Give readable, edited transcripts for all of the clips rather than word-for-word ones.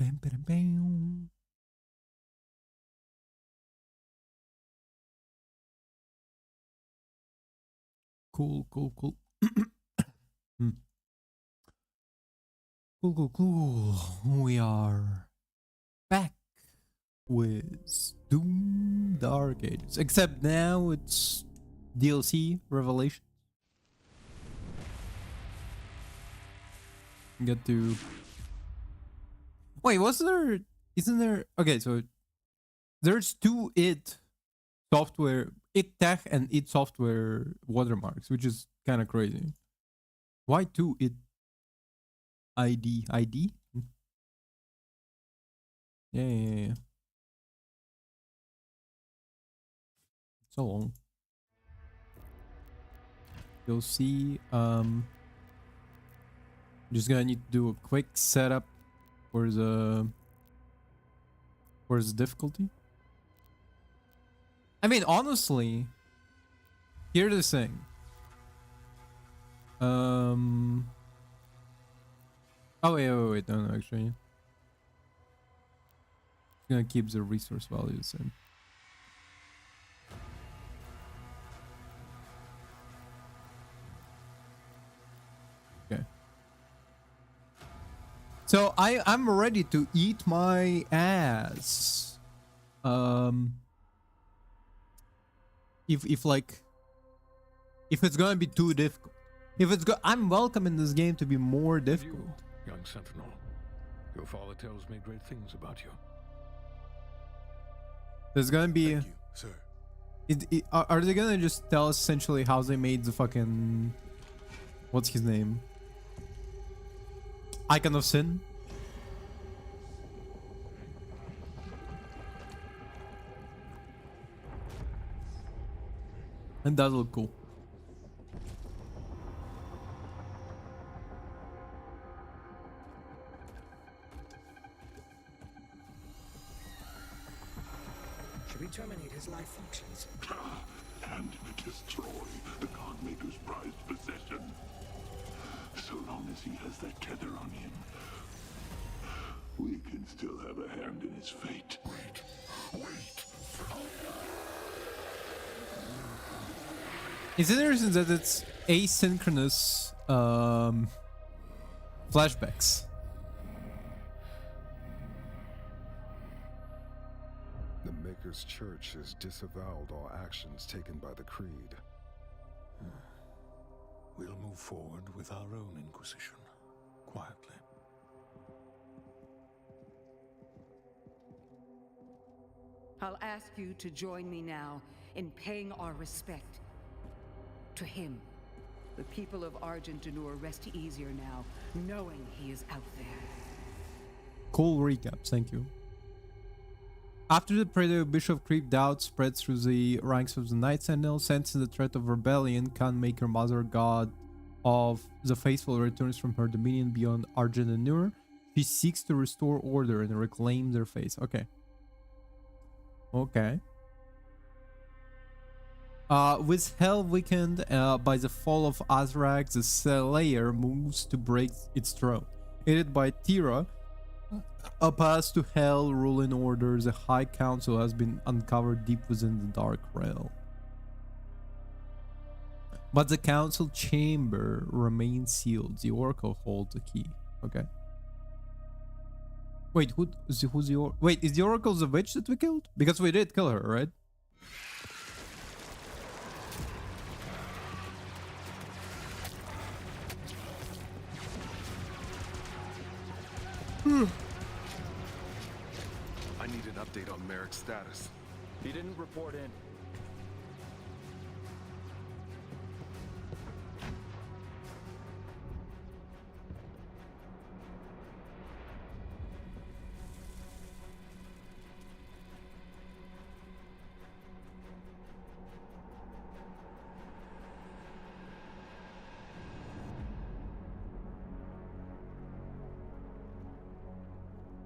Bam, bam, bam. Cool, cool, cool. Hmm. Cool, cool, cool. We are back with Doom Dark Ages. Except now it's DLC Revelation. Get to... Wait, was there... Isn't there... Okay, so there's two id software, id Tech and id Software watermarks, which is kind of crazy. Why two id ID? Yeah. So long. You'll see. Just gonna need to do a quick setup for the difficulty. I mean, honestly, here's the thing. Oh wait, no, actually, gonna keep the resource values in. Okay. So I'm ready to eat my ass. If it's gonna be too difficult. I'm welcoming this game to be more difficult. You, young Sentinel. Your father tells me great things about you. There's gonna be... Thank you, sir. Are they gonna just tell us essentially how they made the fucking... What's his name? Icon of Sin? And that look cool. Should we terminate his life functions? And destroy the Godmaker's prized possession. So long as he has that tether on him, we can still have a hand in his fate. Wait. It's interesting that it's asynchronous flashbacks. The Maker's Church has disavowed all actions taken by the Creed. We'll move forward with our own Inquisition, quietly. I'll ask you to join me now in paying our respect to him. The people of Argent D'Nur rest easier now, knowing he is out there. Cool recaps, thank you. After the Praetor, Bishop Creep doubt spread through the ranks of the Night Sentinel, sensing the threat of rebellion, Khanmaker, Mother God of the Faithful, returns from her dominion beyond Argent D'Nur. She seeks to restore order and reclaim their faith. Okay. With Hell weakened by the fall of Azrak, the Slayer moves to break its throne. Aided by Tira, a path to Hell ruling order, the High Council has been uncovered deep within the Dark Realm. But the Council chamber remains sealed. The Oracle holds the key. Okay. Wait, who's the Oracle? Wait, is the Oracle the witch that we killed? Because we did kill her, right? I need an update on Merrick's status. He didn't report in.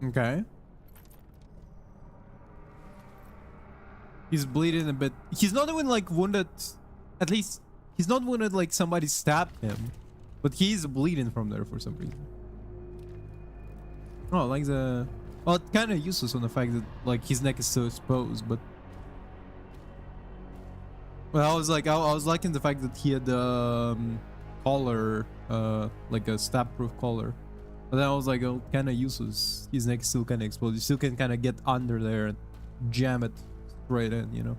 Okay. He's bleeding a bit. He's not even like wounded. At least he's not wounded like somebody stabbed him. But he's bleeding from there for some reason. Oh, like the Well, it's kind of useless on the fact that like his neck is so exposed, but well, I was liking the fact that he had collar, like a stab-proof collar. But then I was like, oh, kind of useless. His neck is still kind of exposed. You still can kind of get under there and jam it straight in, you know.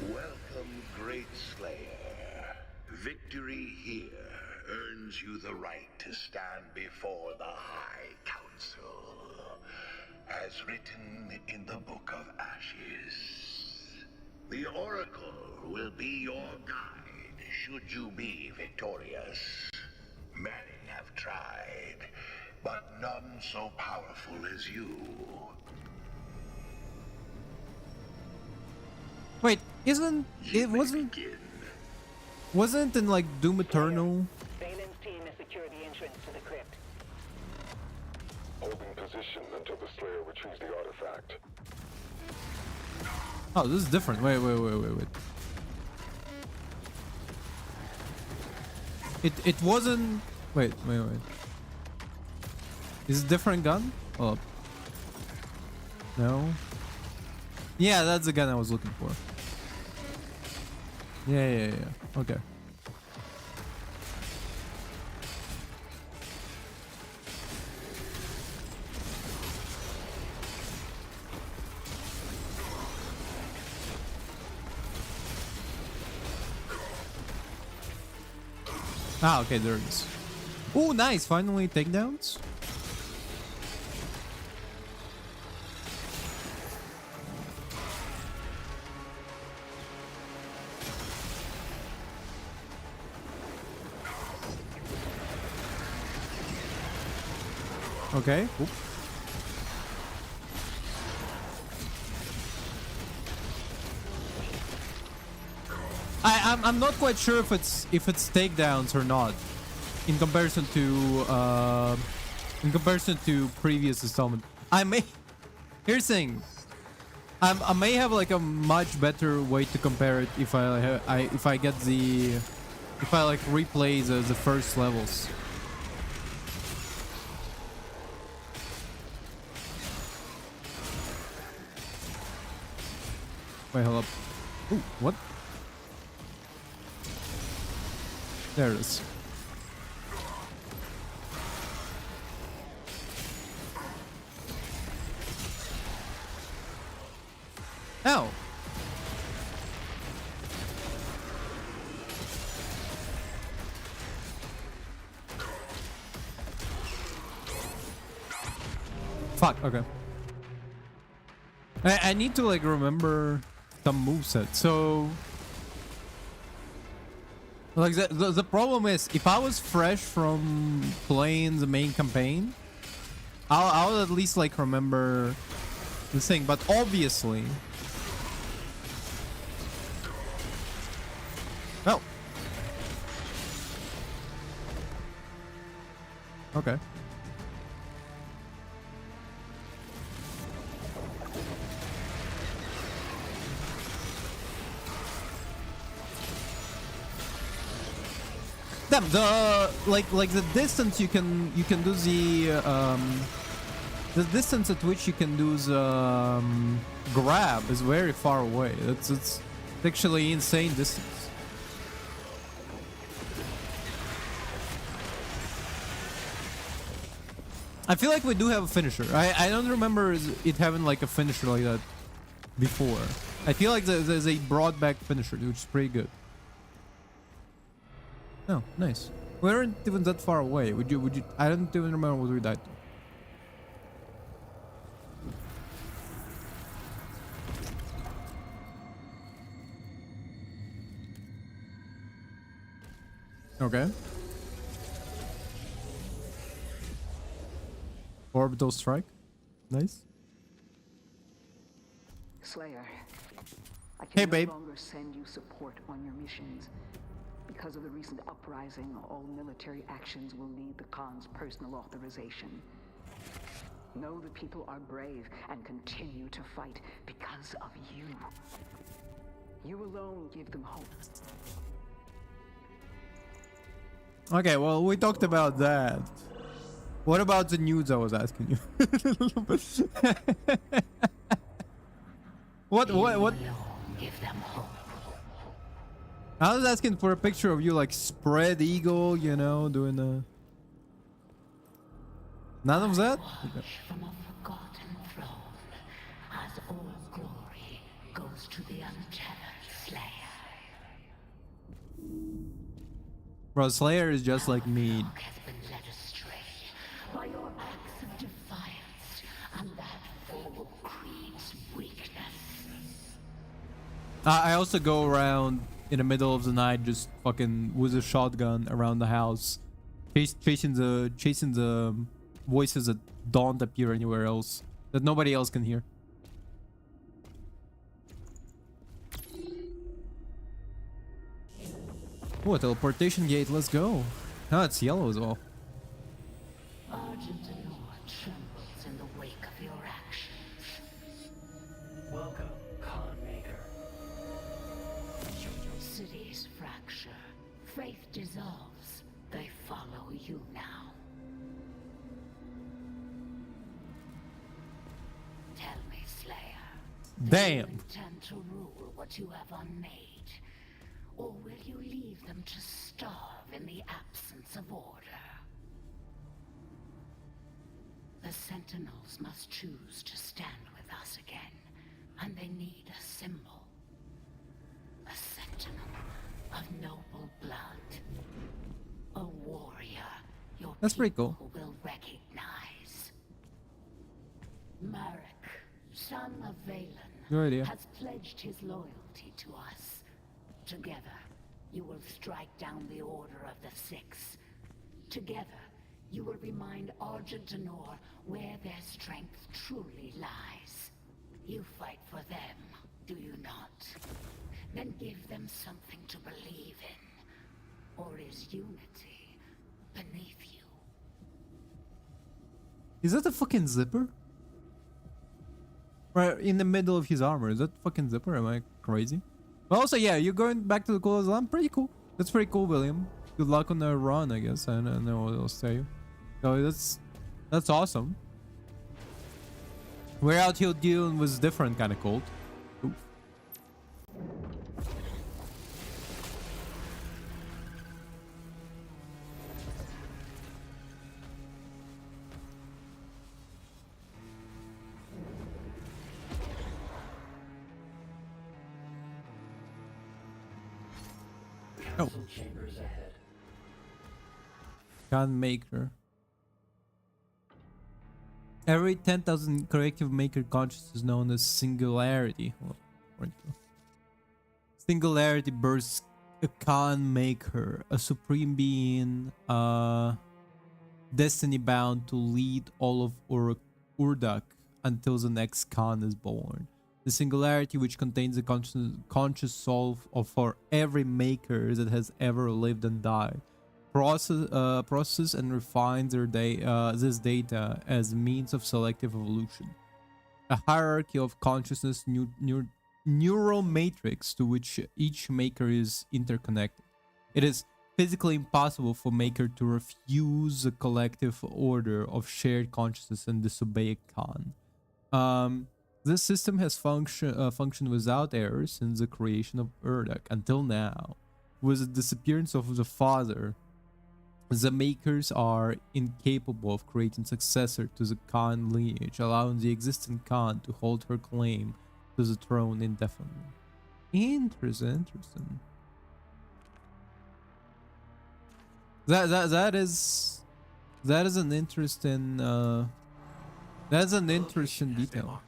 Welcome, Great Slayer. Victory here earns you the right to stand before the High Council, as written in the Book of Ashes. The Oracle will be your guide should you be victorious. Many have tried, but none so powerful as you. Wait, wasn't in like Doom Eternal? Valen's team has secured the entrance to the crypt. Holding position until the Slayer retrieves the artifact. Oh, this is different. Wait. It wasn't. Wait. Is it a different gun? Oh. No. Yeah, that's the gun I was looking for. Yeah. Okay. Ah, okay, there it is. Oh, nice. Finally takedowns. Okay. Oop. I'm not quite sure if it's takedowns or not in comparison to previous installment. Here's the thing. I may have like a much better way to compare it if I like replay the first levels. Wait, hold up. Ooh, what? There it is. Ow! Fuck, okay. I need to like remember some moveset. So like the problem is if I was fresh from playing the main campaign, I'll at least like remember the thing, but obviously oh, okay. Damn, the like the distance you can do the distance at which you can do the grab is very far away. It's actually insane distance. I feel like we do have a finisher. I don't remember it having like a finisher like that before. I feel like there's a brought back finisher, which is pretty good. Oh, nice. We weren't even that far away. Would you? I don't even remember what we died to. Okay. Orbital strike. Nice. Slayer, I Hey, can babe. no longer send you support on your missions. Because of the recent uprising, all military actions will need the Khan's personal authorization. Know the people are brave and continue to fight because of you. You alone give them hope. Okay, well, we talked about that. What about the nudes I was asking you? What? Give them hope. I was asking for a picture of you, like, spread eagle, you know, doing a... None of that? Okay. From a forgotten throne, as all glory goes to the untethered Slayer. Bro, Slayer is just like me. Has been led astray by your acts of defiance and that foul creed's weakness. I also go around in the middle of the night, just fucking with a shotgun around the house, chasing the voices that don't appear anywhere else, that nobody else can hear. Oh, a teleportation gate, let's go. Oh, it's yellow as well. Argent Anor trembles in the wake of your actions. Welcome, Khan Maker. Cities fracture. Faith dissolves. They follow you now. Tell me, Slayer. Damn. Do you intend to rule what you have unmade? Or will you leave them to starve in the absence of order? The Sentinels must choose to stand with us again, and they need a symbol. A sentinel of noble blood. A warrior your That's pretty people cool. will recognize. Marek, son of Valen, Good idea. has pledged his loyalty to us. Together, you will strike down the Order of the Six. Together, you will remind Argent Anor where their strength truly lies. You fight for them, do you not? Then give them something to believe in. Or is unity beneath you? Is that a fucking zipper? Right in the middle of his armor. Is that fucking zipper? Am I crazy? But also, yeah, you're going back to the Call of Islam. Pretty cool. That's pretty cool, William. Good luck on the run, I guess. I don't know what else to tell you. So that's awesome. We're out here dealing with different kind of cult. Oof. Oh. Chambers ahead. Khan Maker. Every 10,000 corrective maker consciousness is known as singularity. Oh, where'd it go? Singularity bursts a Khan Maker, a supreme being, destiny bound to lead all of Urdak until the next Khan is born. The singularity, which contains the conscious soul for every maker that has ever lived and died, processes and refines this data as means of selective evolution. A hierarchy of consciousness neural matrix to which each maker is interconnected. It is physically impossible for maker to refuse a collective order of shared consciousness and disobey a Khan. This system has functioned without error since the creation of Urdak until now. With the disappearance of the father, the makers are incapable of creating successor to the Khan lineage, allowing the existing Khan to hold her claim to the throne indefinitely. Interesting. That is an interesting that's an interesting detail.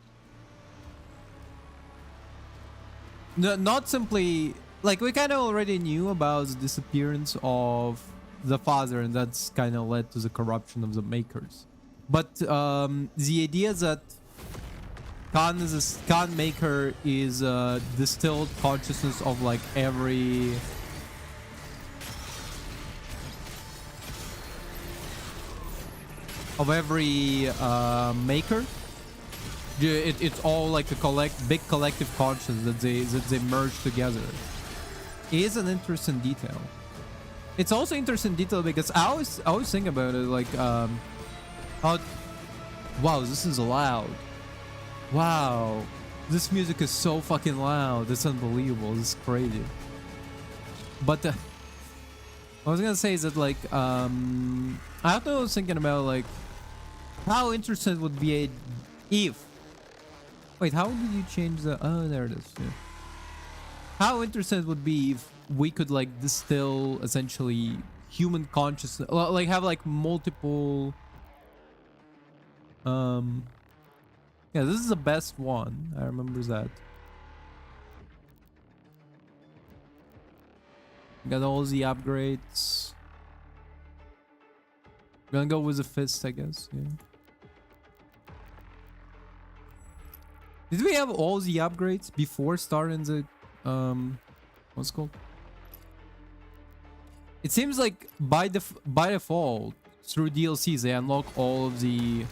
No, not simply like we kind of already knew about the disappearance of the father, and that's kind of led to the corruption of the makers. But the idea that Khan maker is distilled consciousness of like every maker It's all like a big collective conscience that they merge together. It is an interesting detail. It's also interesting detail because I always think about it like how, wow, this is loud. Wow, this music is so fucking loud. It's unbelievable. This is crazy. But what I was gonna say is that like I also was thinking about like how interesting it would be if, wait, how did you change the, oh, there it is. Yeah. How interesting it would be if we could like distill essentially human consciousness, like have like multiple yeah, this is the best one. I remember that. Got all the upgrades. Gonna go with the fist, I guess. Yeah. Did we have all the upgrades before starting the what's it called? It seems like by default through DLCs they unlock all of the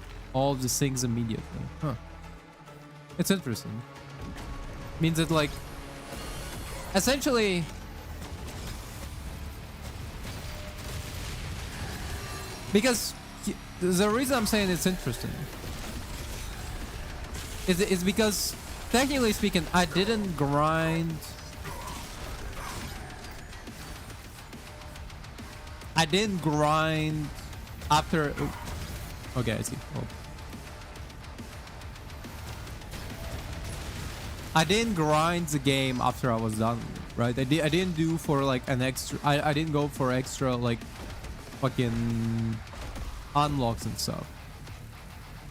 things immediately. Huh. It's interesting. Means that like essentially because the reason I'm saying it's interesting is because technically speaking I didn't grind after. Okay, I see. Oh. I didn't grind the game after I was done, right? I didn't do for like an extra. I didn't go for extra like fucking unlocks and stuff.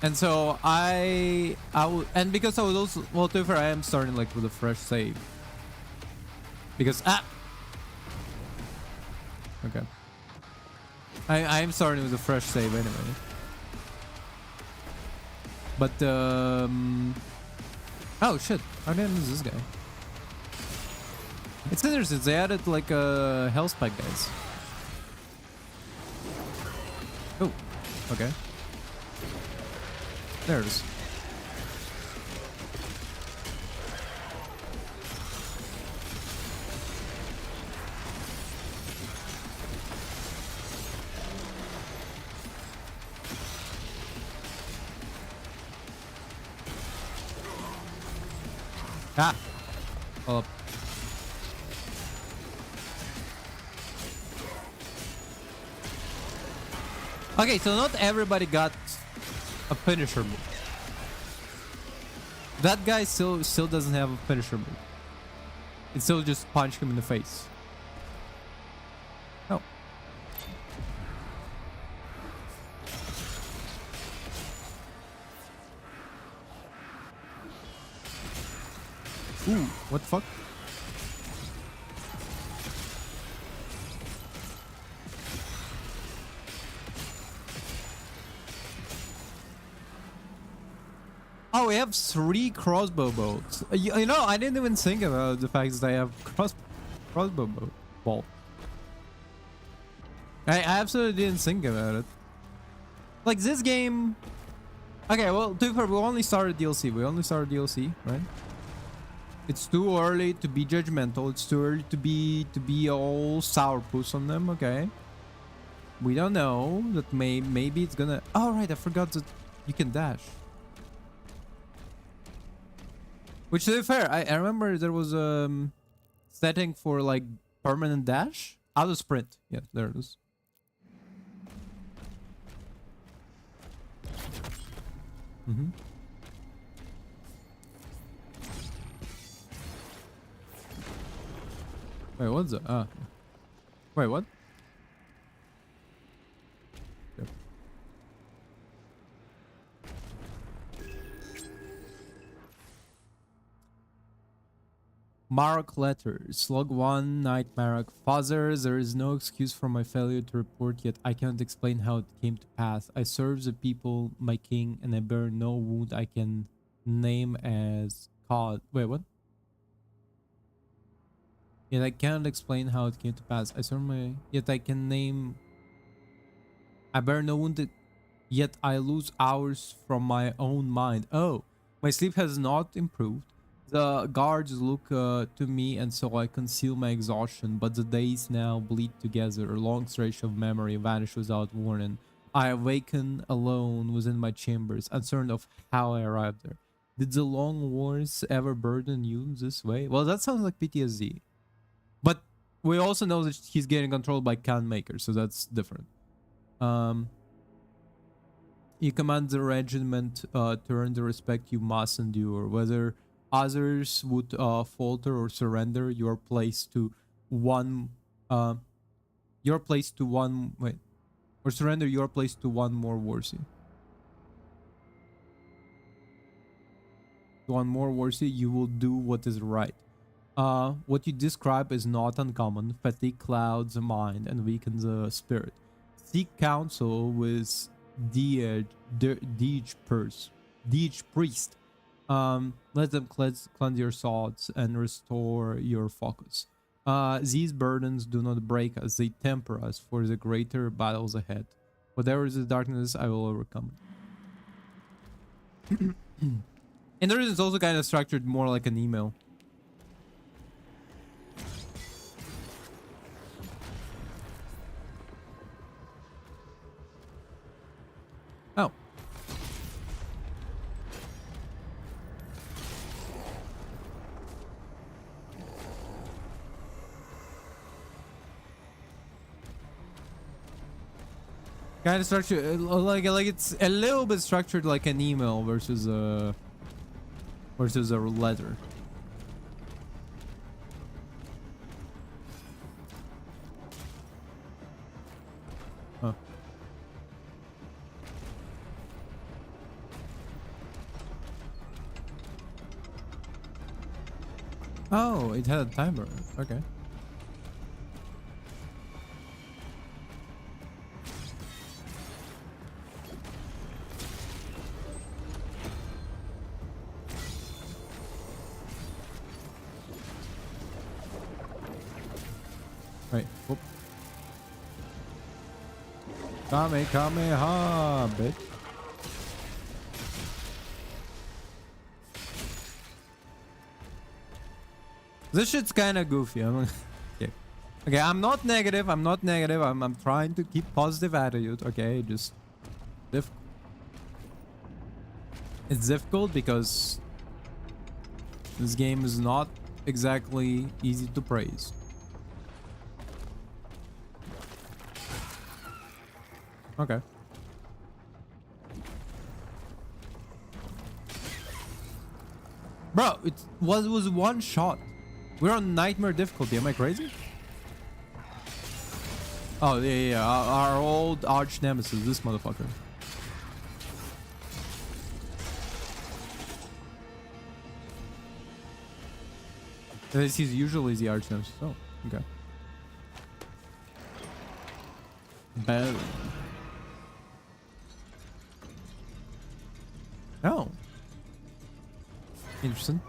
And so I will, and because I was also, well, to be fair, I am starting like with a fresh save because okay, I am starting with a fresh save anyway. But oh shit, how did I miss this guy? It's interesting, they added like a health spike, guys. Oh, okay. There it is. Ah! Hold up. Okay, so not everybody got a finisher move. That guy still doesn't have a finisher move. It's still just punch him in the face. Oh. Ooh, what the fuck? Oh, we have 3 crossbow bolts. You know, I didn't even think about the fact that I have crossbow bolt. I absolutely didn't think about it. Like this game. Okay, well, to be fair, we only started DLC. Right? It's too early to be judgmental. It's too early to be all sourpuss on them. Okay. We don't know that maybe it's gonna. Oh right, I forgot that you can dash. Which, to be fair, I remember there was a setting for like permanent dash. Auto sprint. Yeah, there it is. Mm-hmm. Wait, what's that? Ah. Wait, what? Yep. Mark letters. Log 1, Night Marok. Father, there is no excuse for my failure to report, yet I cannot explain how it came to pass. I serve the people, my king, and I bear no wound I can name as cause. Wait, what? Yet I cannot explain how it came to pass. I serve my... Yet I can name... I bear no wound, yet I lose hours from my own mind. Oh, My sleep has not improved. The guards look to me, and so I conceal my exhaustion, but the days now bleed together. A long stretch of memory vanish without warning. I awaken alone within my chambers, uncertain of how I arrived there. Did the long wars ever burden you this way? Well, that sounds like PTSD. But we also know that he's getting controlled by Khan Maker, so that's different. You command the regiment to earn the respect you must endure. Whether others would falter or surrender, your place to one or surrender your place to one more worthy. One more worthy, you will do what is right. What you describe is not uncommon. Fatigue clouds the mind and weakens the spirit. Seek counsel with Deej priest. Let them cleanse your thoughts and restore your focus. These burdens do not break us, they temper us for the greater battles ahead. Whatever is the darkness, I will overcome it. And there is also kind of structured more like an email. Oh. Kind of structured like it's a little bit structured like an email versus a letter. Huh. Oh, it had a timer. Okay. Right. Whoop. Kamehameha, bitch. This shit's kind of goofy. Okay. Okay, I'm not negative. I'm trying to keep positive attitude. Okay, just it's difficult because this game is not exactly easy to praise. Okay. Bro, it was one shot. We're on nightmare difficulty. Am I crazy? Oh, yeah. Our old arch nemesis, this motherfucker. This is usually the arch nemesis. Oh, okay. Boom. Oh. Interesting.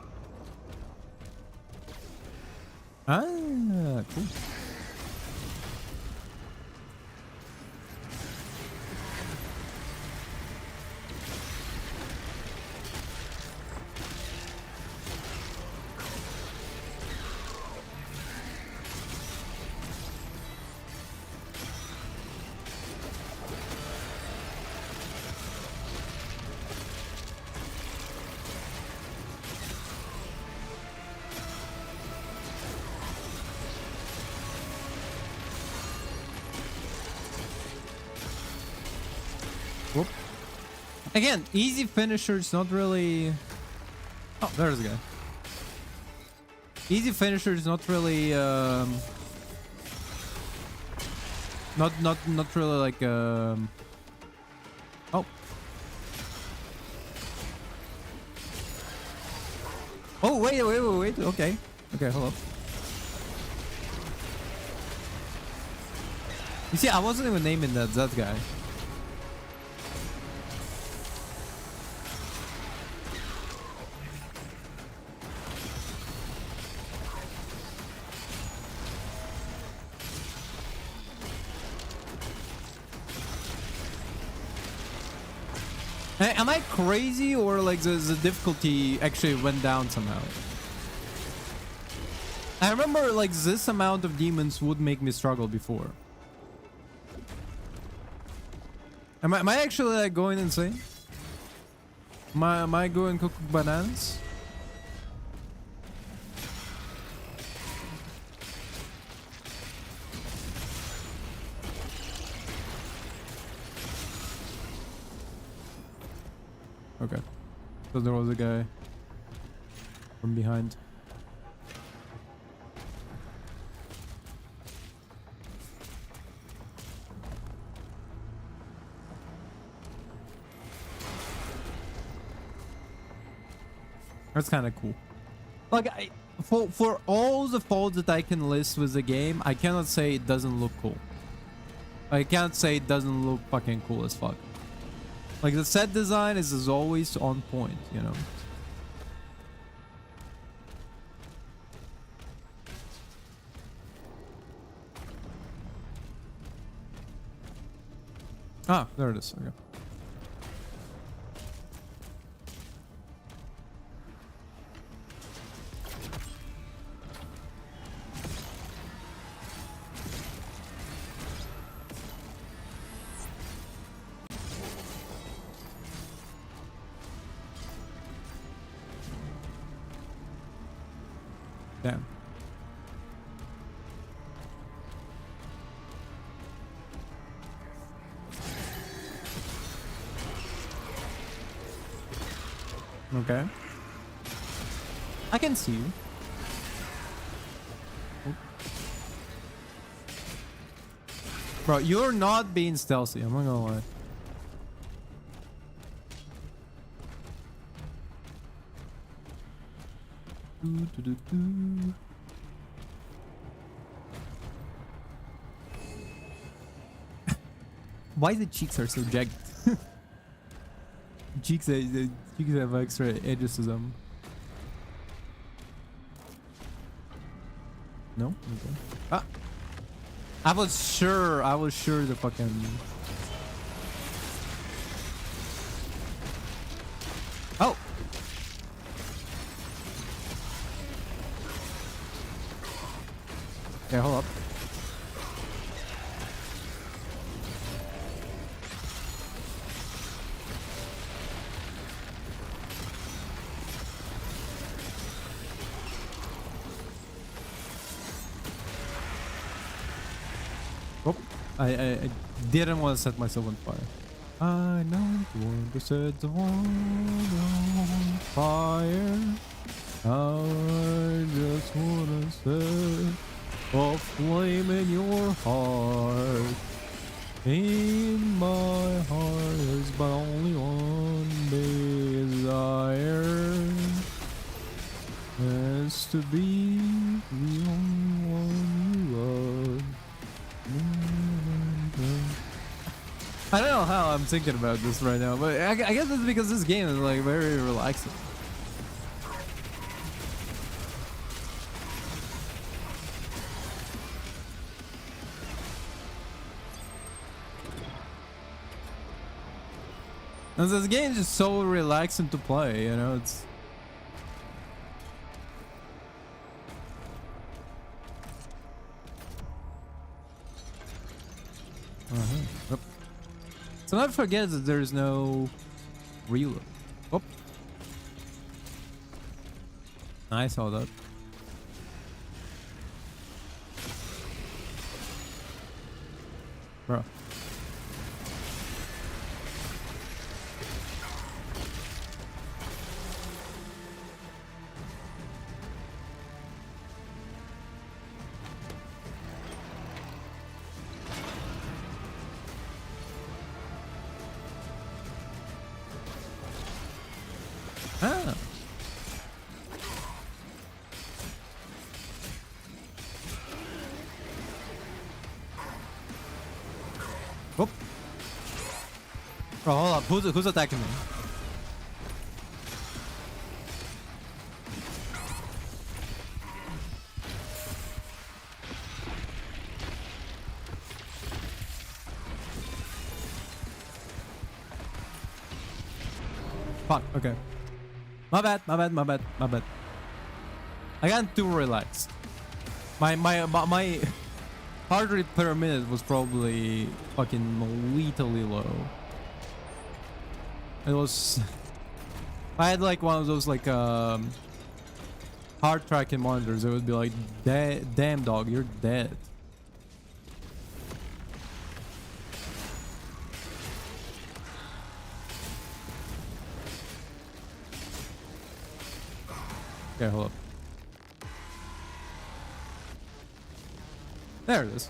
Ah, cool. Whoop. Again, easy finisher. It's not really. Oh, there's a guy. Easy finisher is not really. Not really like. Oh. Oh wait. Okay. Hold up. You see, I wasn't even naming that guy. Am I crazy, or like the difficulty actually went down somehow? I remember like this amount of demons would make me struggle before. Am I actually like going insane? Am I going cuckoo bananas? Okay. So there was a guy from behind. That's kind of cool. Like, for all the faults that I can list with the game, I cannot say it doesn't look cool. I can't say it doesn't look fucking cool as fuck. Like, the set design is as always on point, you know. Ah, there it is. Okay. Damn. Okay. I can see you. Oh. Bro, you're not being stealthy, I'm not gonna lie. Why the cheeks are so jagged? cheeks have extra edges to them. No? Okay. Ah! I was sure the fucking... Oh! Okay, hold up. Oh, I didn't want to set myself on fire. I don't want to set the world on fire. I just want to set a flame in your heart. In my heart is but only one desire. Has to be the only one you love. I don't know how I'm thinking about this right now, but I guess it's because this game is like very relaxing. And this game is just so relaxing to play, you know, it's... Yep. So not forget that there's no reload. Oh. I saw that. Bro. Ah. Oh. Bro, hold up. Who's attacking me? Fuck, okay. My bad. I got too relaxed. My heart rate per minute was probably fucking lethally low. It was... I had like one of those like heart tracking monitors. It would be like, damn dog, you're dead. Okay, hold up. There it is.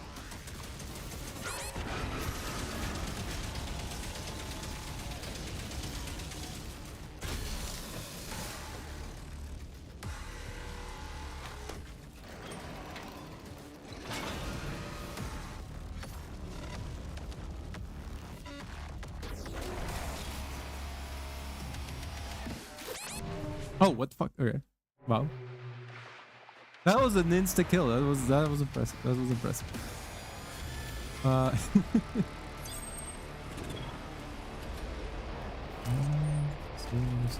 Oh, what the fuck? Okay. Wow. That was an insta kill. That was impressive. That was impressive. Start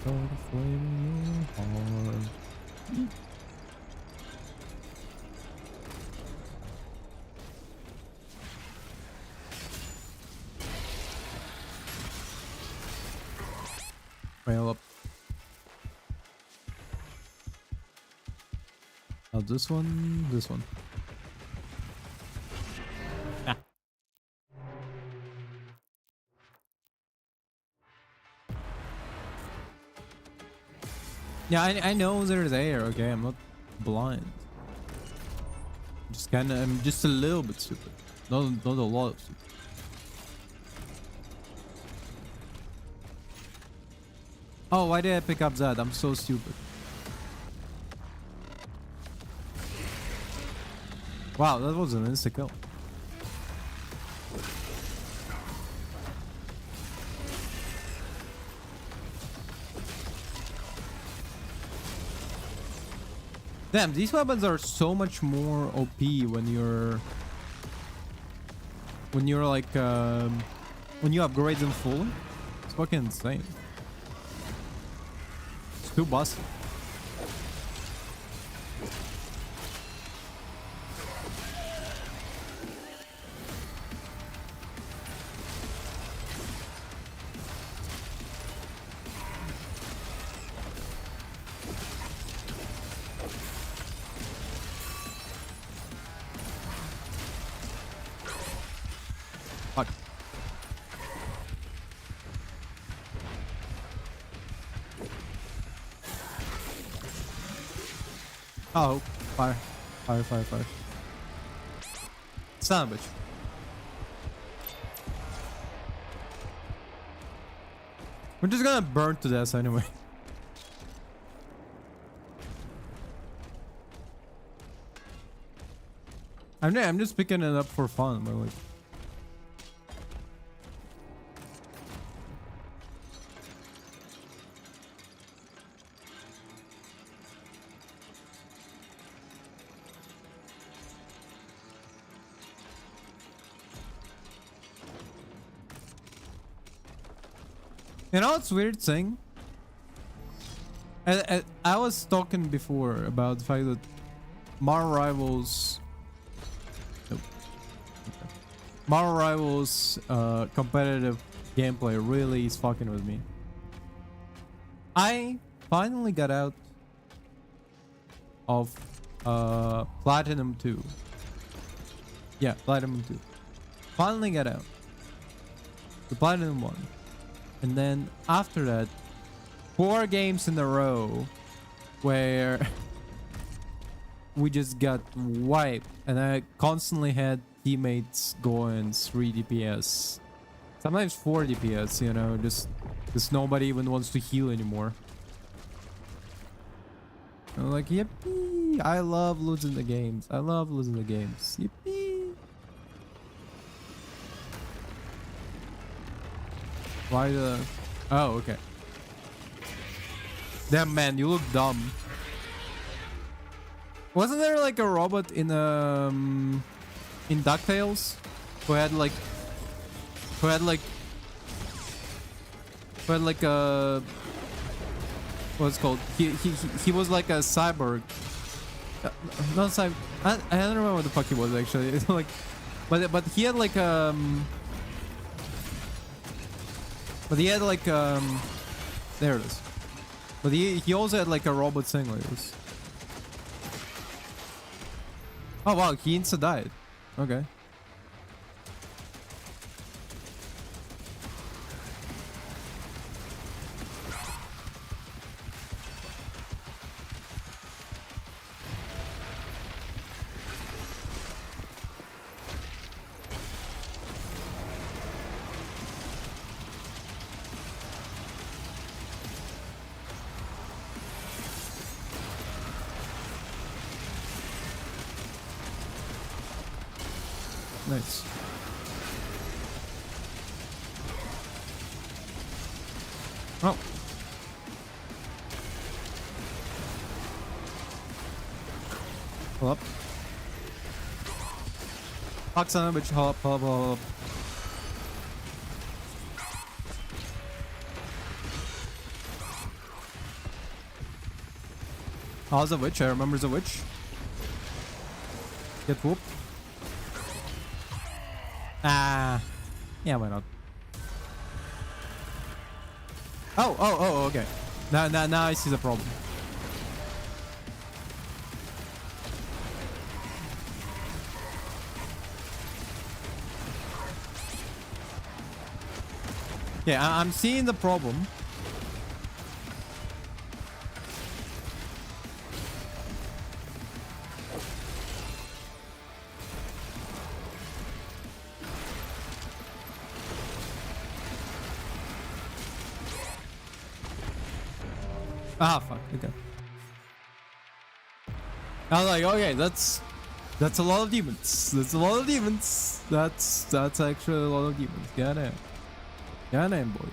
a flame in your heart. Rail up. Oh, this one. Ah. Yeah, I know they're there. Okay, I'm not blind. I'm just a little bit stupid. Not a lot of stupid. Oh, why did I pick up that? I'm so stupid. Wow, that was an insta kill. Damn, these weapons are so much more OP when you're like when you upgrade them fully. It's fucking insane. It's too bossy. Fuck. Oh, fire. Fire. Son of a bitch. We're just gonna burn to death anyway. I'm just picking it up for fun, but like... You know what's weird thing? I was talking before about the fact that Marvel Rivals... Nope. Okay. Marvel Rivals competitive gameplay really is fucking with me. I finally got out of Platinum 2. Yeah, Platinum 2. Finally got out. The Platinum 1. And then after that, 4 games in a row where we just got wiped, and I constantly had teammates going 3 DPS, sometimes 4 DPS, you know, just nobody even wants to heal anymore. I'm like, yippee! I love losing the games. Yippee! Why the... Oh, okay. Damn, man, you look dumb. Wasn't there like a robot in DuckTales who had like a what's it called? He was like a cyborg. Not cyber. I don't remember what the fuck he was actually. It's like, but he had like But he had like there it is. But he also had like a robot thing like this. Oh wow, he insta died. Okay. Nice. Oh. Hold up. Fuck son of a bitch. Hold up, hold up, hold up. How's a witch? I remember the witch. Get whooped. Ah, yeah, why not? Oh, okay. Now I see the problem. Yeah, I'm seeing the problem. Ah, fuck. Okay. I was like, okay, that's a lot of demons. That's a lot of demons. That's actually a lot of demons. Goddamn. Goddamn, boy.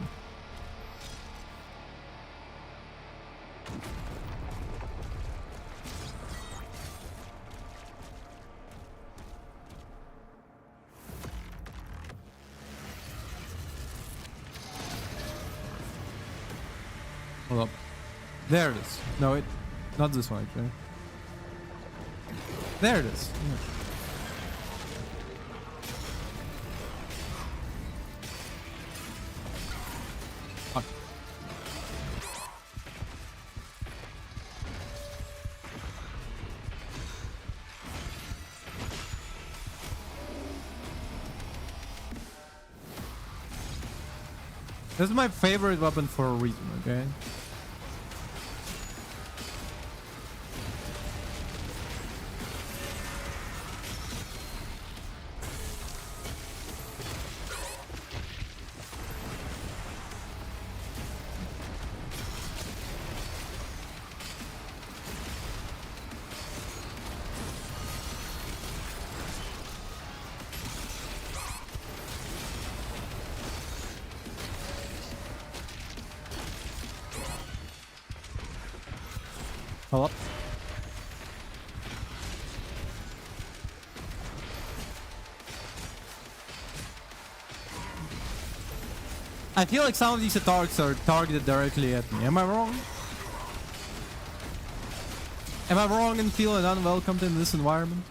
Hold up. There it is. No, not this one actually. There it is. Yeah. Fuck. This is my favorite weapon for a reason, okay? Hold up. I feel like some of these attacks are targeted directly at me. Am I wrong? Am I wrong in feeling unwelcomed in this environment?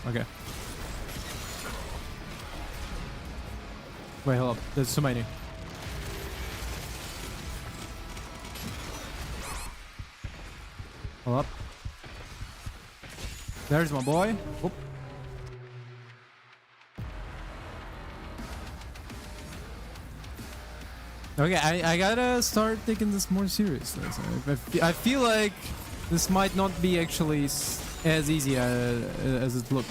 Okay. Wait, hold up. There's so many. Hold up. There's my boy. Whoop. Okay, I gotta start taking this more seriously. So I feel like this might not be actually as easy as it looked.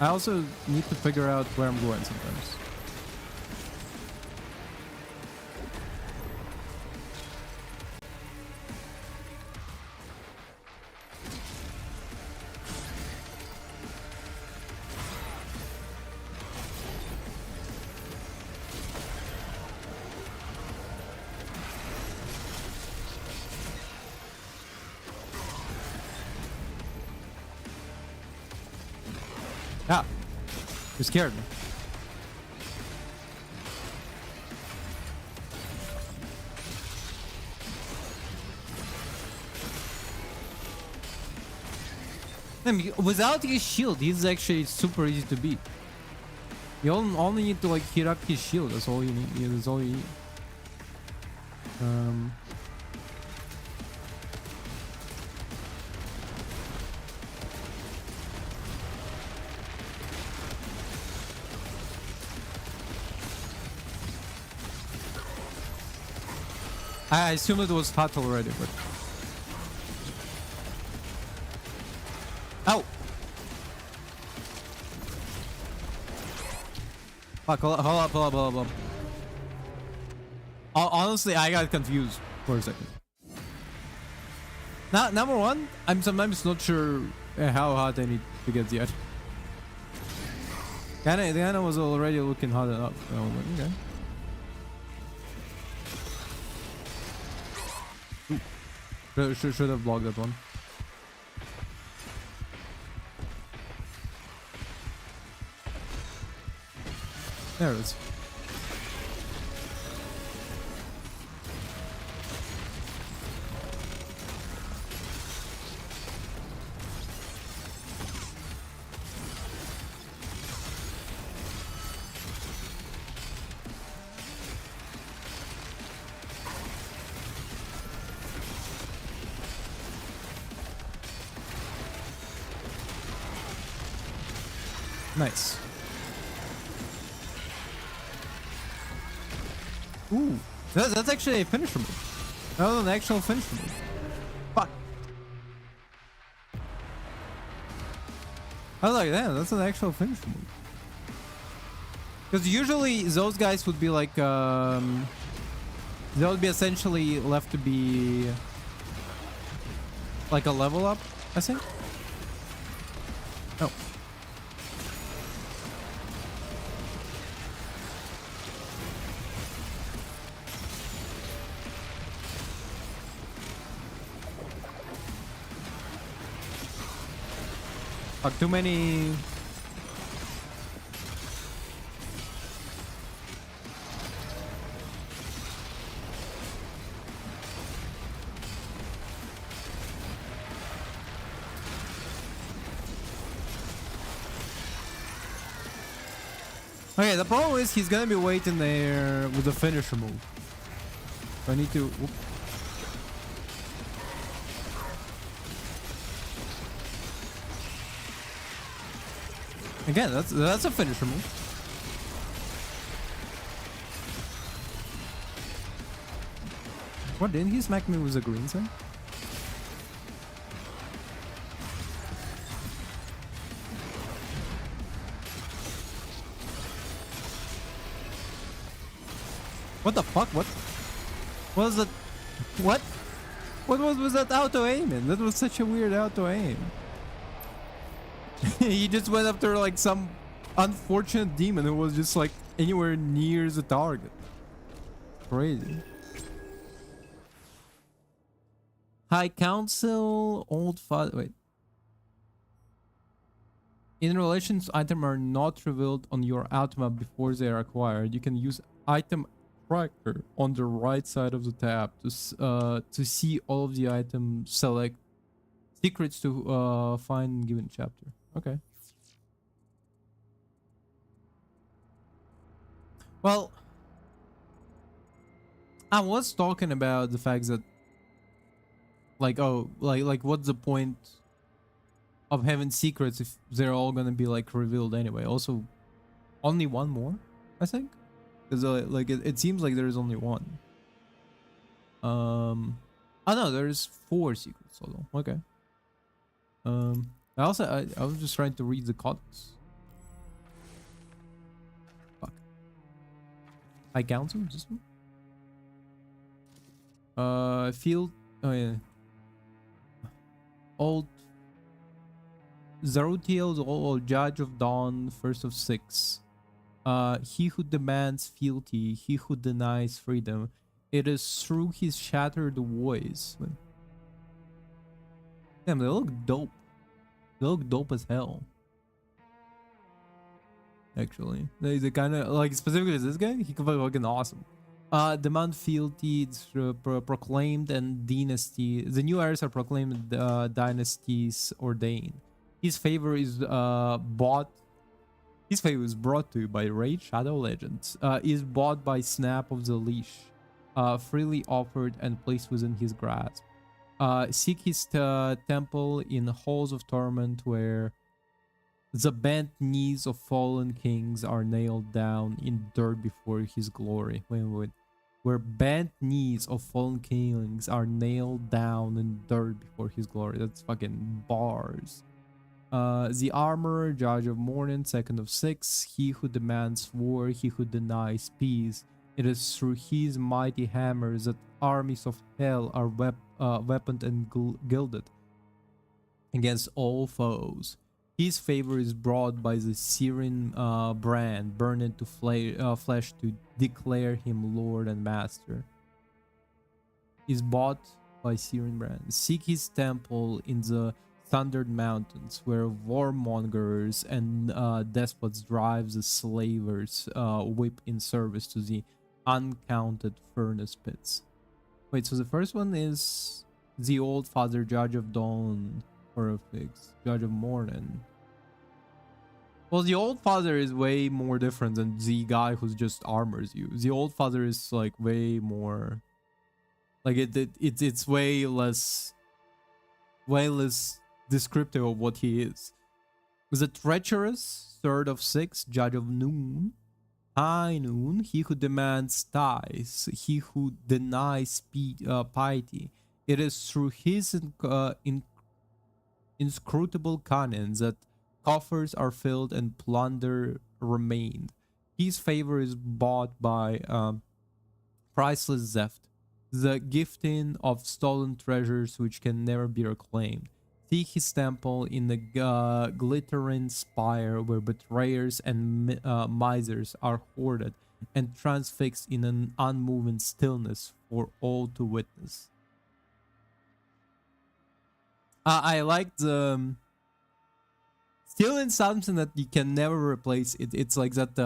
I also need to figure out where I'm going sometimes. Yeah. You scared me. I mean, without his shield, he's actually super easy to beat. You only need to like hit up his shield. That's all you need. Yeah, that's all you need. I assume it was hot already, but ow! Fuck! Hold up. Honestly, I got confused for a second. Now, number one, I'm sometimes not sure how hot I need to get yet. Kinda was already looking hot enough. I was like, okay. Should have blocked that one. There it is. Nice. Ooh, that's actually a finisher move. That was an actual finisher move. Fuck. I was like, damn, that's an actual finisher move. Because usually those guys would be like, they would be essentially left to be like a level up, I think. Oh. Fuck, too many. Okay, the problem is he's gonna be waiting there with the finisher move. So I need to. Whoop. Again, that's a finisher move. What, didn't he smack me with a green sun? What the fuck? What was that? What? What was that auto aiming? That was such a weird auto aim. He just went after like some unfortunate demon who was just like anywhere near the target. Crazy. High Council, Old Father. Wait. In relations, items are not revealed on your automa before they are acquired. You can use item tracker on the right side of the tab to see all of the items, select secrets to find given chapter. Okay. Well, I was talking about the fact that like, oh, like what's the point of having secrets if they're all gonna be like revealed anyway? Also, only one more, I think, because like it seems like there is only one. Oh no, there's 4 secrets although. Okay. I was just trying to read the codex. Fuck. High Council, this one. Field. Oh yeah. Old Zarutiel, old Judge of Dawn, first of 6. He who demands fealty, he who denies freedom. It is through his shattered voice. Damn, they look dope. They look dope as hell. actually. They kind of like specifically this guy. He could be fucking awesome. Demand fealty, proclaimed, and dynasty. The new heirs are proclaimed, dynasties ordained. His favor is bought. His favor is brought to you by Raid Shadow Legends. Is bought by snap of the leash. Freely offered and placed within his grasp. Seek his temple in halls of torment where the bent knees of fallen kings are nailed down in dirt before his glory. Wait. Where bent knees of fallen kings are nailed down in dirt before his glory. That's fucking bars. The armorer, judge of morning, second of six. He who demands war, he who denies peace. It is through his mighty hammers that armies of hell are weaponed and gilded against all foes. His favor is brought by the Syrian brand, burned to flesh to declare him Lord and Master. Is bought by Syrian brand. Seek his temple in the thundered mountains, where warmongers and despots drive the slavers whip in service to the uncounted furnace pits. Wait, so the first one is the old father, judge of dawn, or a fix, judge of morning. Well, the old father is way more different than the guy who just armors you. The old father is like way more, like it's way less descriptive of what he is. The treacherous, third of six, judge of noon, high noon, he who demands ties, he who denies piety. It is through his inscrutable cunning that coffers are filled and plunder remained. His favor is bought by priceless theft, the gifting of stolen treasures which can never be reclaimed. Seek his temple in the glittering spire where betrayers and misers are hoarded and transfixed in an unmoving stillness for all to witness. I like the stealing something that you can never replace. It's like that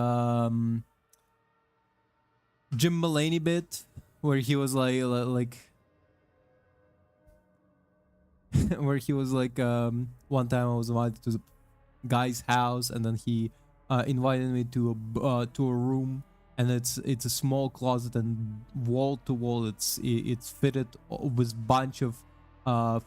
Jim Mulaney bit where he was like where he was like one time I was invited to the guy's house and then he invited me to a room, and it's a small closet, and wall to wall it's fitted with bunch of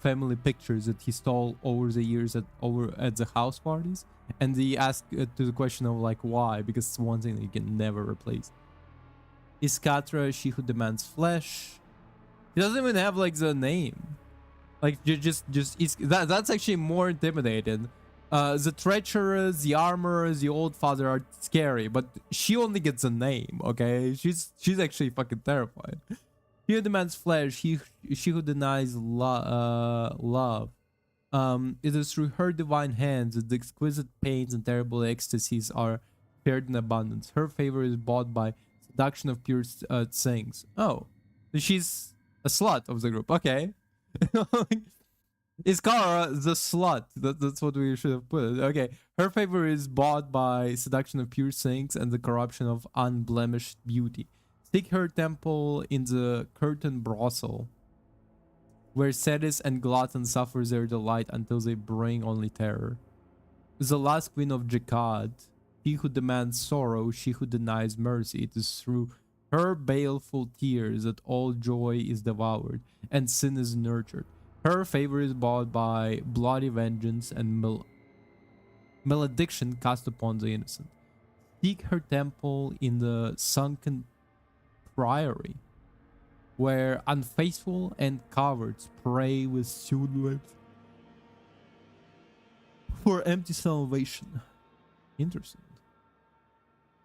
family pictures that he stole over the years at the house parties. And he asked to the question of like why, because it's one thing that you can never replace. Iskatra, she who demands flesh. He doesn't even have like the name. Like that's actually more intimidating. The treacherous, the armor, the old father are scary, but she only gets a name. Okay, she's actually fucking terrifying. He who demands flesh, she who denies love. It is through her divine hands that the exquisite pains and terrible ecstasies are shared in abundance. Her favor is bought by seduction of pure things. Oh, she's a slut of the group. Okay. Iskara, the slut. That's what we should have put. Okay. Her favor is bought by seduction of pure things and the corruption of unblemished beauty. Seek her temple in the curtain brothel, where Ceres and Glutton suffer their delight until they bring only terror. The last queen of Jekad, he who demands sorrow, she who denies mercy. It is through her baleful tears that all joy is devoured and sin is nurtured. Her favor is bought by bloody vengeance and malediction cast upon the innocent. Seek her temple in the sunken priory, where unfaithful and cowards pray with sealed lips for empty salvation. Interesting.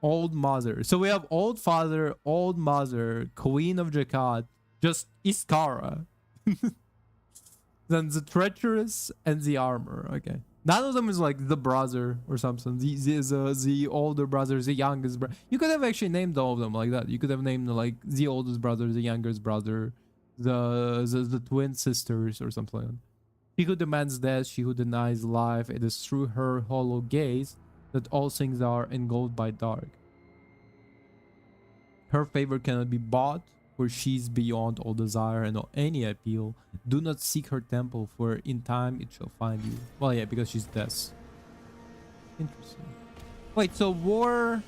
Old mother. So we have old father, old mother, queen of Jekad, just Iskara. Then the treacherous and the armor. Okay. None of them is like the brother or something. The older brother, the youngest brother. You could have actually named all of them like that. You could have named like the oldest brother, the youngest brother, the twin sisters or something like that. She who demands death, she who denies life. It is through her hollow gaze that all things are engulfed by dark. Her favor cannot be bought, for she's beyond all desire and any appeal. Do not seek her temple, for in time it shall find you. Well, yeah, because she's death. Interesting. Wait, so war,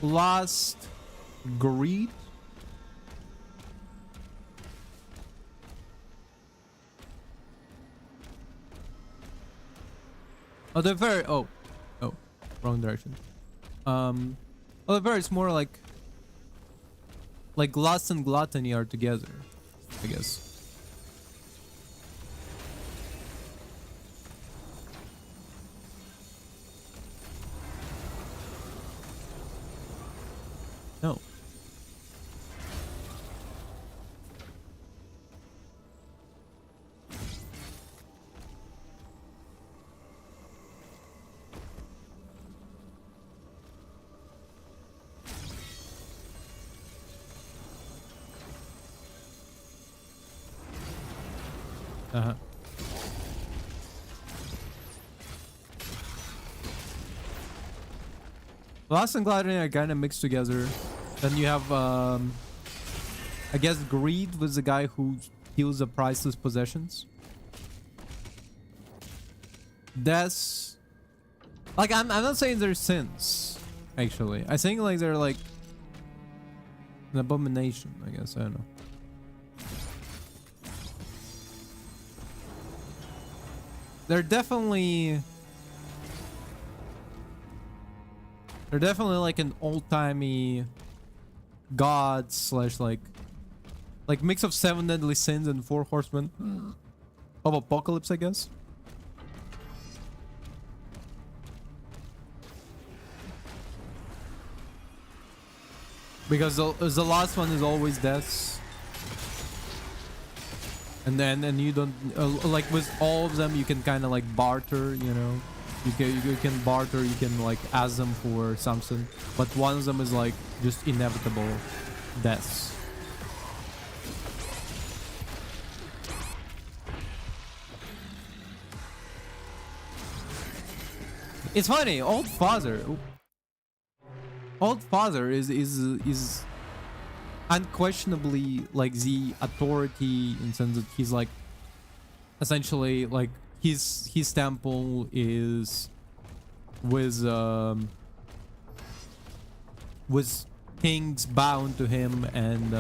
lust, greed? Oh, they're very... Oh, wrong direction. Well, they're very... It's more like lust and gluttony are together, I guess. No. Uh-huh. Lust and gluttony are kind of mixed together. Then you have, I guess, greed was the guy who steals the priceless possessions. That's like, I'm not saying they're sins, actually. I think like they're like an abomination, I guess. I don't know. They're definitely like an old-timey god slash like mix of 7 deadly sins and 4 horsemen of apocalypse, I guess. Because the last one is always death. And you don't like with all of them you can kind of like barter, you know. You can barter, you can like ask them for something, but one of them is like just inevitable deaths. It's funny, Old Father is unquestionably like the authority in the sense that he's like essentially like his temple is with kings bound to him and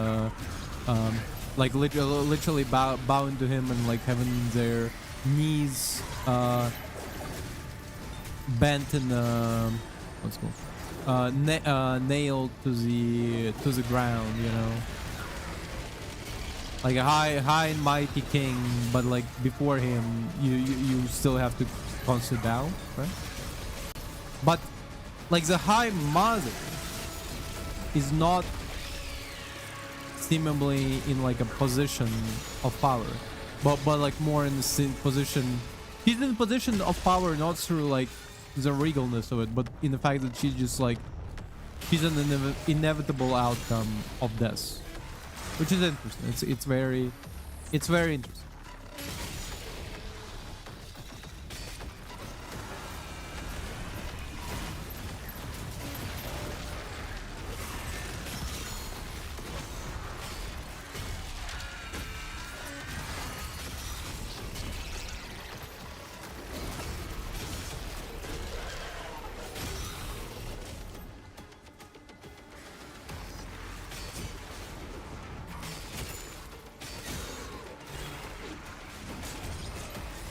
like literally bound to him and like having their knees bent and what's it called, nailed to the ground, you know, like a high and mighty king, but like before him you still have to consider down, right? But like the High Mother is not seemingly in like a position of power, but like more in the position, she's in a position of power not through like the regalness of it, but in the fact that she's just like she's an inevitable outcome of death, which is interesting. It's very interesting.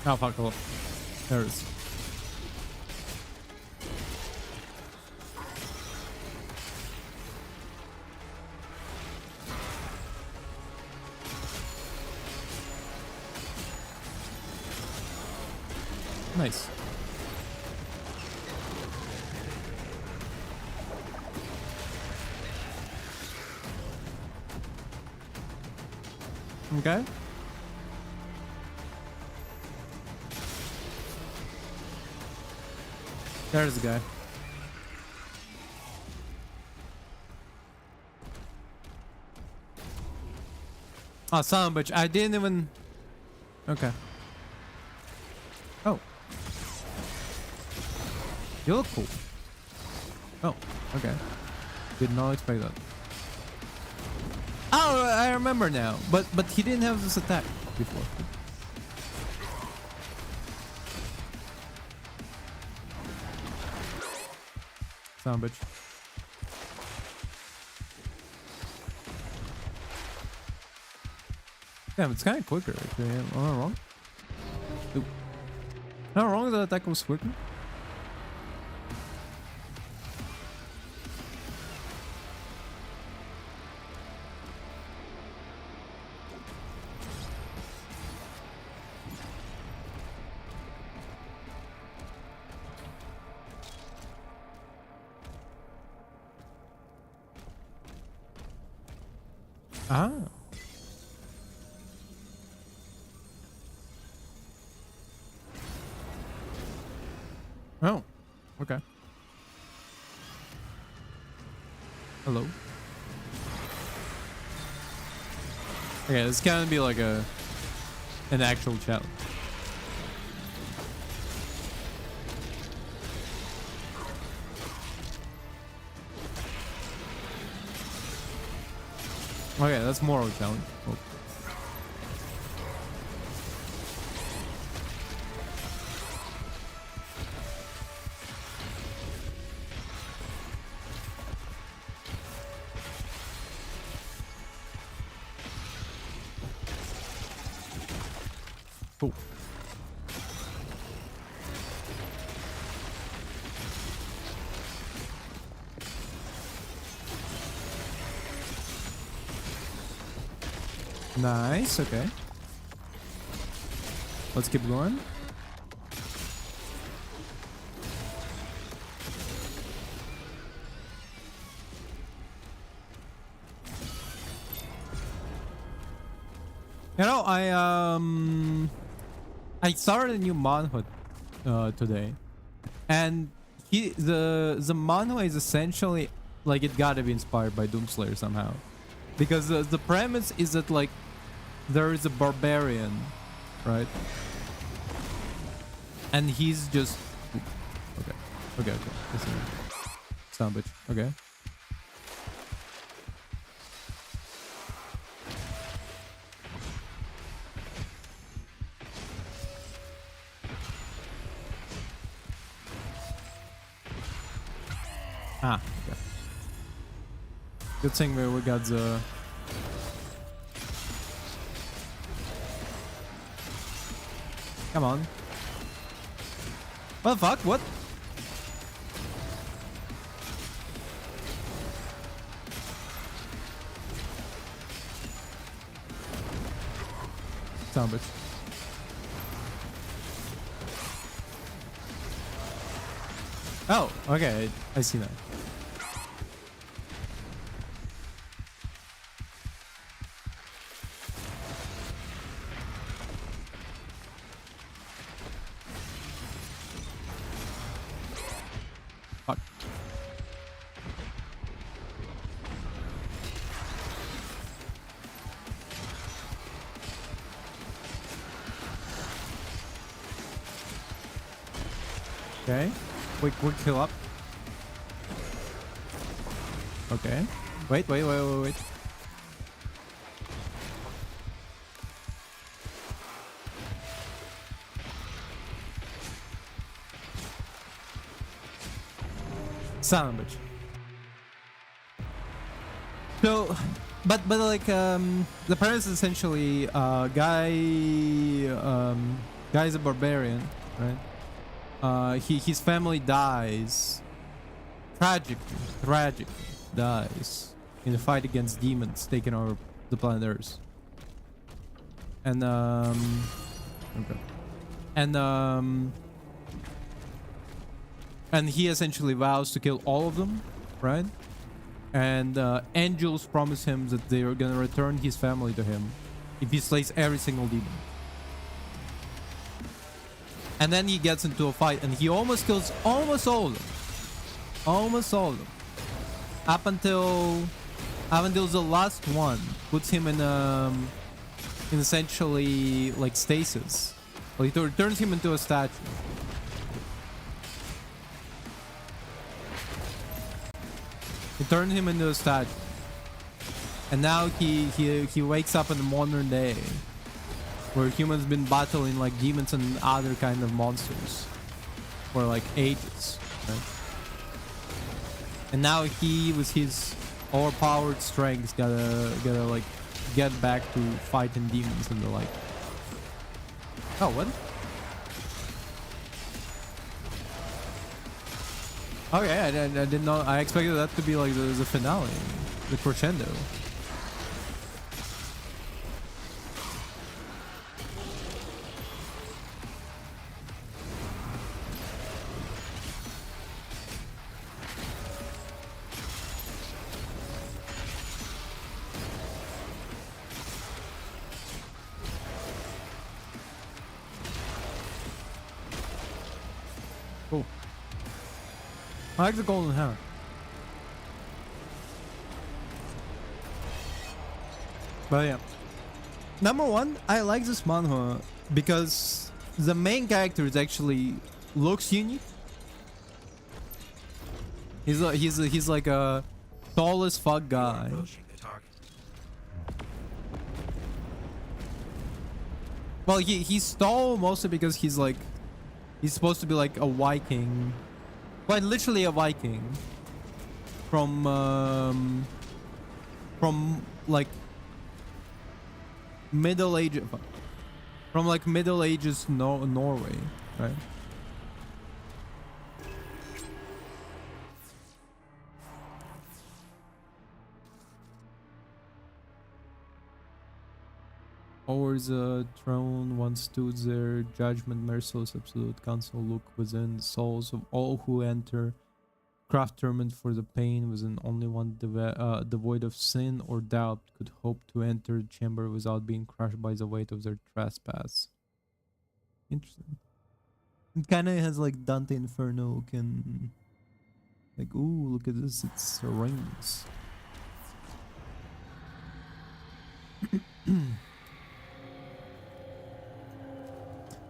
Oh fuck, oh. There it is. Nice. Okay. There's the guy. Oh, son of a bitch. I didn't even... Okay. Oh. You look cool. Oh, okay. Did not expect that. Oh, I remember now. But he didn't have this attack before. Son of a bitch. Damn, it's kind of quicker. Actually. Am I wrong? Oop. Am I wrong that attack was quicker? Ah. Oh, okay. Hello. Okay, this is gonna be like an actual challenge. Okay, that's more of a challenge. Oh. Cool. Nice, okay. Let's keep going. You know, I started a new manhwa today, and the manhwa is essentially like it gotta be inspired by Doomslayer somehow, because the premise is that like there is a barbarian, right? And he's just okay. Listen, son of a bitch. Okay. Ah, okay. Good thing we got the... Come on. What the fuck? What? Son of a bitch. Oh, okay. I see that. Fuck. Okay. Quick kill up. Okay. Wait. Son of a bitch. So, but like the premise is essentially guy's a barbarian, right? His family dies tragically dies in a fight against demons taking over the planet Earth. And okay. And he essentially vows to kill all of them, right? And angels promise him that they are gonna return his family to him if he slays every single demon. And then he gets into a fight and he almost kills almost all of them. Up until the last one puts him in essentially like stasis. Like it turns him into a statue. and turned him into a statue. And now he wakes up in the modern day, where humans been battling like demons and other kind of monsters for like ages, right? And now he, with his overpowered strength, gotta like get back to fighting demons and the like. Oh, what? Okay, I did not. I expected that to be like the finale, the crescendo. Cool. I like the golden hair. But yeah. Number one, I like this manhwa because the main character is actually looks unique. He's like a tall as fuck guy. Well, he's tall mostly because he's supposed to be like a Viking. Quite literally a Viking. From like Middle Ages, Norway, right? Over the throne once stood there, judgment, merciless, absolute counsel, look within the souls of all who enter. Craft torment for the pain within only one devoid of sin or doubt could hope to enter the chamber without being crushed by the weight of their trespass. Interesting. It kind of has like Dante Inferno can like, ooh, look at this, it's rings.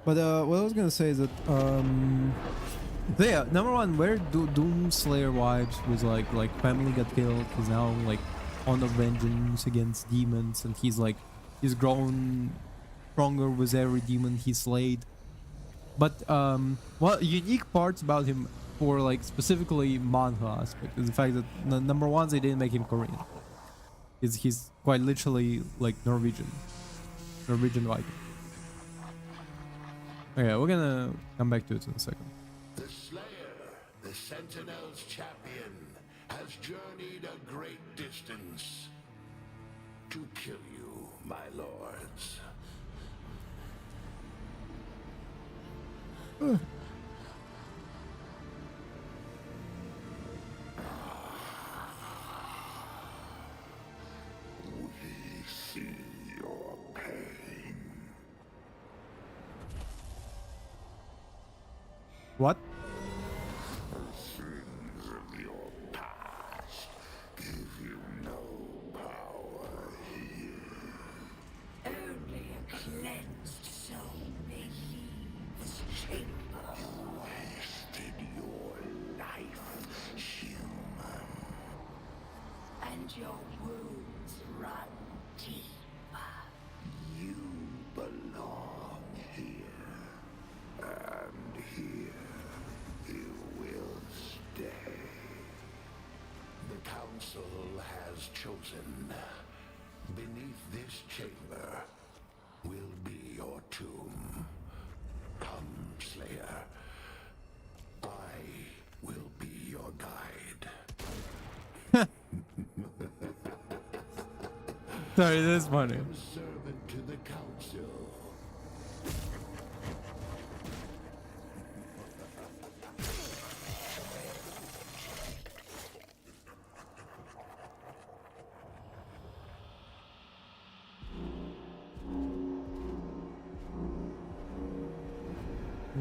But what I was gonna say is that yeah, number one, where Doomslayer vibes was like family got killed, he's now like on a vengeance against demons, and he's grown stronger with every demon he slayed. But what unique parts about him for like specifically manhwa aspect is the fact that number one, they didn't make him Korean. He's quite literally like Norwegian Viking. Okay, we're gonna come back to it in a second. The Slayer, the Sentinel's champion, has journeyed a great distance to kill you, my lords. We see your pain. What? The sins of your past give you no power here. Only a cleansed soul may leave this chamber. You wasted your life, human. And your wounds run deeper. You belong here. And here you will stay. The Council has chosen. Beneath this chamber will be your tomb. Come, Slayer. I will be your guide. Sorry, that's funny. Servant to the Council.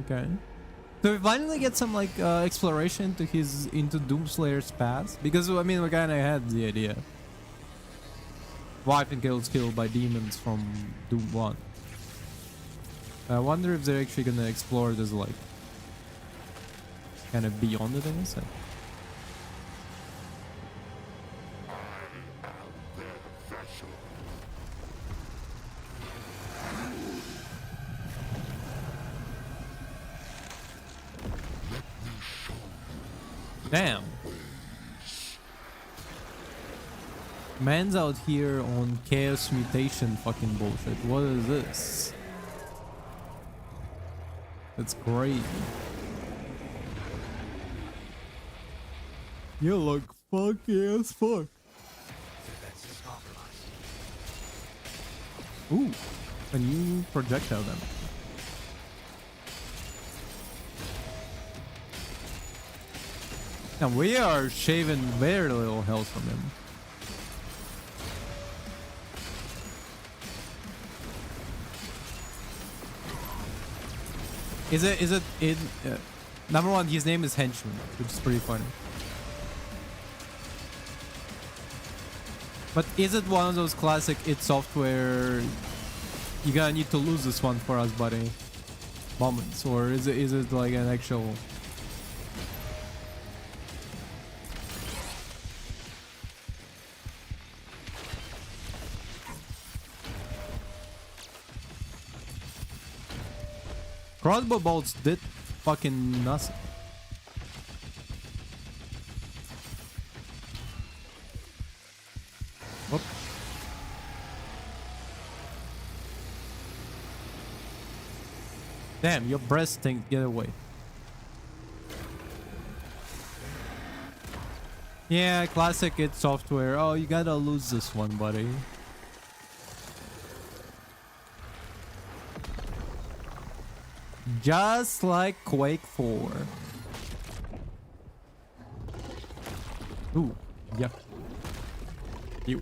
Okay. So we finally get some like exploration into Doomslayer's past, because I mean we kinda had the idea. Wife and girls killed by demons from Doom 1. I wonder if they're actually gonna explore this like kind of beyond it, I guess. Damn. Man's out here on chaos mutation fucking bullshit. What is this? That's great. You look funky as fuck. Ooh, a new projectile then. Now we are shaving very little health from him. Is it number one, his name is Henchman, which is pretty funny. But is it one of those classic id Software you gotta need to lose this one for us, buddy moments, or is it like an actual crossbow bolts did fucking nothing. Whoop. Damn, your breast thing, get away. Yeah, classic id Software. Oh, you gotta lose this one, buddy. Just like Quake 4. Ooh, yeah. You.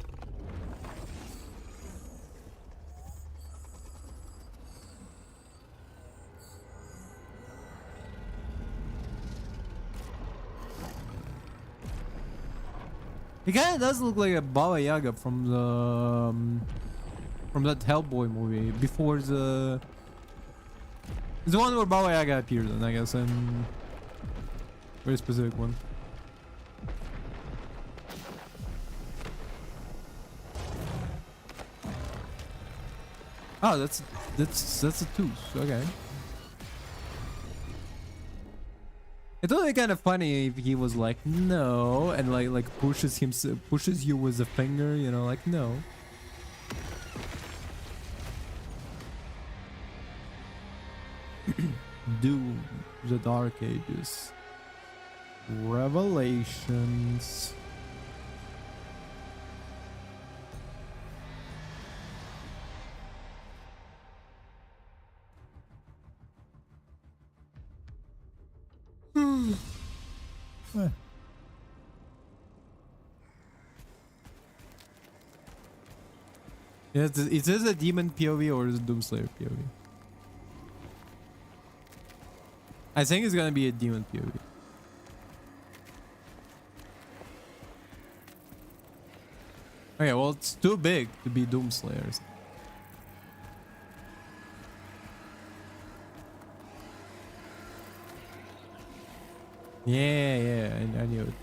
It kind of does look like a Baba Yaga from the from that Hellboy movie before the. It's the one where Baba Yaga appeared in, I guess, and very specific one. Oh, that's a tooth. Okay. It would be kind of funny if he was like no and like pushes you with a finger, you know, like no. Doom, the Dark Ages, Revelations. Yeah, is this a demon POV or is it Doomslayer POV? I think it's gonna be a demon POV. Okay, well, it's too big to be Doomslayers. Yeah, I knew it.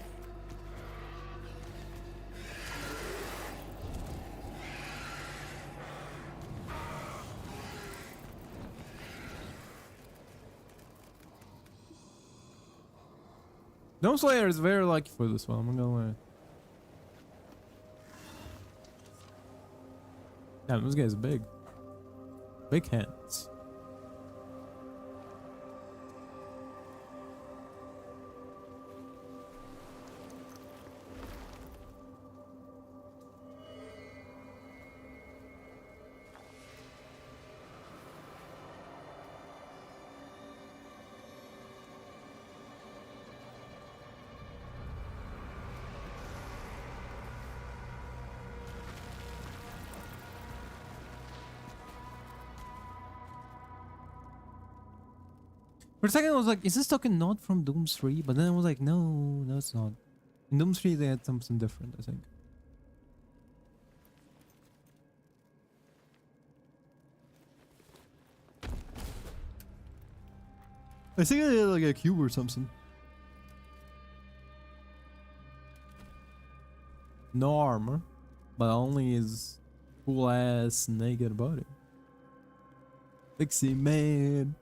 Doomslayer is very lucky for this one, I'm not gonna lie. Damn, this guy's big. Big hands. For a second I was like, is this token not from Doom 3? But then I was like, no, it's not. In Doom 3 they had something different, I think. I think I had like a cube or something. No armor, but only his cool ass naked body. Pixie man.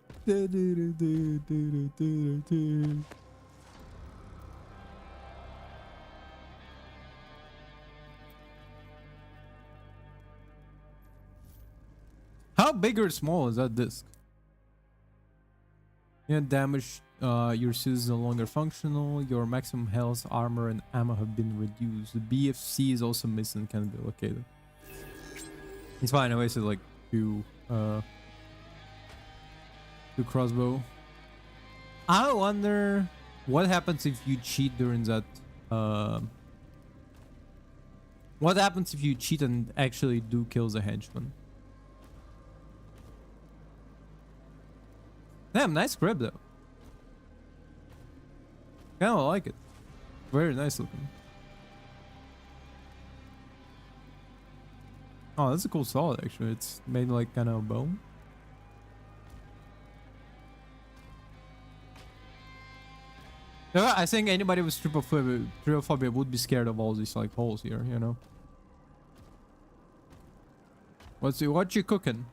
big or small is that disc? Yeah, damage. Your suit is no longer functional. Your maximum health, armor, and ammo have been reduced. The BFC is also missing. Can be located. It's fine. I wasted like two crossbow. I wonder what happens if you cheat during that. What happens if you cheat and actually do kill the henchman? Damn, nice grip though. Kinda like it. Very nice looking. Oh, that's a cool sword actually. It's made like kind of bone. Yeah, I think anybody with trypophobia would be scared of all these like holes here, you know. What you cooking?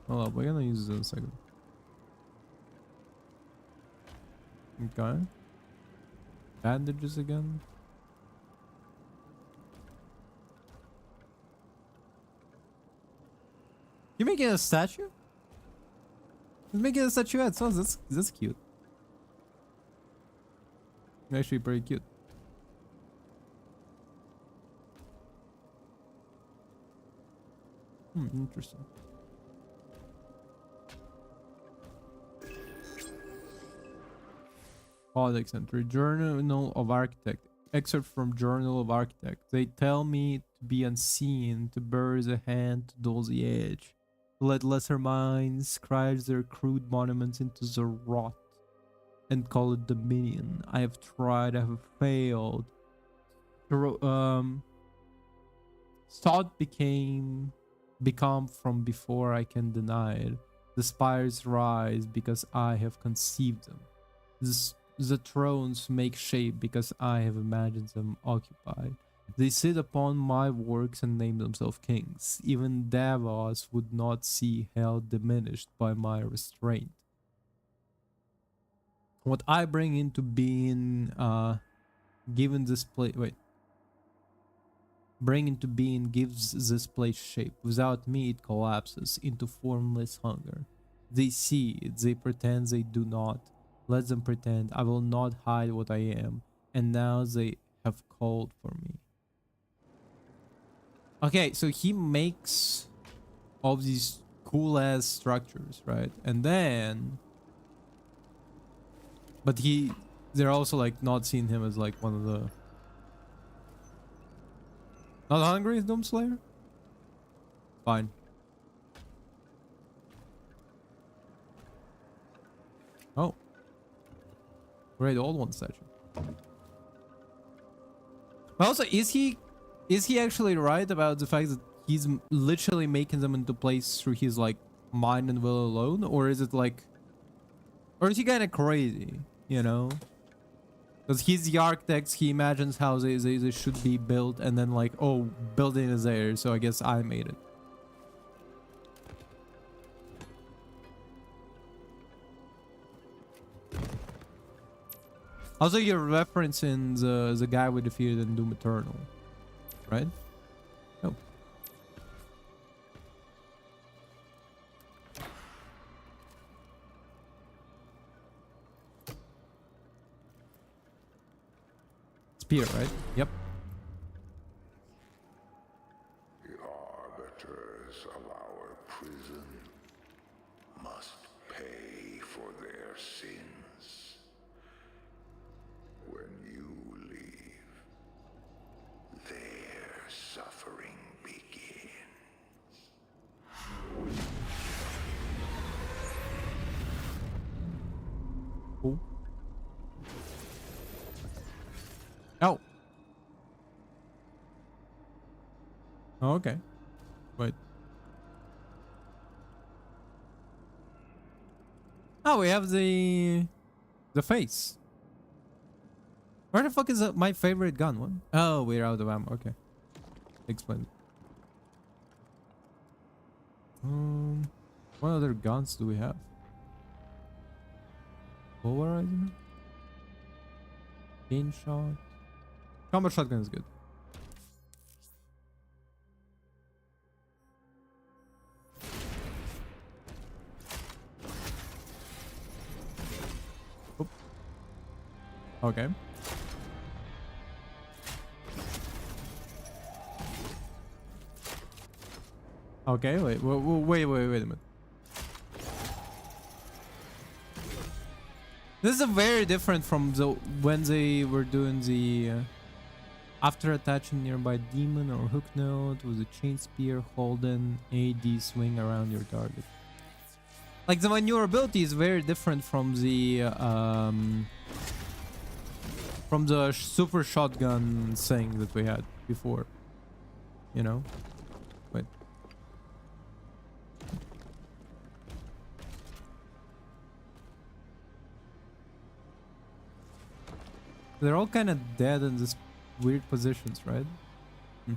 Hold up, we're gonna use this in a second. Okay. Bandages again. You making a statue? He's making a statuette. So that's cute. Actually, pretty cute. Interesting. Codex entry. Journal of Architect. Excerpt from Journal of Architect. They tell me to be unseen, to bury the hand, to dull the edge, to let lesser minds scribe their crude monuments into the rot, and call it dominion. I have tried, I have failed. Thought become from before I can deny it. The spires rise because I have conceived them. The thrones make shape because I have imagined them occupied. They sit upon my works and name themselves kings. Even Davos would not see hell diminished by my restraint. What I bring into being, given this place, bring into being gives this place shape. Without me, it collapses into formless hunger. They see it, they pretend they do not. Let them pretend. I will not hide what I am. And now they have called for me. Okay, so he makes all these cool ass structures, right? And then, but they're also like not seeing him as like one of the. Not hungry, Doomslayer? Fine. Oh. Great old one statue. But also, is he actually right about the fact that he's literally making them into place through his like mind and will alone? Or is it like, or is he kind of crazy, you know? Because he's the architect, he imagines how they should be built, and then like, oh, building is there, so I guess I made it. Also, you're referencing the guy we defeated in Doom Eternal, right? Oh. Spear, right? Yep. The arbiters of our prison must pay for their sins. When you leave, their suffering begins. Cool. Oh. Oh, okay. Wait. Oh, we have the face. Where the fuck is my favorite gun? What? Oh, we're out of ammo. Okay. Explain. What other guns do we have? Polarizer? Gain shot. Combat shotgun is good. Okay. Okay, wait a minute. This is very different from the when they were doing the after attaching nearby demon or hook node with a chain spear, hold in AD swing around your target. Like the maneuverability is very different from the super shotgun thing that we had before. You know? Wait. They're all kind of dead in this weird positions, right? Hmm.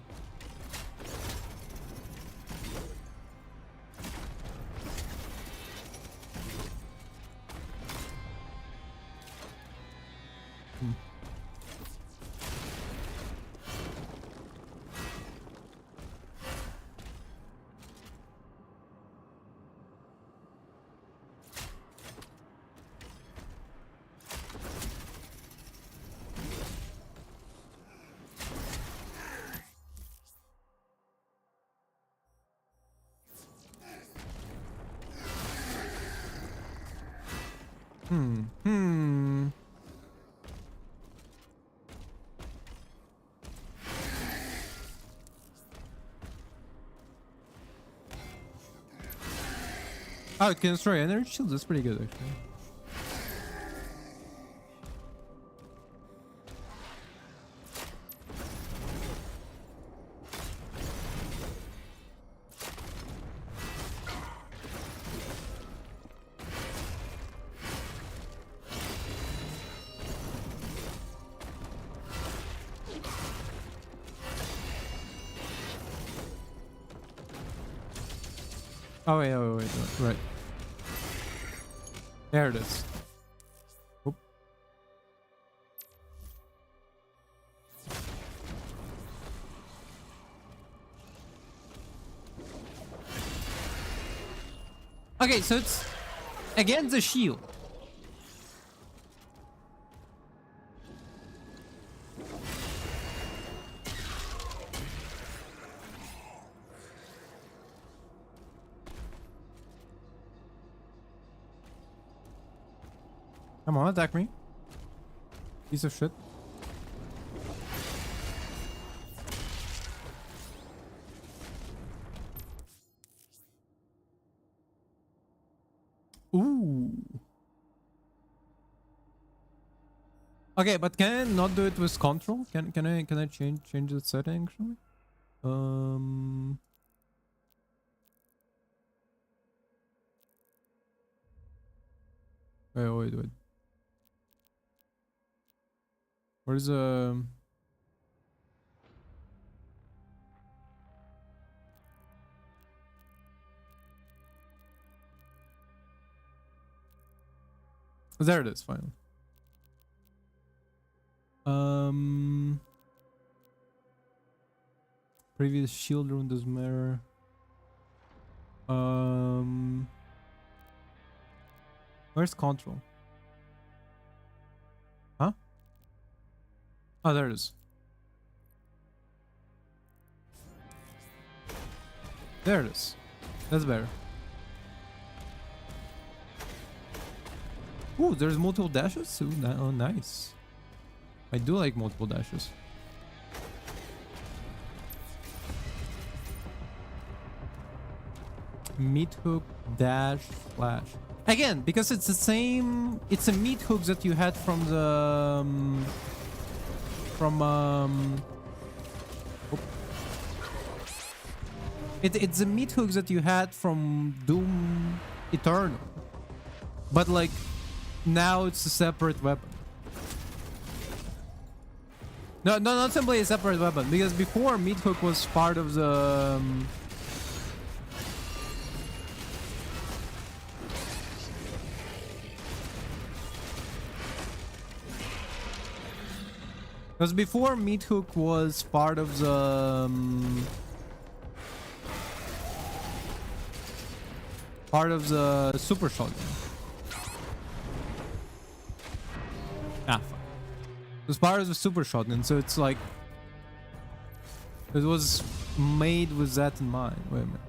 Oh, it can destroy energy shields. That's pretty good, actually. Oh wait, right. There it is. Oop. Okay, so it's against the shield. Come on, attack me. Piece of shit. Ooh. Okay, but can I not do it with control? Can I change the setting actually? Wait. Where's there it is, finally. Previous shield rune does matter. Where's control? Huh? Oh, there it is. There it is. That's better. Ooh, there's multiple dashes? Ooh, oh, nice. I do like multiple dashes. Meat hook, dash, flash. Again, because it's the same... It's a meat hook that you had from the... It's the meat hooks that you had from Doom Eternal. But like... Now it's a separate weapon. No, not simply a separate weapon. Because before, meat hook was part of the... Because before, meat hook was part of the... part of the super shotgun. Ah, fuck. The Spire is a super shotgun, so it's like it was made with that in mind. Wait a minute.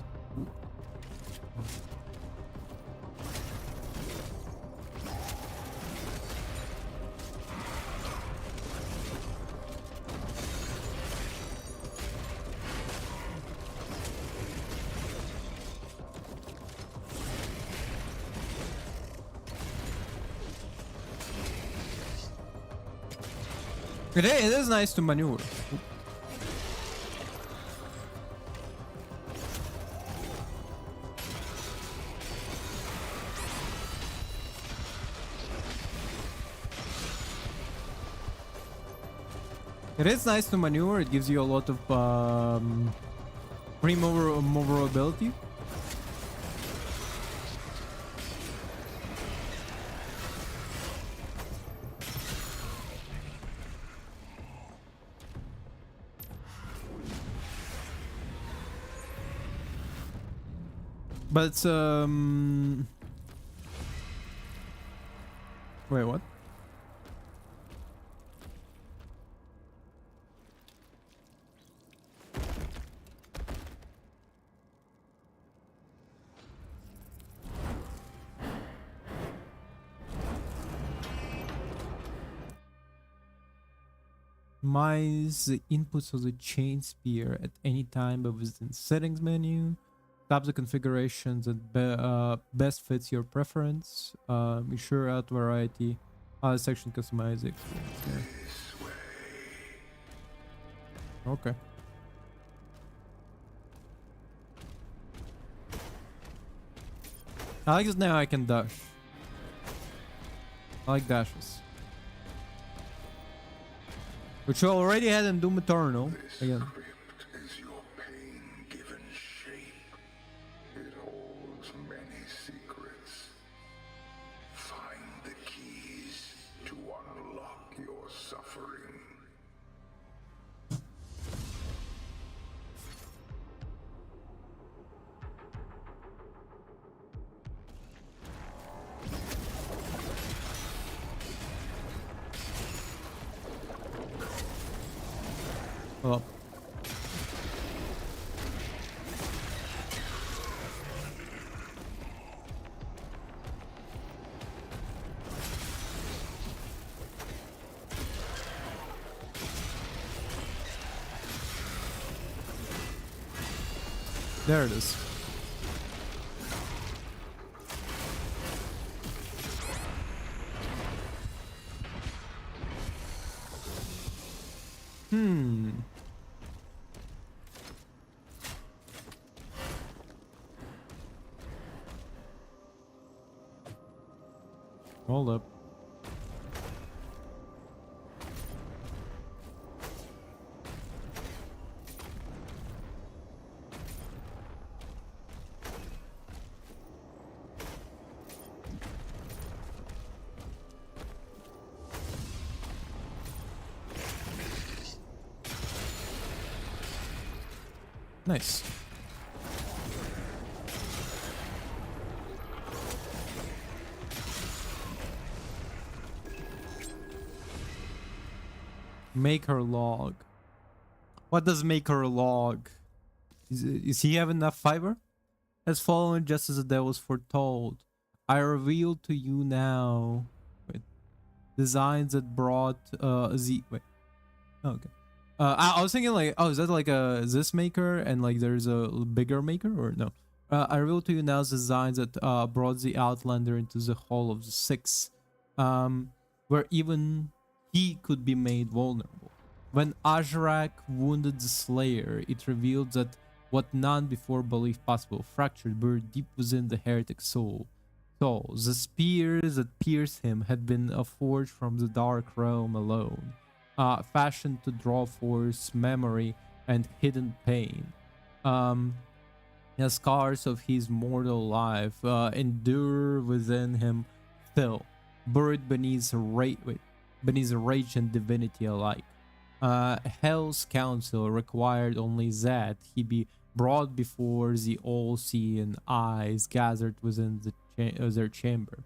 It is nice to maneuver. It is nice to maneuver. It gives you a lot of free maneuverability. But it's wait, what? Minimize the inputs of the chain spear at any time, but within settings menu. Tap the configurations that best fits your preference. Be sure out variety. Section customize it. Okay. I like this now. I can dash. I like dashes, which we already had in Doom Eternal. Again. Well, there it is. Hold up. Nice. Maker log. What does Maker log? Is he have enough fiber? Has fallen just as the devils foretold. I reveal to you now. Wait. Designs that brought Z. Wait. Oh, okay. I was thinking like, oh, is that like a this maker and like there's a bigger maker or no? I reveal to you now the designs that brought the Outlander into the Hall of the Six, where even he could be made vulnerable. When Azrak wounded the Slayer, it revealed that what none before believed possible, fractured buried deep within the heretic soul. So, the spears that pierced him had been forged from the dark realm alone, fashioned to draw force, memory, and hidden pain. The scars of his mortal life endure within him still, buried beneath rage and divinity alike. Hell's council required only that he be brought before the all-seeing eyes gathered within their chamber.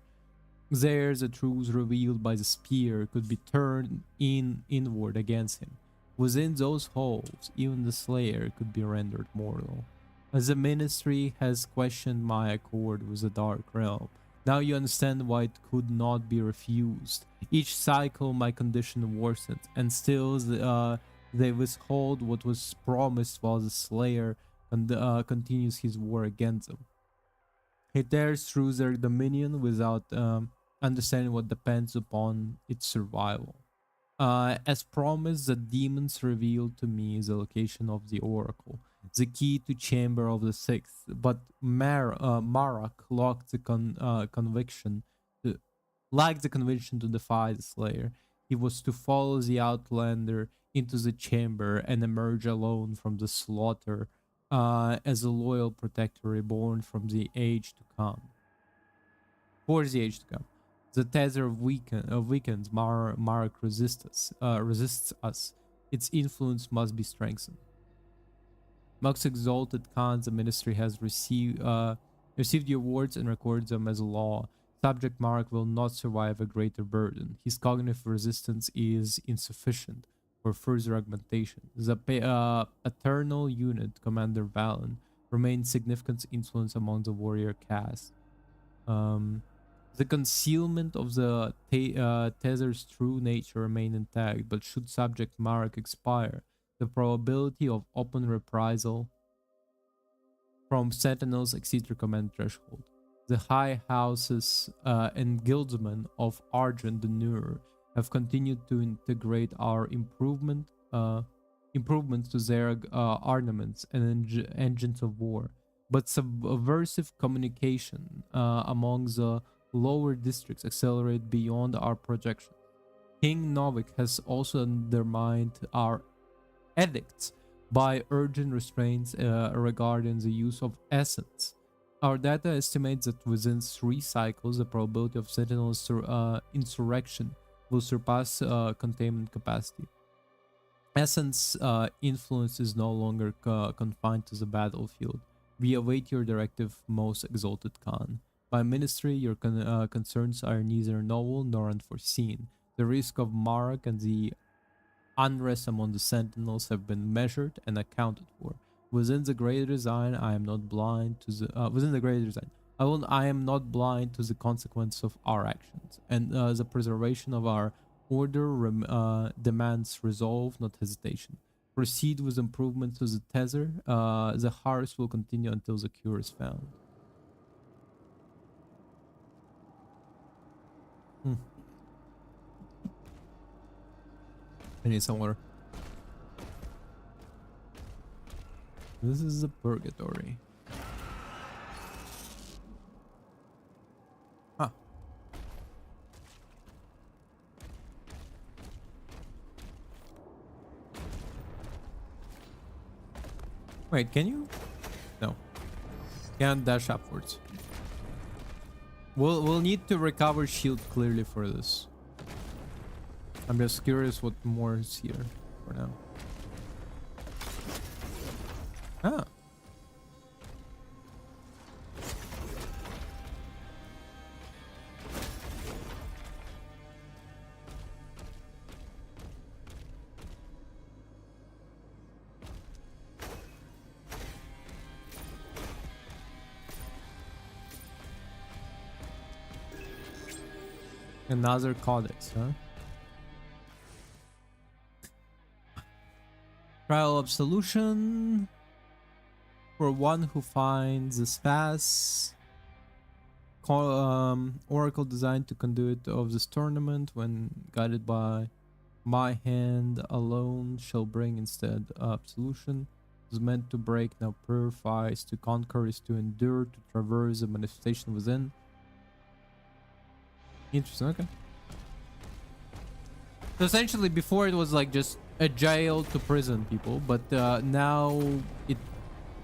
There, the truth revealed by the spear could be turned inward against him. Within those holes, even the Slayer could be rendered mortal. As the Ministry has questioned my accord with the Dark Realm, now you understand why it could not be refused. Each cycle my condition worsened, and still they withhold what was promised while the Slayer continues his war against them. He tears through their dominion without understanding what depends upon its survival. As promised, the demons revealed to me the location of the oracle, the key to chamber of the sixth, but Marak lacked the conviction to defy the Slayer. He was to follow the Outlander into the chamber and emerge alone from the slaughter as a loyal protector reborn from the age to come. For the age to come. The tether weakens. Marak resists us. Its influence must be strengthened. Most exalted Khan, the Ministry has received the awards and records them as law. Subject Marak will not survive a greater burden. His cognitive resistance is insufficient for further augmentation. The paternal unit, Commander Valen, remains significant influence among the warrior caste. The concealment of the tether's true nature remain intact, but should Subject Marak expire, the probability of open reprisal from sentinels exceeds their command threshold. The high houses and guildsmen of Argent Denur have continued to integrate our improvements to their armaments and engines of war, but subversive communication among the lower districts accelerate beyond our projections. King Novik has also undermined our edicts by urgent restraints regarding the use of essence. Our data estimates that within 3 cycles, the probability of sentinel insurrection will surpass containment capacity. Essence influence is no longer confined to the battlefield. We await your directive, most exalted Khan. By Ministry, your concerns are neither novel nor unforeseen. The risk of Marak and the unrest among the sentinels have been measured and accounted for. Within the greater design, I am not blind to the I am not blind to the consequence of our actions, and the preservation of our order demands resolve, not hesitation. Proceed with improvements to the tether. The harvest will continue until the cure is found. I need some water. This is the purgatory. Huh. Wait, can you? No. Can't dash upwards. We'll need to recover shield clearly for this. I'm just curious what more is here for now. Ah. Another codex, huh? Trial of Absolution for one who finds the Spaz. Oracle designed to conduit of this tournament, when guided by my hand alone, shall bring instead absolution. Is meant to break, now purifies. To conquer is to endure, to traverse the manifestation within. Interesting, okay. So essentially before it was like just a jail to prison people, but now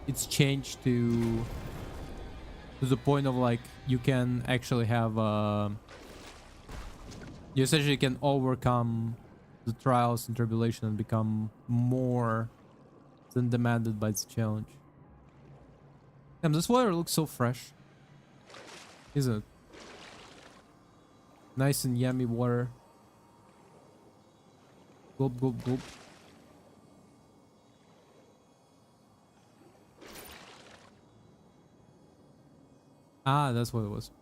it's changed to the point of like you can actually have you essentially can overcome the trials and tribulation and become more than demanded by the challenge. Damn, this water looks so fresh, isn't it? Nice and yummy water. Gulp, gulp, gulp. Ah, that's what it was.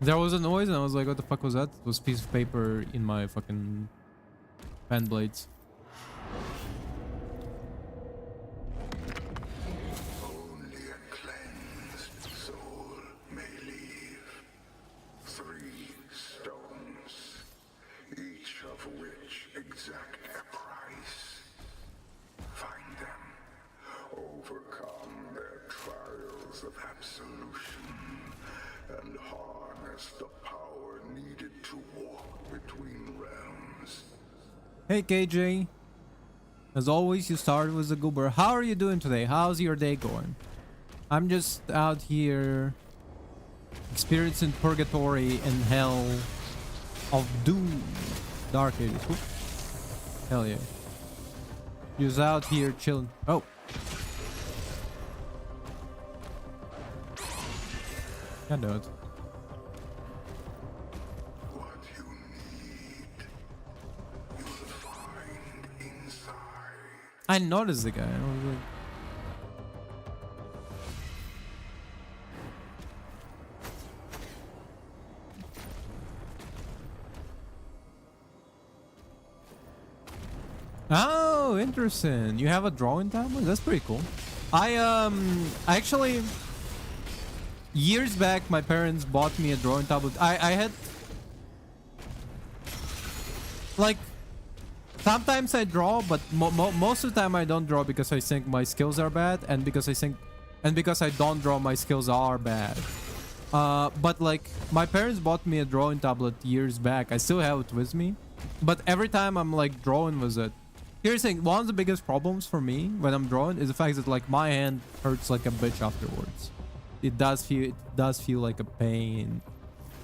There was a noise and I was like, what the fuck was that? It was a piece of paper in my fucking pen blades. Only a cleansed soul may leave. 3 stones, each of which exact a price. Find them, overcome their trials of absolution, and harness the power needed to walk between realms. Hey KJ. As always, you started with a goober. How are you doing today? How's your day going? I'm just out here experiencing purgatory and hell of doom. Dark Ages. Whoop. Hell yeah. Just out here chilling. Oh. I know it. What you need, you'll find inside. I noticed the guy. I was like, oh, interesting. You have a drawing tablet? That's pretty cool. I actually years back my parents bought me a drawing tablet. I had like sometimes I draw, but most of the time I don't draw because I think my skills are bad, and because I don't draw, my skills are bad. But like my parents bought me a drawing tablet years back. I still have it with me, but every time I'm like drawing with it. Here's the thing, one of the biggest problems for me when I'm drawing is the fact that like my hand hurts like a bitch afterwards. It does feel like a pain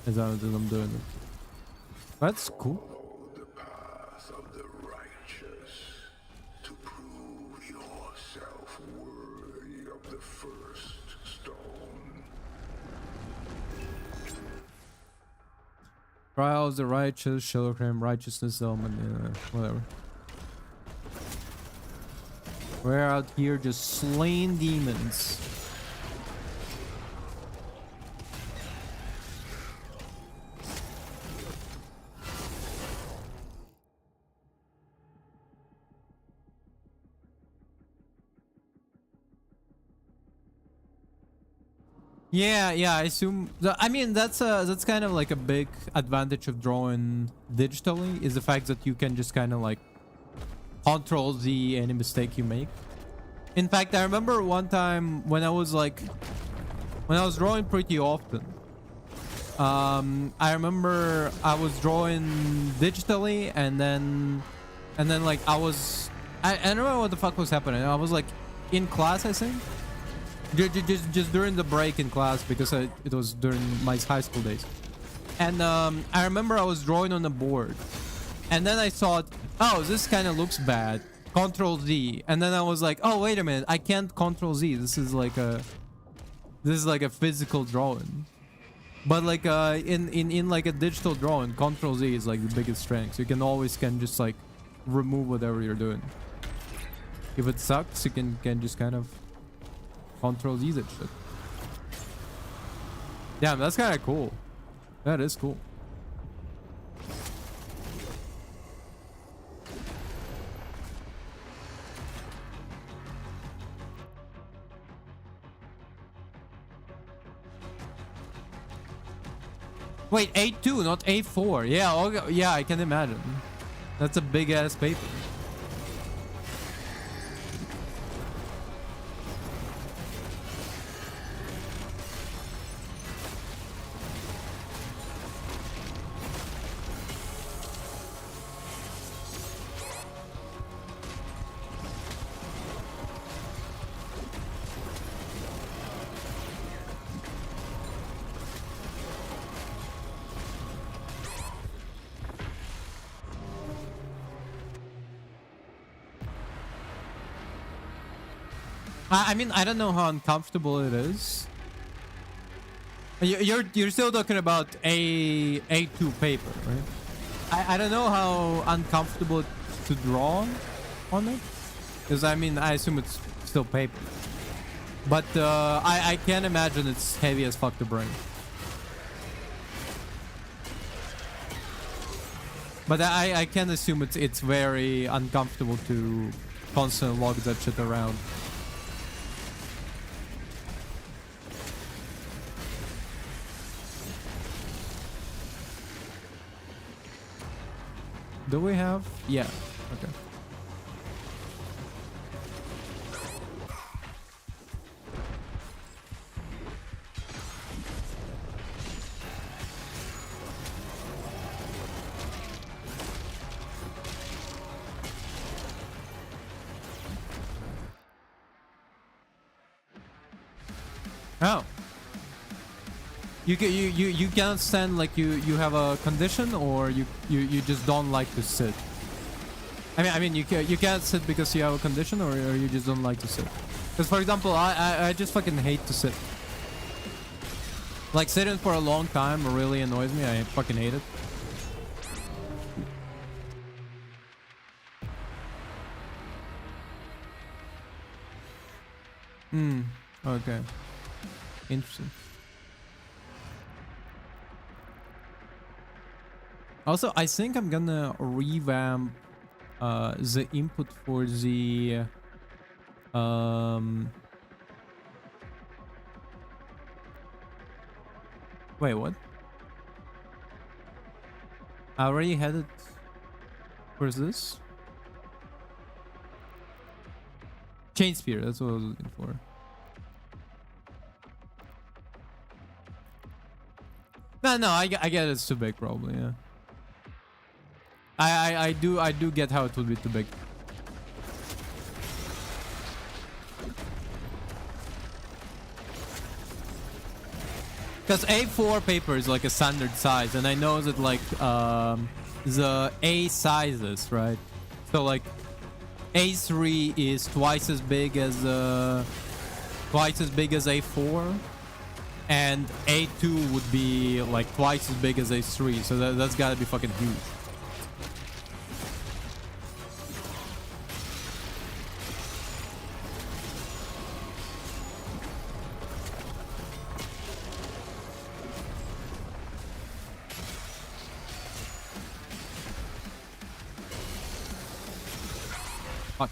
as I'm doing it. That's cool. Follow the path of the righteous to prove yourself worthy of the first stone. Trials the righteous, Shallow Crime, righteousness, element, whatever. We're out here just slaying demons. Yeah, I assume. I mean, that's kind of like a big advantage of drawing digitally, is the fact that you can just kind of like control Z any mistake you make. In fact, I remember one time when I was drawing pretty often. I remember I was drawing digitally, and then like I don't know what the fuck was happening. I was like in class, I think. Just during the break in class, because it was during my high school days. And I remember I was drawing on the board, and then I thought, oh, this kind of looks bad. Control Z, and then I was like, oh, wait a minute, I can't Control Z. This is like a physical drawing. But like in like a digital drawing, Control Z is like the biggest strength. So you can always just like remove whatever you're doing. If it sucks, you can just kind of Control Z that shit. Damn, that's kind of cool. That is cool. Wait, A2, not A4. Yeah, okay, yeah, I can imagine. That's a big ass paper. I mean, I don't know how uncomfortable it is. You're still talking about A2 paper, right? I don't know how uncomfortable to draw on it, because I mean I assume it's still paper, but I can imagine it's heavy as fuck to bring. But I can assume it's very uncomfortable to constantly lug that shit around. Do we have? Yeah. Okay. Oh. You can't stand, like you have a condition, or you just don't like to sit. I mean you can't sit because you have a condition, or you just don't like to sit. Because for example, I just fucking hate to sit. Like sitting for a long time really annoys me. I fucking hate it. Okay. Interesting. Also, I think I'm gonna revamp the input for the wait, what? I already had it. Where's this? Chain spear, that's what I was looking for. No, I get it's too big probably, yeah. I do get how it would be too big. Because A4 paper is like a standard size, and I know that like the A sizes, right? So like A3 is twice as big as A4, and A2 would be like twice as big as A3. So that's gotta be fucking huge. Fuck.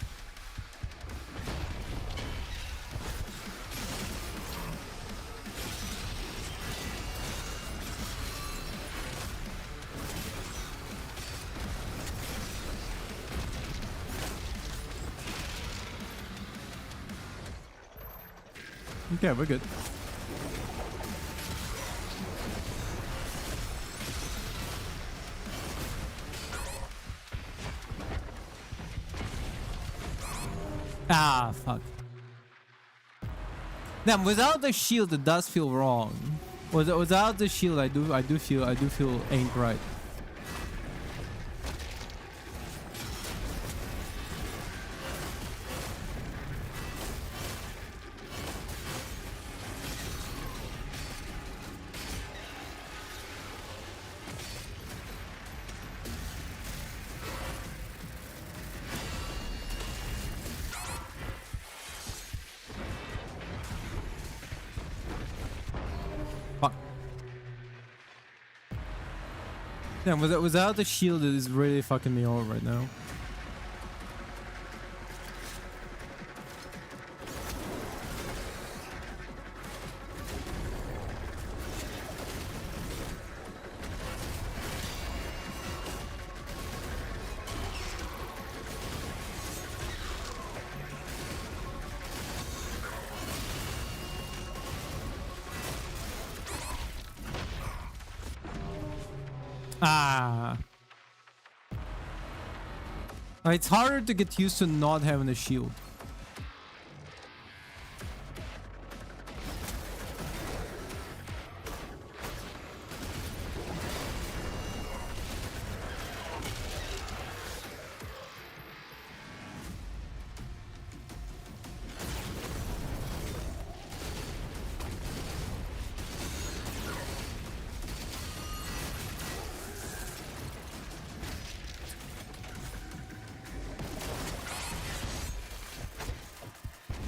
Okay, we're good. Ah, fuck. Now, without the shield, it does feel wrong. Without the shield, I do feel ain't right. Yeah, without the shield, it is really fucking me over right now. Ah. It's harder to get used to not having a shield.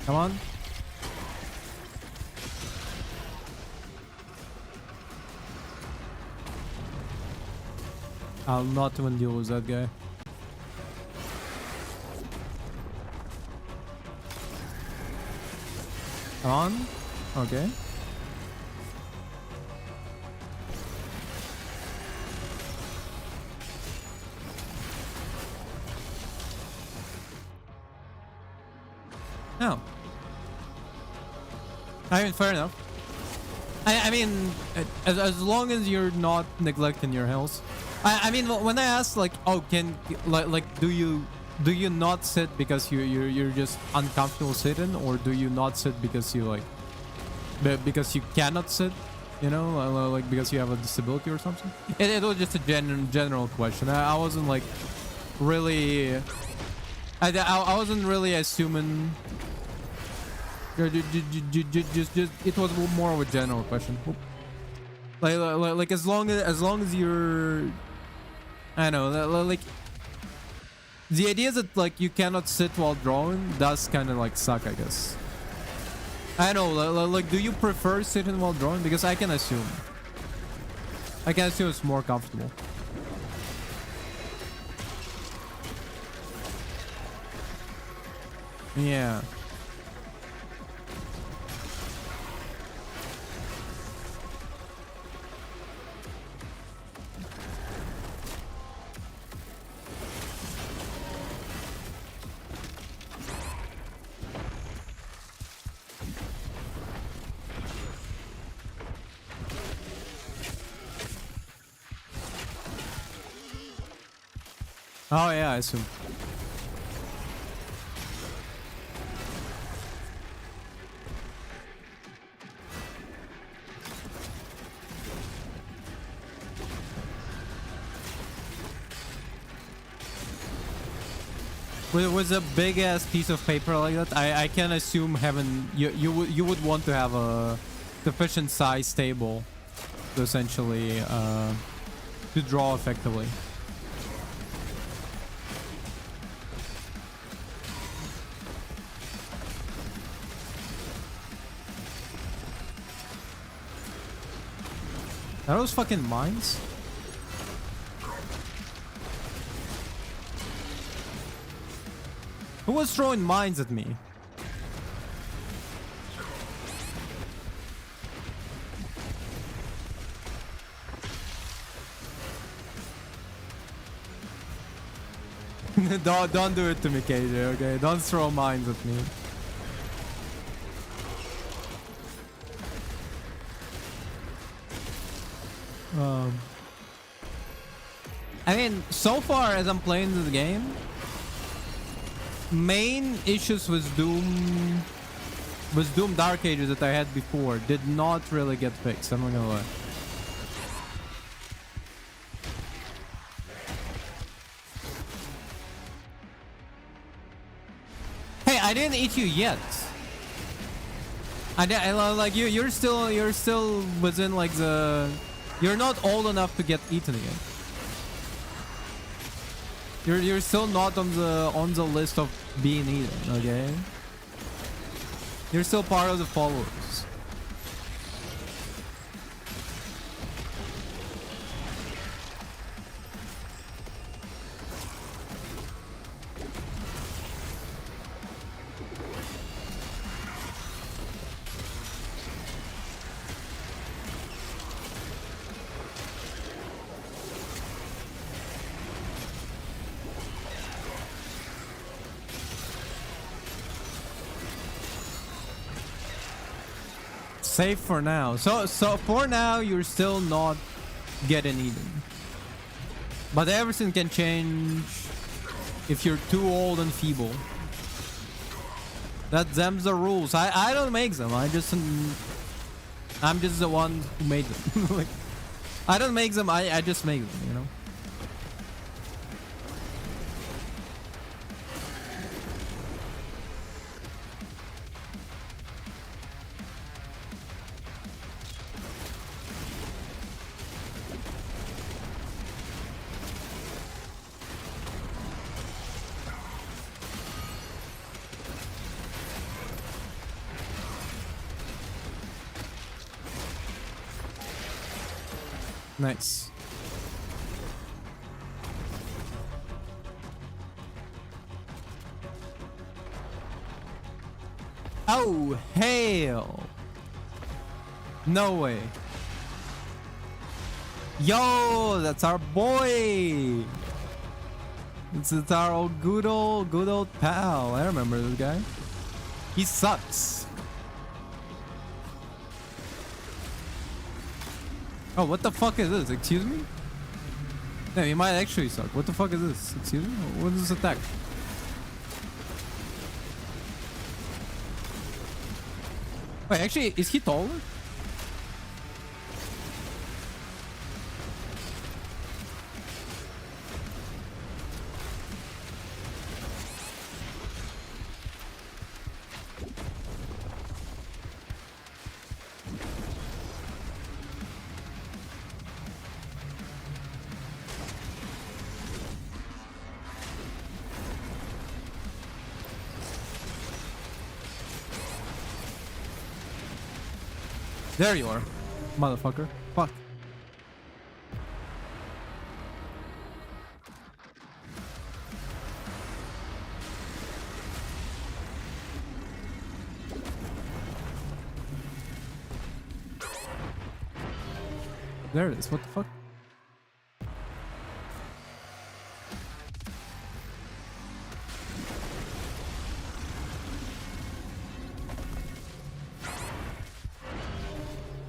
Come on. I'll not even deal with that guy. Come on. Okay. No. I mean, fair enough. I mean, as long as you're not neglecting your health. I mean, when I asked like, oh, do you not sit because you're just uncomfortable sitting, or do you not sit because you like, because you cannot sit, you know, like because you have a disability or something? It was just a general question. I wasn't like really, I wasn't really assuming. Just it was more of a general question. Like as long as you're, I don't know, like the idea that like you cannot sit while drawing does kind of like suck, I guess. I don't know, like do you prefer sitting while drawing? Because I can assume it's more comfortable. Yeah. Oh yeah, I assume. With a big ass piece of paper like that, I can assume having you would want to have a sufficient size table to essentially to draw effectively. Are those fucking mines? Who was throwing mines at me? Don't do it to me, KJ, okay? Don't throw mines at me. I mean, so far as I'm playing the game, main issues with Doom Dark Ages that I had before did not really get fixed, I'm not gonna lie. Hey, I didn't eat you yet. I like you're still within like the, you're not old enough to get eaten again. You're still not on the list of being eaten, okay? You're still part of the followers. Safe for now. So for now, you're still not getting eaten. But everything can change if you're too old and feeble. Them's the rules. I don't make them. I'm just the one who made them. Like, I don't make them. I just make them. You know. Nice. Oh, hell. No way. Yo, that's our boy. It's our good old pal. I remember this guy. He sucks. Oh, what the fuck is this? Excuse me? No, he might actually suck. What the fuck is this? Excuse me? What is this attack? Wait, actually, is he taller? There you are, motherfucker. Fuck. There it is. What the fuck?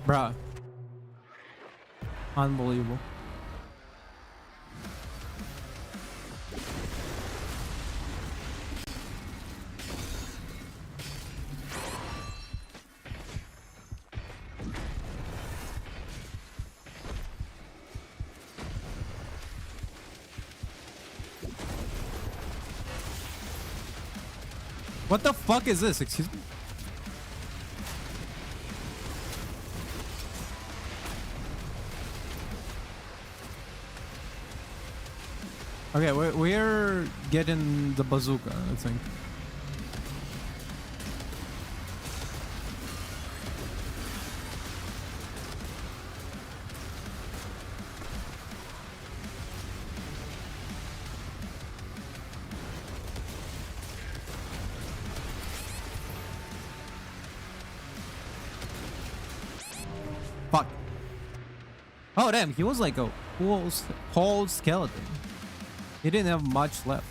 Bruh. Unbelievable. What the fuck is this? Excuse me? Okay, we're getting the bazooka, I think. Fuck. Oh damn, he was like a whole skeleton. He didn't have much left.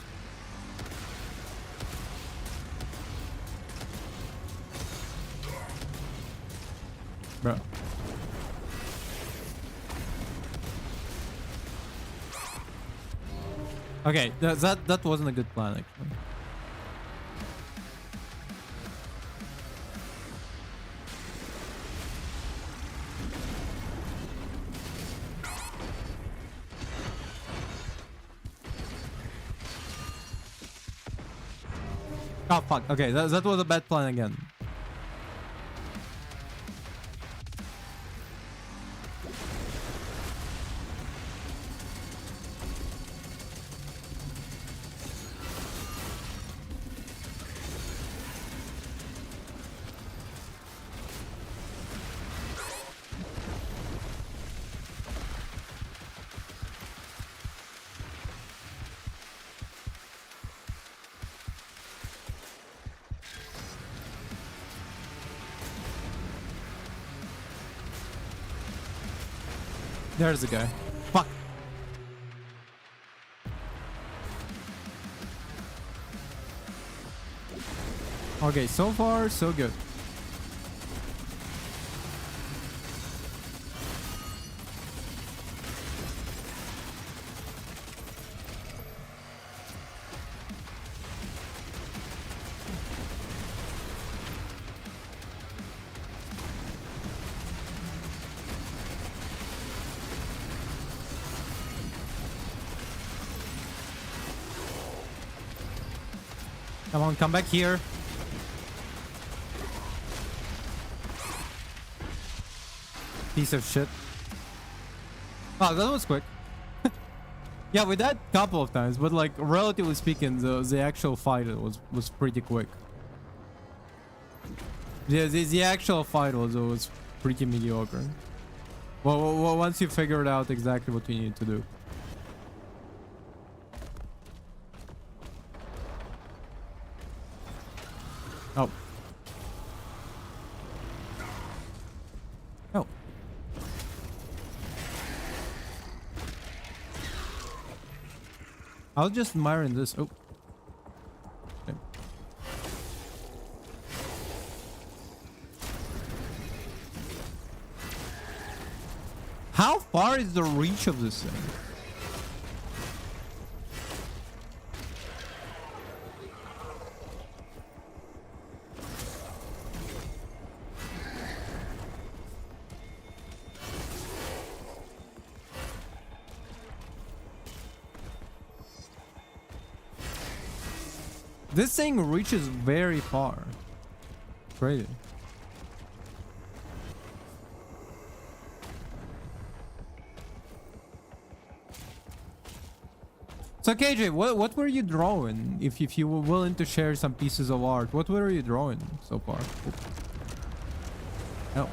Bro. Okay, that wasn't a good plan actually. Oh fuck, okay, that was a bad plan again. There's the guy. Fuck. Okay, so far so good. Come on, come back here. Piece of shit. Oh, that was quick. Yeah, we died a couple of times, but like relatively speaking, the actual fight was pretty quick. Yeah, the actual fight was pretty mediocre. Well, once you figured out exactly what you need to do. Oh. Oh. I was just admiring this. Oh. Okay. How far is the reach of this thing? This thing reaches very far. Crazy. So KJ, what were you drawing? If you were willing to share some pieces of art, what were you drawing so far? Oh.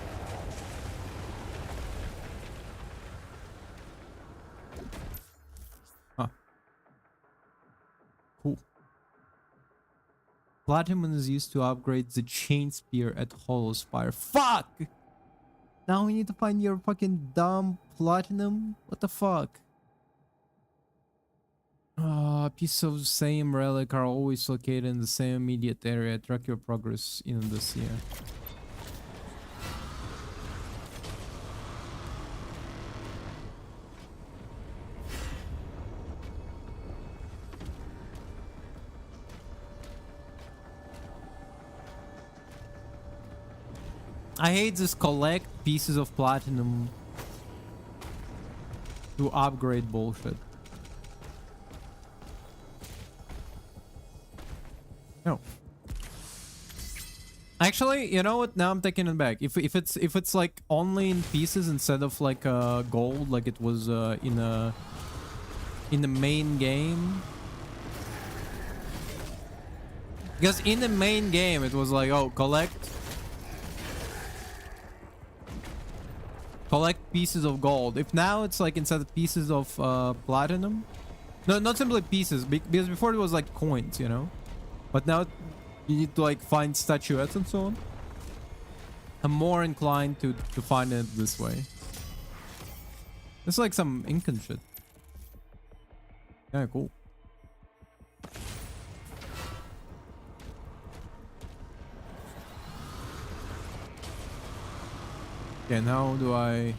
Huh. Cool. Platinum is used to upgrade the chain spear at Hollow Spire. Fuck! Now we need to find your fucking dumb platinum? What the fuck? A piece of same relic are always located in the same immediate area. Track your progress in this year. I hate this collect pieces of platinum to upgrade bullshit. No. Actually, you know what? Now I'm taking it back. If it's like only in pieces instead of like gold, like it was in the main game. Because in the main game it was like, oh, collect pieces of gold. If now it's like instead of pieces of platinum, no, not simply pieces, because before it was like coins, you know. But now you need to like find statuettes and so on. I'm more inclined to find it this way. It's like some Incan shit. Yeah, cool. Okay, now do I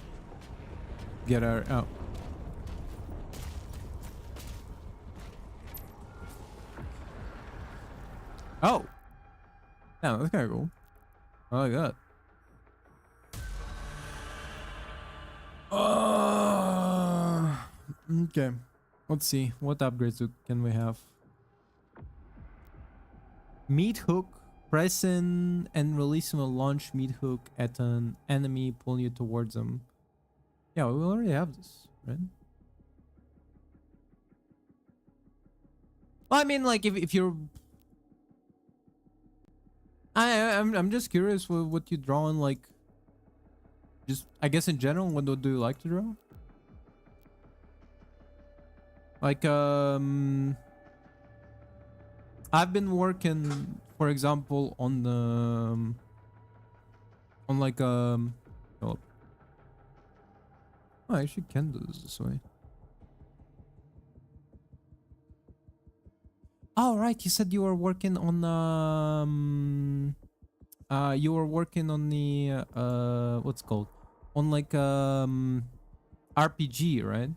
get our... Oh. Oh! Yeah, that's kind of cool. I like that. Okay. Let's see. What upgrades can we have? Meat hook. Press in and release him a launch meat hook at an enemy, pulling you towards them. Yeah, we already have this, right? Well, I mean, like if you're, I'm just curious what you draw in, like, just I guess in general, what do you like to draw? Like I've been working, for example, on the on like oh, I actually can do this way. Oh right, you said you were working on you were working on the what's it called, on like RPG, right?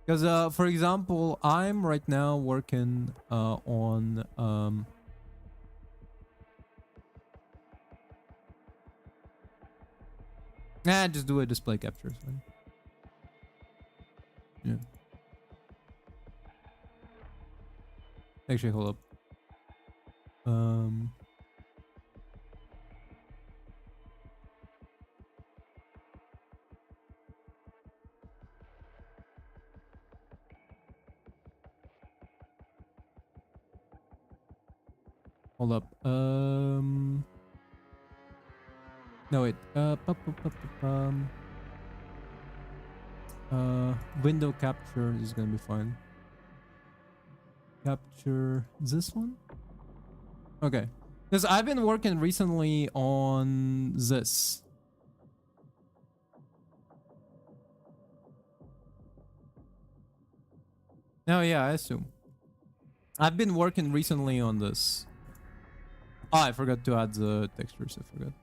Because for example, I'm right now working on just do a display capture. So. Yeah. Actually, hold up. Hold up. No, wait. Window capture is gonna be fine. Capture this one? Okay. Because I've been working recently on this. Oh yeah, I assume. I've been working recently on this. Oh, I forgot to add the textures. I forgot.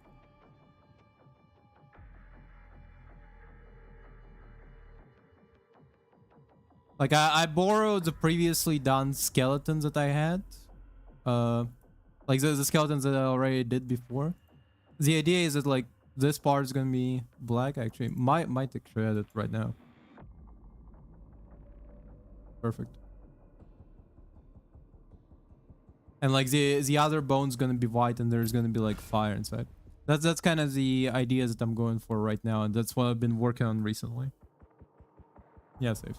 Like I borrowed the previously done skeletons that I had. Like the skeletons that I already did before. The idea is that like this part is gonna be black. Actually, my texture edit right now. Perfect. And like the other bone's gonna be white, and there's gonna be like fire inside. That's kind of the ideas that I'm going for right now, and that's what I've been working on recently. Yeah, safe.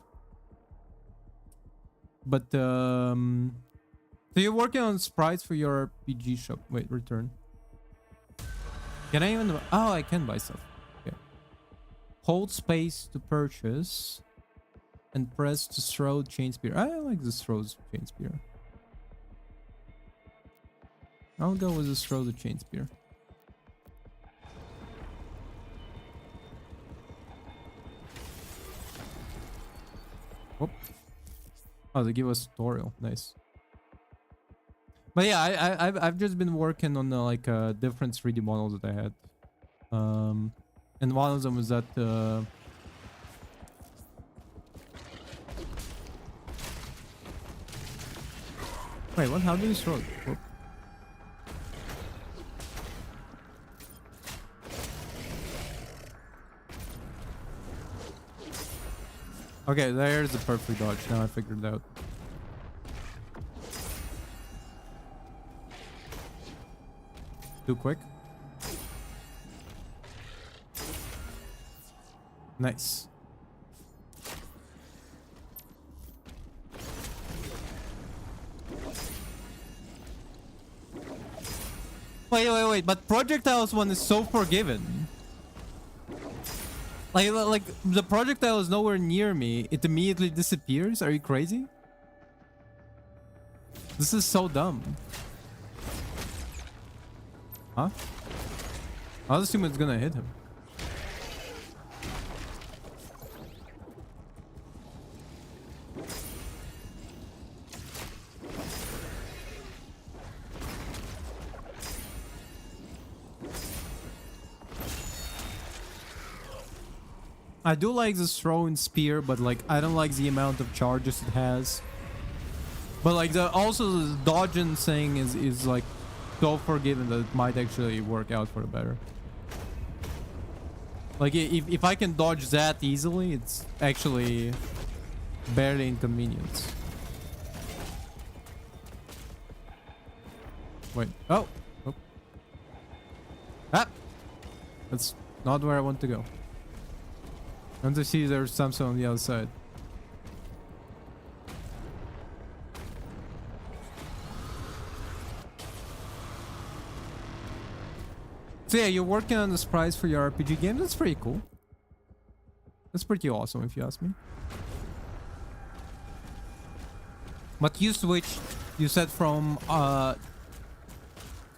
But so you're working on sprites for your RPG shop. Wait, return. Can I even? Oh, I can buy stuff. Okay. Hold space to purchase, and press to throw chain spear. I like this throw chain spear. I'll go with this throw the chain spear. Whoop. Oh, they give us tutorial. Nice. But yeah, I've just been working on like different 3D models that I had. And one of them was that wait, what? How do you throw it? Whoop. Okay, there's the perfect dodge. Now I figured it out. Too quick. Nice. Wait. But projectiles one is so forgiven. Like the projectile is nowhere near me. It immediately disappears. Are you crazy? This is so dumb. Huh? I'll assume it's gonna hit him. I do like this throwing spear, but like I don't like the amount of charges it has. But like also the dodging thing is like so forgiving that it might actually work out for the better. Like if I can dodge that easily, it's actually barely inconvenience. Wait. Oh. Ah! That's not where I want to go. I want to see if there's something on the other side. So yeah, you're working on the sprites for your RPG game. That's pretty cool. That's pretty awesome if you ask me. But you switched, you said from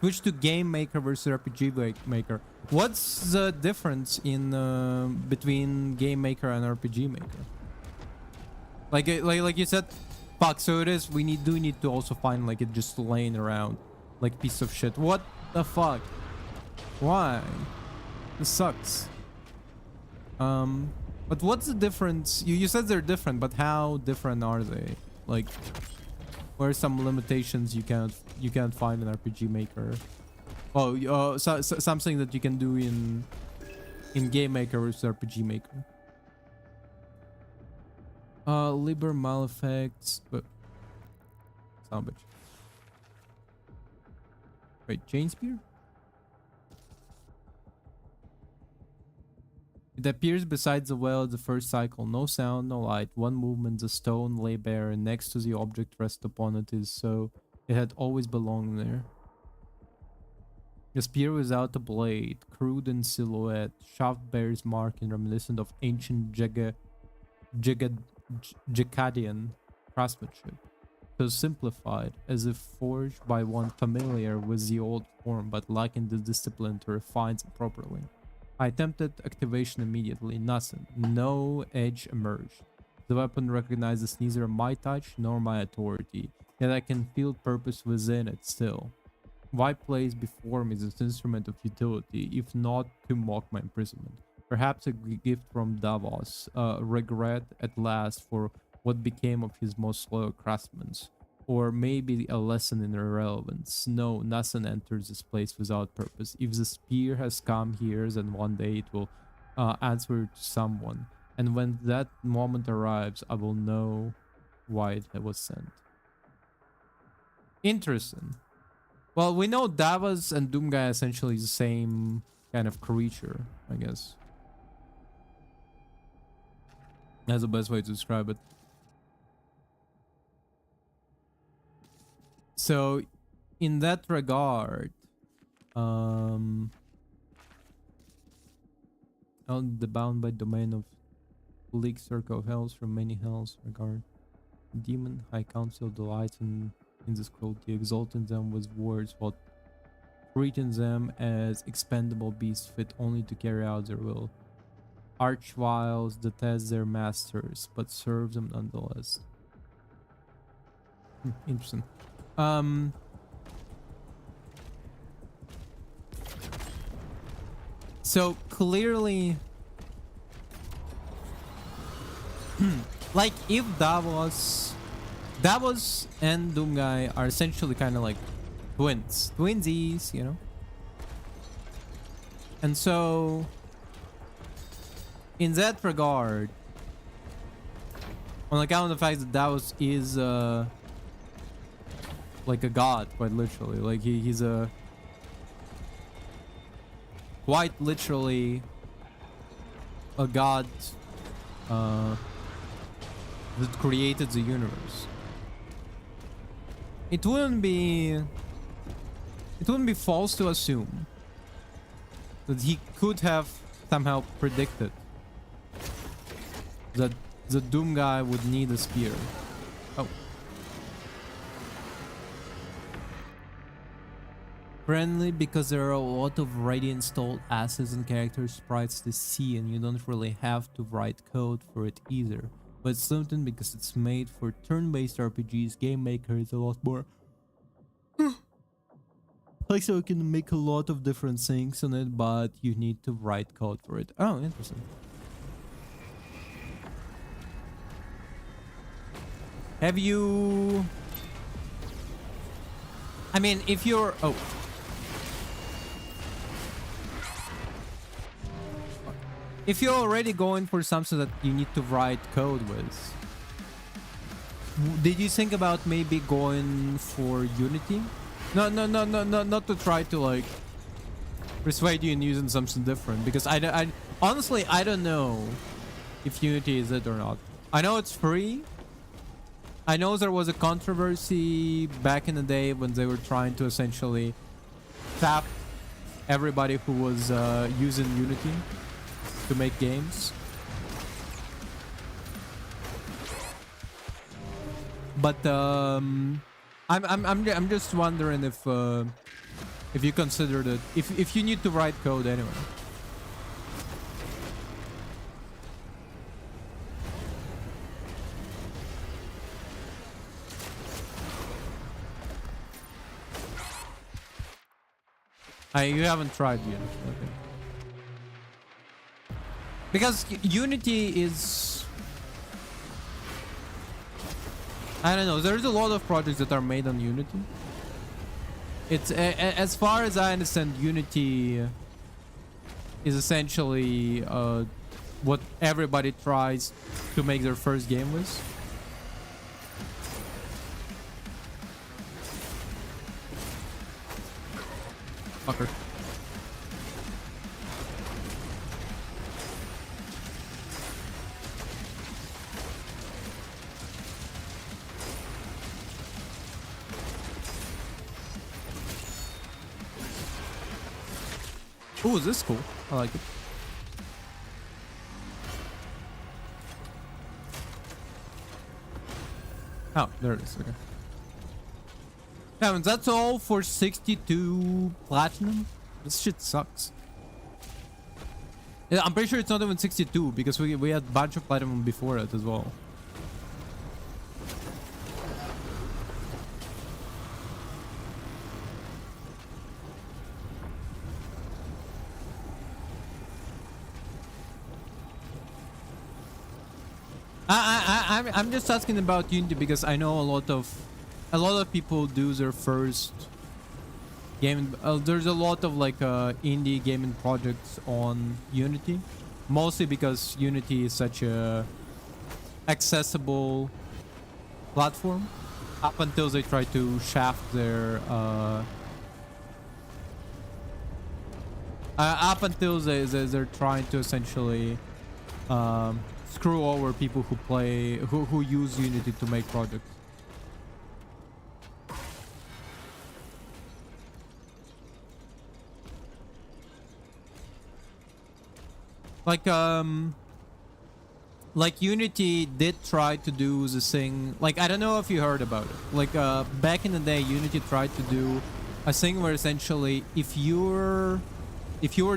switch to game maker versus RPG maker. What's the difference in between game maker and RPG maker? Like you said, fuck. So it is. We do need to also find like it just laying around, like piece of shit. What the fuck? Why? This sucks. But what's the difference? You said they're different, but how different are they? Like, where are some limitations you can't find in RPG maker? Oh, something that you can do in game maker versus RPG maker. Liber Malefics, but son of a bitch. Wait, chain spear? It appears beside the well at the first cycle. No sound, no light. One movement, the stone lay bare, and next to the object rest upon it is so it had always belonged there. A spear without a blade, crude in silhouette, shaft bears mark and reminiscent of ancient Jacadian craftsmanship. So simplified, as if forged by one familiar with the old form but lacking the discipline to refine it properly. I attempted activation immediately. Nothing. No edge emerged. The weapon recognizes neither my touch nor my authority, yet I can feel purpose within it still. Why place before me this instrument of utility, if not to mock my imprisonment? Perhaps a gift from Davos, regret at last for what became of his most loyal craftsmen, or maybe a lesson in irrelevance. No, nothing enters this place without purpose. If the spear has come here, then one day it will answer to someone, and when that moment arrives, I will know why it was sent. Interesting. Well, we know Davos and Doomguy are essentially the same kind of creature, I guess. That's the best way to describe it. So, in that regard, on the bound by domain of League Circle of Hells from many hells regard. Demon High Council delights in this cruelty, exalting them with words while treating them as expendable beasts fit only to carry out their will. Archviles detest their masters, but serve them nonetheless. Interesting. So clearly, like if Davos and Doomguy are essentially kind of like twinsies, you know. And so, in that regard, on account of the fact that Davos is like a god, quite literally, like he's a quite literally a god that created the universe. It wouldn't be false to assume that he could have somehow predicted that the Doomguy would need a spear. Oh. Friendly because there are a lot of ready installed assets and character sprites to see, and you don't really have to write code for it either. But it's limited because it's made for turn-based RPGs. Game Maker is a lot more like, so you can make a lot of different things on it, but you need to write code for it. Oh, interesting. Have you... I mean, if you're... Oh. If you're already going for something that you need to write code with, did you think about maybe going for Unity? No, not to try to like persuade you in using something different, because I honestly I don't know if Unity is it or not. I know it's free. I know there was a controversy back in the day when they were trying to essentially tap everybody who was using Unity to make games. But I'm just wondering if you consider that if you need to write code anyway. You haven't tried yet. Okay. Because Unity is... I don't know, there's a lot of projects that are made on Unity. It's as far as I understand, Unity is essentially what everybody tries to make their first game with. Fucker. Oh, this is cool. I like it. Oh, there it is. Okay. Yeah, and that's all for 62 platinum. This shit sucks. Yeah, I'm pretty sure it's not even 62 because we had a bunch of platinum before it as well. I'm just asking about Unity because I know a lot of people do their first game. There's a lot of like indie gaming projects on Unity, mostly because Unity is such a accessible platform. Up until they try to shaft their up until they're trying to essentially screw over people who use Unity to make projects. Like Unity did try to do the thing, like I don't know if you heard about it, like back in the day Unity tried to do a thing where essentially if you were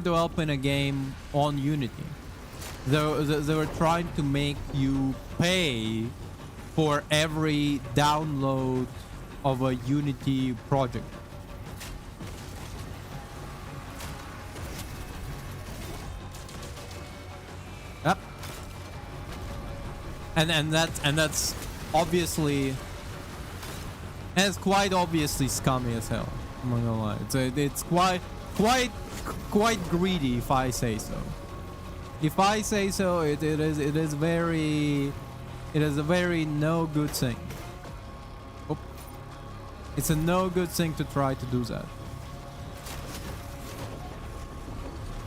developing a game on Unity, they were trying to make you pay for every download of a Unity project. Yep. And that's obviously, and it's quite obviously scummy as hell. I'm not gonna lie. It's quite greedy, if I say so. If I say so, it is a very no good thing. Oh. It's a no good thing to try to do that.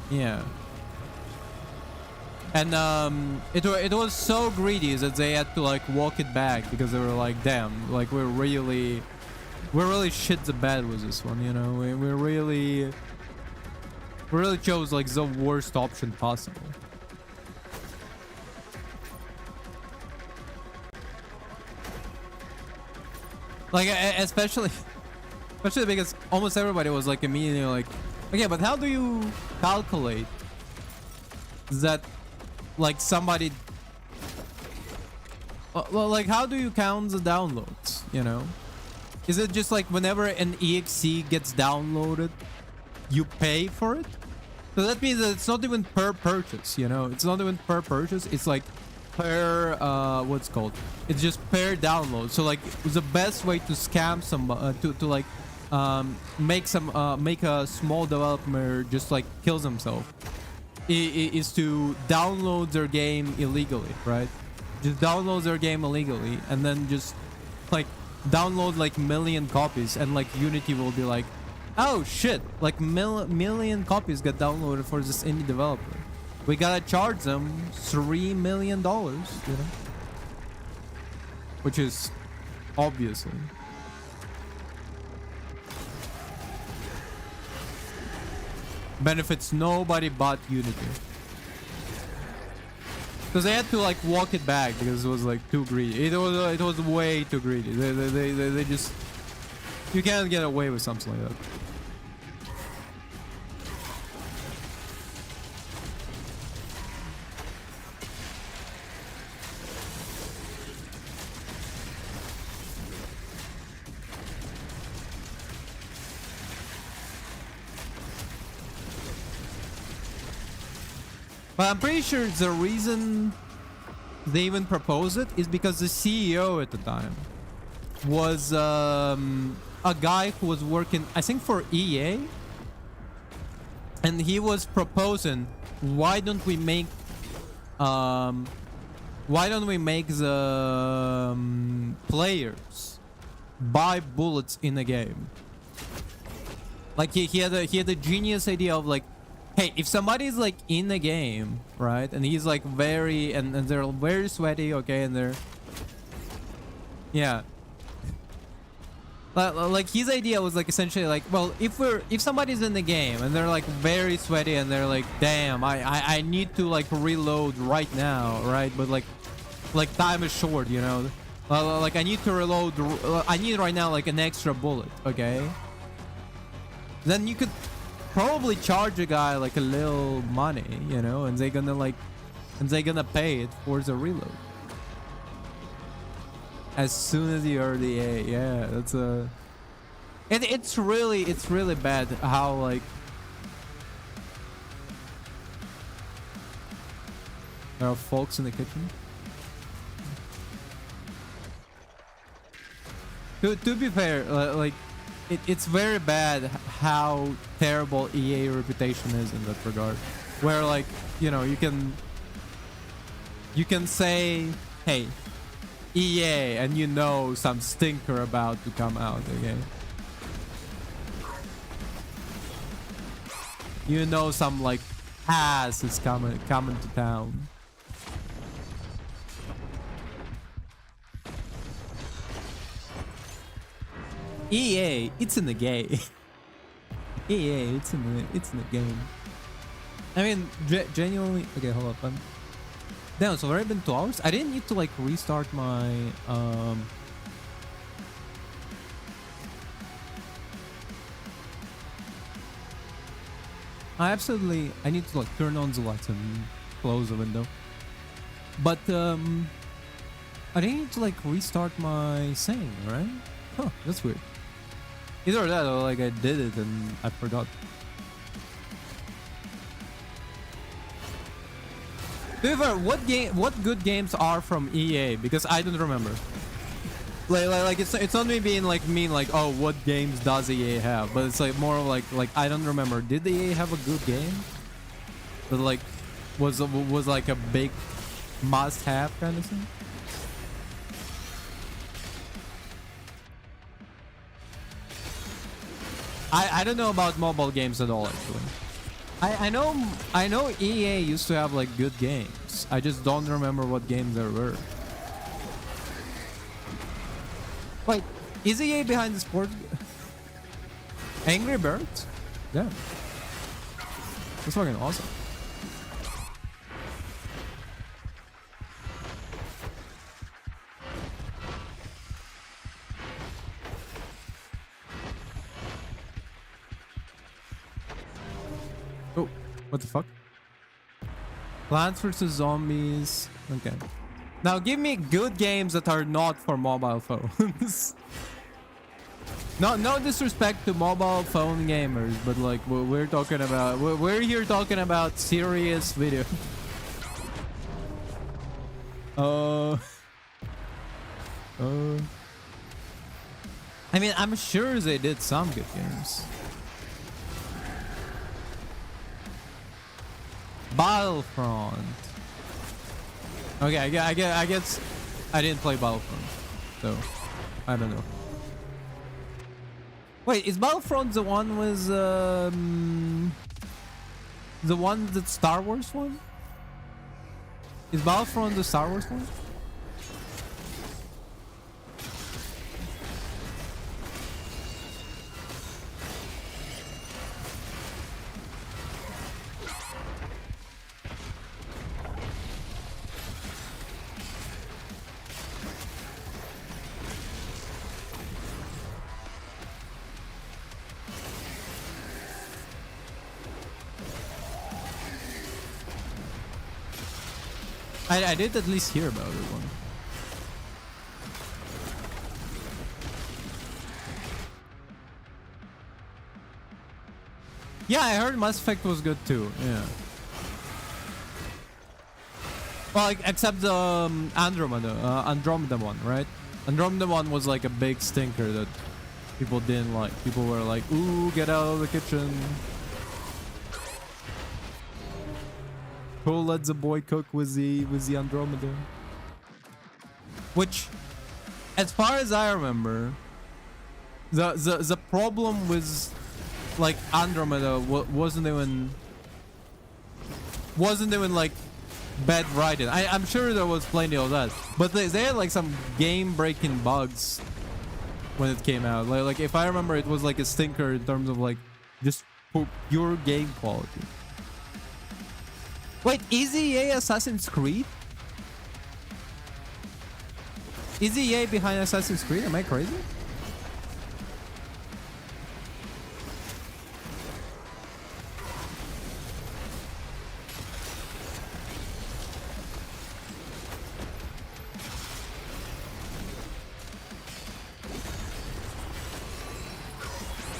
Yeah. And it was so greedy that they had to like walk it back because they were like, damn, like we're really shit the bed with this one, you know. We really chose like the worst option possible. Like especially because almost everybody was like immediately like, okay, but how do you calculate that? Like somebody, well, like how do you count the downloads, you know? Is it just like whenever an exe gets downloaded you pay for it? So that means that it's not even per purchase, you know? It's not even per purchase, it's like per what's called, it's just per download. So like the best way to scam some to like make a small developer just like kills himself is to download their game illegally, right? Just download their game illegally and then just like download like million copies, and like Unity will be like, oh shit, like million copies got downloaded for this indie developer, we gotta charge them $3 million, you know, which is obviously benefits nobody but Unity. Because they had to like walk it back because it was like too greedy. It was way too greedy. They just, you can't get away with something like that. But I'm pretty sure the reason they even proposed it is because the CEO at the time was a guy who was working, I think, for EA, and he was proposing, why don't we make the players buy bullets in the game? Like he had a genius idea of like, hey, if somebody's like in the game, right, and he's like very, and they're very sweaty, okay, and they're, yeah, Like his idea was like essentially like, well, if somebody's in the game and they're like very sweaty and they're like, damn, I need to like reload right now, right? But like time is short, you know. Like I need to reload. I need right now like an extra bullet. Okay. Then you could probably charge a guy like a little money, you know, and they're gonna pay it for the reload. As soon as you heard the A, yeah, that's a. It's really bad how like. There are folks in the kitchen. To be fair, like, it's very bad how terrible EA reputation is in that regard. Where like, you know, you can say, hey, EA, and you know some stinker about to come out, okay? You know some like ass is coming to town. EA, it's in the game. EA, it's in the game. I mean, genuinely. Okay, hold up. Damn, so already been 2 hours. I didn't need to like restart my I need to like turn on the lights and close the window. But I didn't need to like restart my thing, right? Huh, that's weird. Either that or like I did it and I forgot. However, what good games are from EA? Because I don't remember. Like it's not me being like mean like, oh, what games does EA have? But it's like more like I don't remember. Did EA have a good game that like was like a big must-have kind of thing? I don't know about mobile games at all actually. I know EA used to have like good games. I just don't remember what games there were. Wait, is EA behind the sport? Angry Birds? Yeah. That's fucking awesome. Oh, what the fuck? Plants vs. Zombies. Okay. Now give me good games that are not for mobile phones. No disrespect to mobile phone gamers, but like we're talking about, we're here talking about serious video. I mean, I'm sure they did some good games. Battlefront. Okay, I guess I didn't play Battlefront, so I don't know. Wait, is Battlefront the one with the one that Star Wars one? Is Battlefront the Star Wars one? I did at least hear about it one. Yeah, I heard Mass Effect was good too. Yeah. Well, like, except the Andromeda one, right? Andromeda one was like a big stinker that people didn't like. People were like, "Ooh, get out of the kitchen." Who let the boy cook with the Andromeda? Which, as far as I remember, the problem with like Andromeda wasn't even like bad writing. I'm sure there was plenty of that, but they had like some game-breaking bugs when it came out. Like if I remember, it was like a stinker in terms of like just pure game quality. Wait, is EA Assassin's Creed? Is EA behind Assassin's Creed? Am I crazy?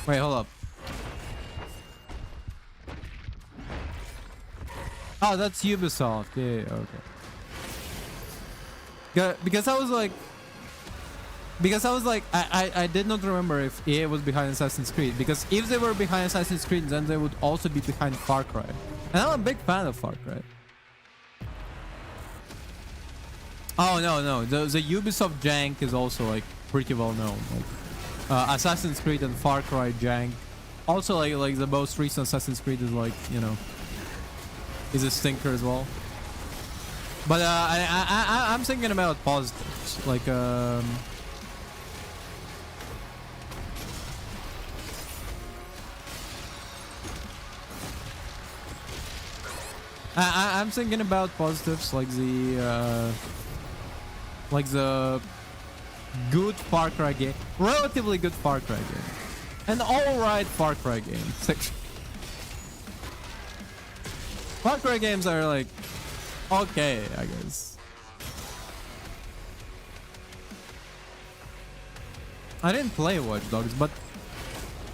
Wait, hold up. Oh, that's Ubisoft. Yeah, okay. Because I was like, I did not remember if EA was behind Assassin's Creed. Because if they were behind Assassin's Creed, then they would also be behind Far Cry. And I'm a big fan of Far Cry. Oh no, the Ubisoft jank is also like pretty well known. Like, Assassin's Creed and Far Cry jank. Also, like the most recent Assassin's Creed is like, you know, is a stinker as well. But I'm thinking about positives. Like I'm thinking about positives like the good Far Cry game, relatively good Far Cry game, an alright Far Cry game. Far Cry games are like okay, I guess. I didn't play Watch Dogs, but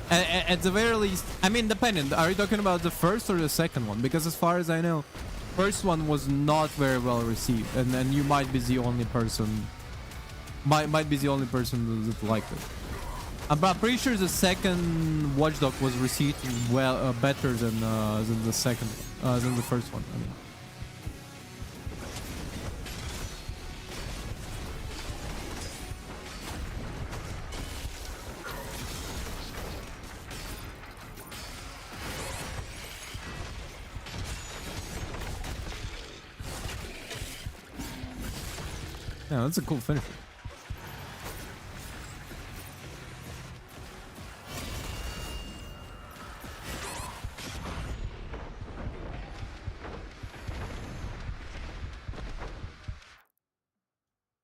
at the very least, I mean, depending. Are you talking about the first or the second one? Because as far as I know, first one was not very well received, and you might be the only person. Might be the only person that liked it. I'm pretty sure the second Watch Dog was received well, better than the second, than the first one. I mean. Yeah, that's a cool finisher.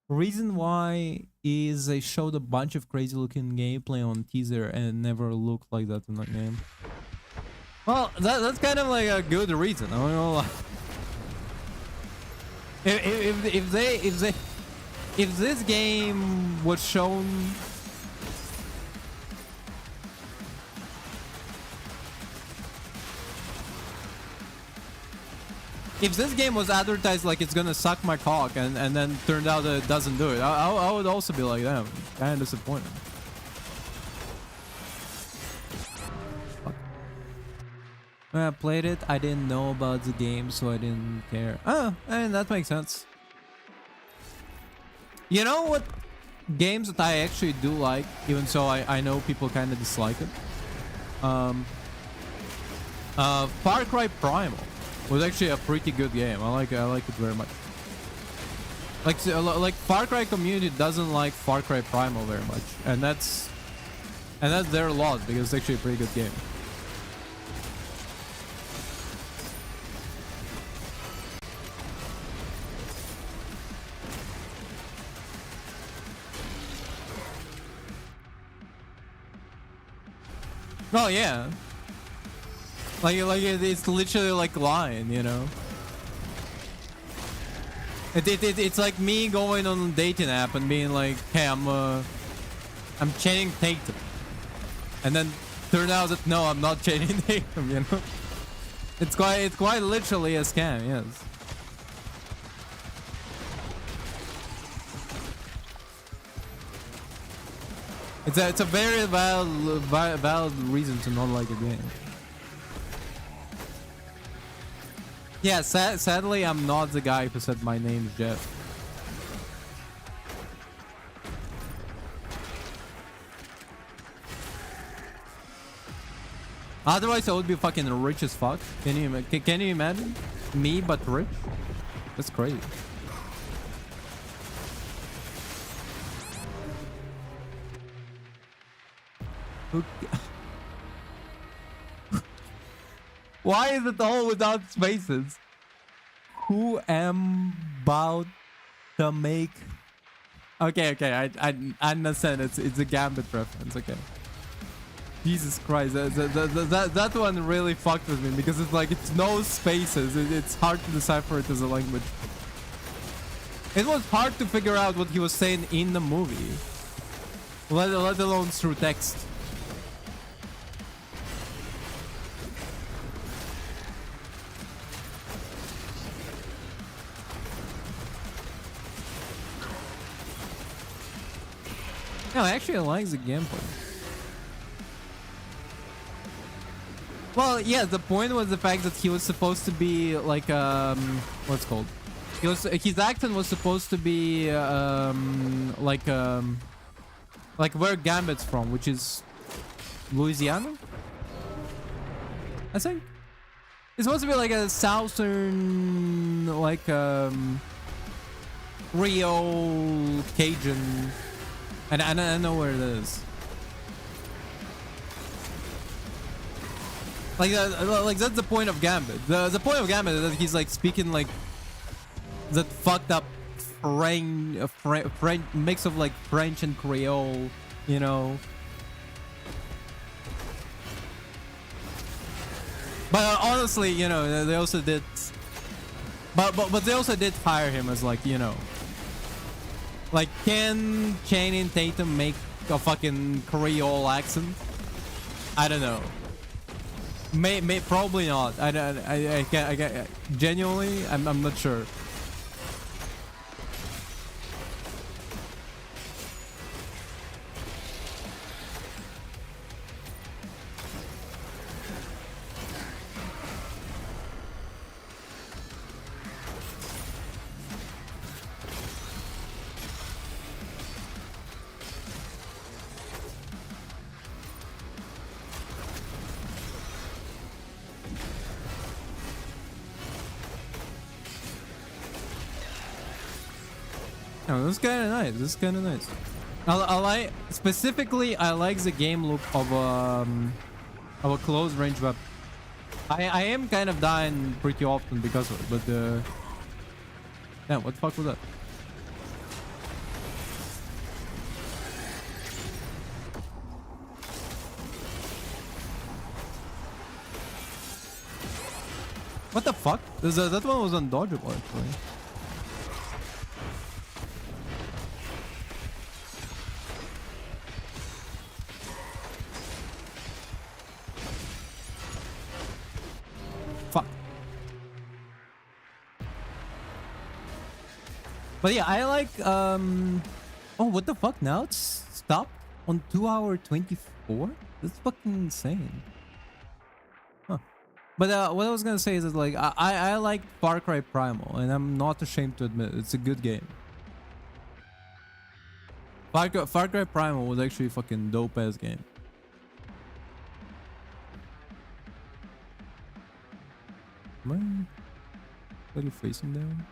Reason why is they showed a bunch of crazy looking gameplay on teaser and it never looked like that in that game. Well, that's kind of like a good reason. I don't know. If this game was shown, if this game was advertised like it's gonna suck my cock and then turned out that it doesn't do it, I would also be like, damn, kind of disappointed. When I played it, I didn't know about the game, so I didn't care. Oh, I mean, that makes sense. You know what games that I actually do like, even so I know people kind of dislike it? Far Cry Primal was actually a pretty good game. I like it very much. Like Far Cry community doesn't like Far Cry Primal very much, and that's their loss because it's actually a pretty good game. Oh yeah, like it's literally like lying, you know. It's like me going on a dating app and being like, hey, I'm chaining Tatum, and then turned out that no, I'm not chaining Tatum, you know. It's quite literally a scam, yes. It's a very valid reason to not like a game. Yeah, sadly, I'm not the guy who said my name is Jeff. Otherwise, I would be fucking rich as fuck. Can you imagine? Me, but rich? That's crazy. Okay. Why is it all without spaces? Who am about to make? Okay, I understand. It's a Gambit reference. Okay. Jesus Christ, that one really fucked with me because it's like it's no spaces. It's hard to decipher it as a language. It was hard to figure out what he was saying in the movie, let alone through text. No, actually, I like the gameplay. Well, yeah, the point was the fact that he was supposed to be like what's it called? His accent was supposed to be like where Gambit's from, which is Louisiana, I think. It's supposed to be like a southern, like Creole Cajun, and I know where it is. Like that's the point of Gambit. The point of Gambit is that he's like speaking like that fucked up French mix of like French and Creole, you know. But honestly, you know, they also did, but they also did hire him as like, you know, like, can Channing Tatum make a fucking Creole accent? I don't know. May probably not. I can't genuinely. I'm not sure. Oh, this is kind of nice. This is kind of nice. I like specifically. I like the game loop of a close range weapon. I am kind of dying pretty often because of it, but yeah, what the fuck was that? What the fuck? That one was undodgeable actually. Fuck. But yeah, I like oh, what the fuck? Now it's stopped on 2:24? That's fucking insane. Huh. But what I was gonna say is that like I like Far Cry Primal, and I'm not ashamed to admit it. It's a good game. Far Cry Primal was actually a fucking dope ass game. Am I really facing down?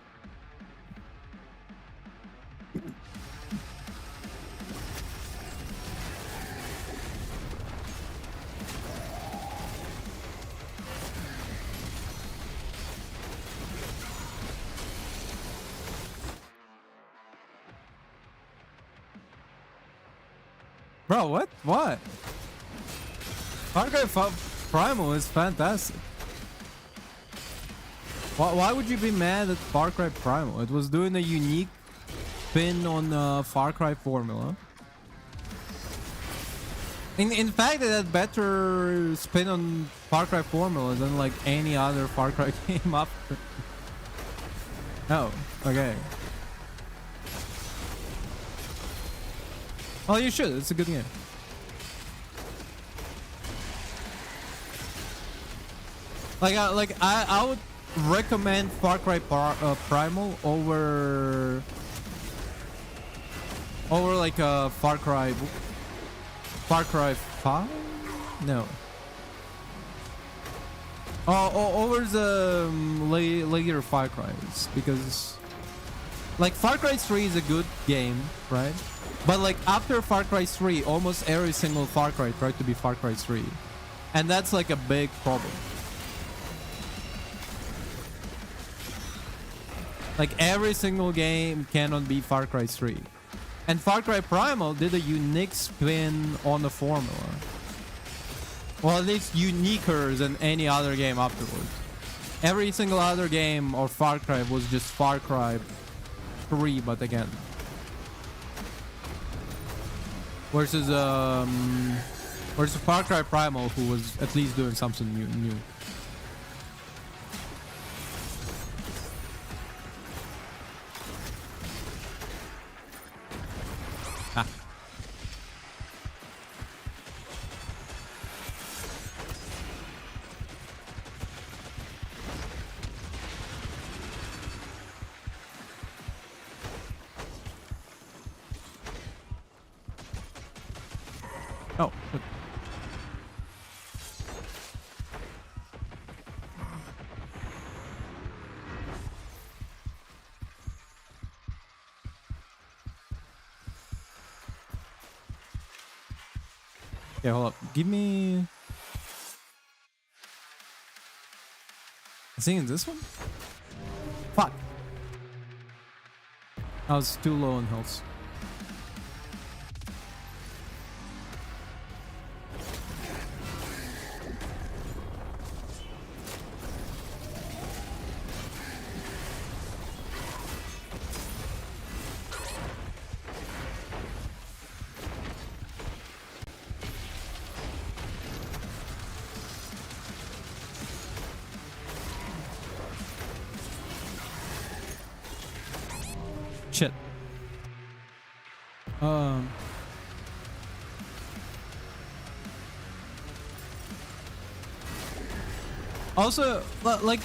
Bro, what? What? Far Cry Primal is fantastic. Why would you be mad at Far Cry Primal? It was doing a unique spin on Far Cry formula. In fact, it had better spin on Far Cry formula than like any other Far Cry game after. Oh, okay. Well, you should. It's a good game. I would recommend Far Cry Primal over like Far Cry 5? No. Over the later Far Cries, because Like Far Cry 3 is a good game, right? But like after Far Cry 3, almost every single Far Cry tried to be Far Cry 3. And that's like a big problem. Like every single game cannot be Far Cry 3. And Far Cry Primal did a unique spin on the formula. Well, at least uniquer than any other game afterwards. Every single other game or Far Cry was just Far Cry 3, but again. Versus Far Cry Primal, who was at least doing something new. Ah. Oh. Good. Okay, hold up. Give me... I think it's this one? Fuck. I was too low on health. Shit. Also, like,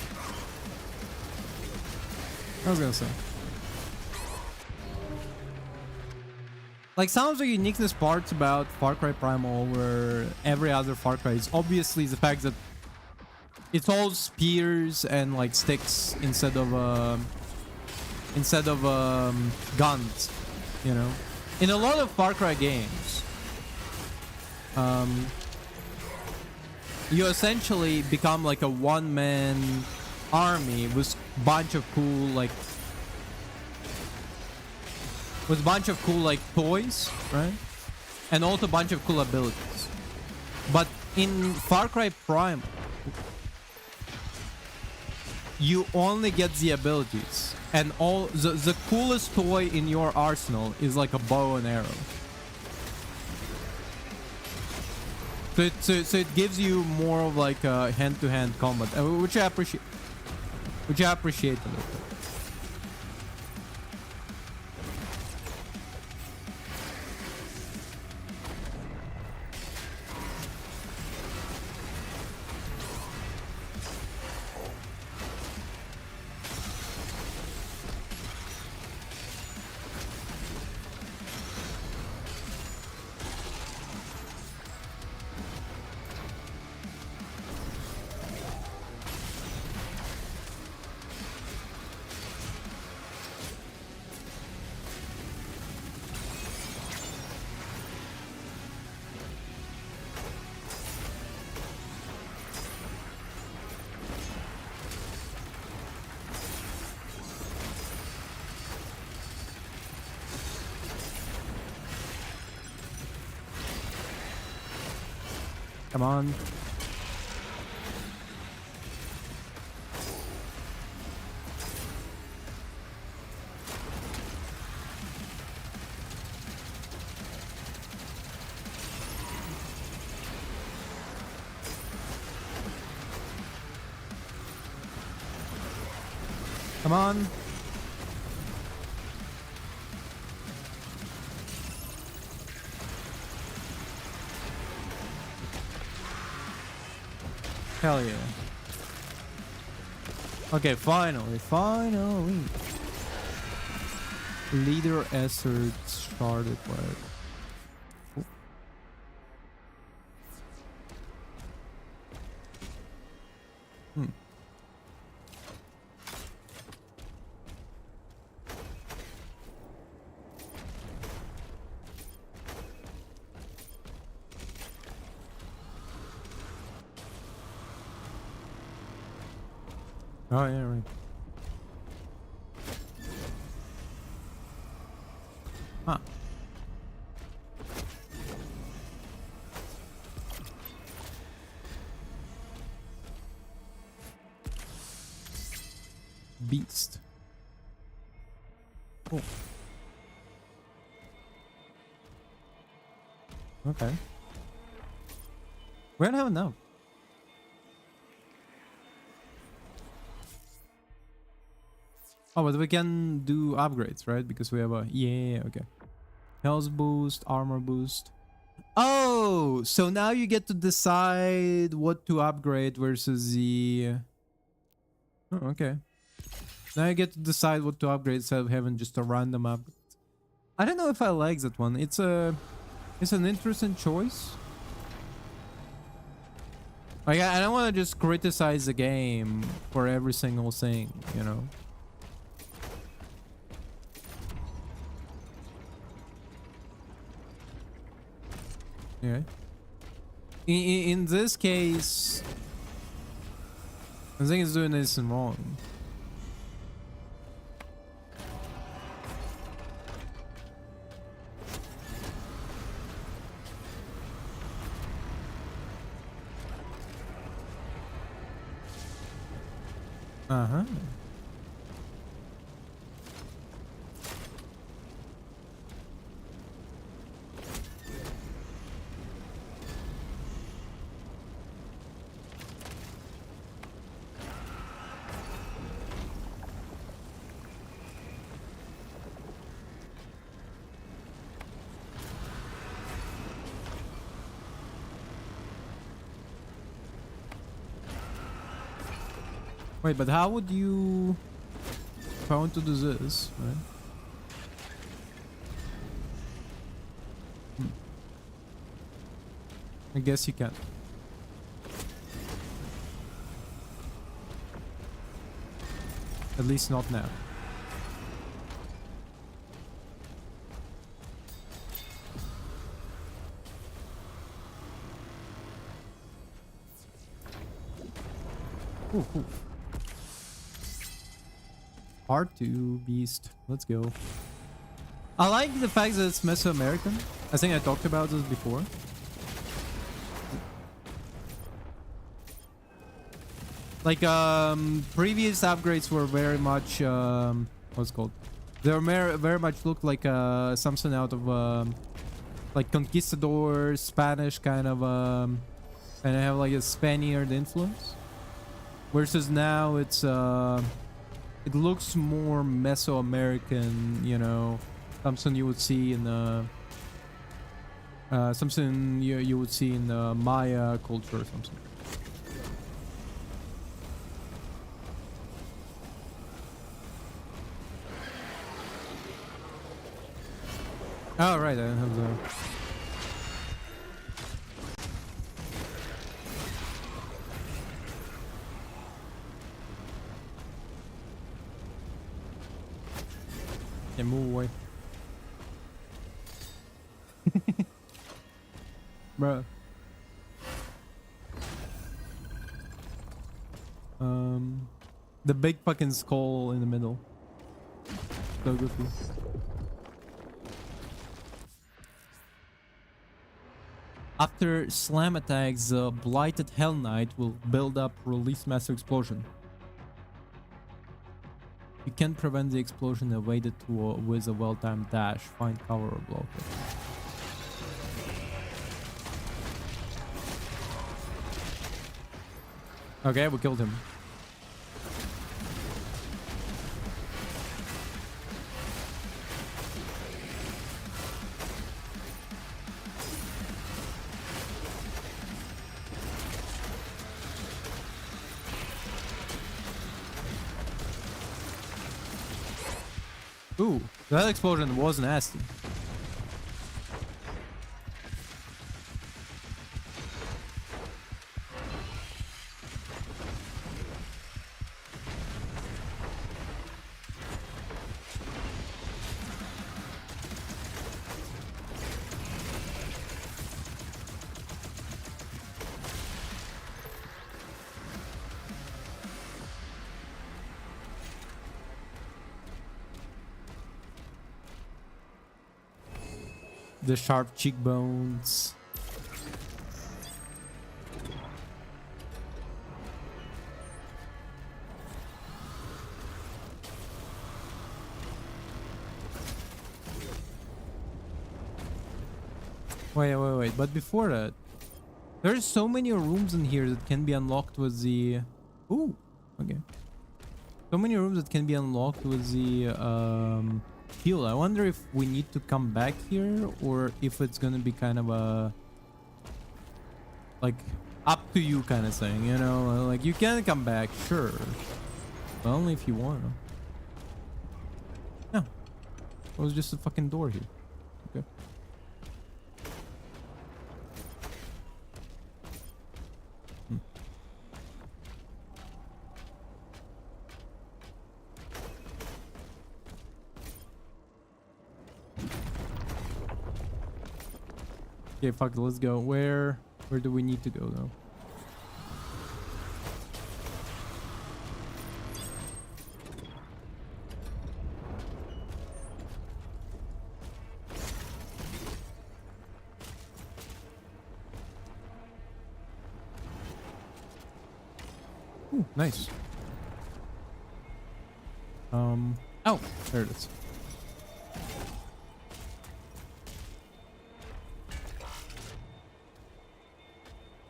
I was gonna say, like, some of the uniqueness parts about Far Cry Primal over every other Far Cry is obviously the fact that it's all spears and like sticks instead of guns, you know. In a lot of Far Cry games, you essentially become like a one-man army with bunch of cool like toys, right? And also a bunch of cool abilities. But in Far Cry Primal, you only get the abilities, and all the coolest toy in your arsenal is like a bow and arrow. So it gives you more of like a hand-to-hand combat, which I appreciate. A little bit. Come on. Come on. Hell yeah. Okay, finally. Leader Essert started work. Cool. Oh yeah, right. Huh. Beast. Cool. Okay. We don't have enough. Oh, but we can do upgrades, right? Because we have a... Yeah, okay. Health boost, armor boost. Oh, so now you get to decide what to upgrade versus the... Oh, okay. Now you get to decide what to upgrade instead of having just a random upgrade. I don't know if I like that one. It's an interesting choice. Like, I don't want to just criticize the game for every single thing, you know? Yeah. In this case, I think it's doing this wrong. Uh-huh. Wait, but how would you... If I want to do this, right? I guess you can. At least not now. Ooh, ooh. Part 2 beast. Let's go. I like the fact that it's Mesoamerican. I think I talked about this before. Like previous upgrades were very much what's it called? They were very much looked like something out of like conquistador Spanish kind of and I have like a Spaniard influence. Versus now it's it looks more Mesoamerican, you know, something you would see in something you would see in the Maya culture or something. Oh right, I don't have the... Yeah, move away. Bruh. The big fucking skull in the middle. So goofy. After slam attacks, the Blighted Hell Knight will build up, release massive explosion. You can prevent the explosion, evade it with a well-timed dash, find cover or block it. Okay, we killed him. Ooh, that explosion was nasty. the sharp cheekbones. Wait. But before that, there's so many rooms in here that can be unlocked with the... Ooh, okay. So many rooms that can be unlocked with the heal. I wonder if we need to come back here or if it's gonna be kind of a... like, up to you kind of thing, you know? Like, you can come back, sure. But only if you want to. No. It was just a fucking door here. Okay. Okay, fuck it, let's go. Where do we need to go though? Ooh, nice. Oh, there it is.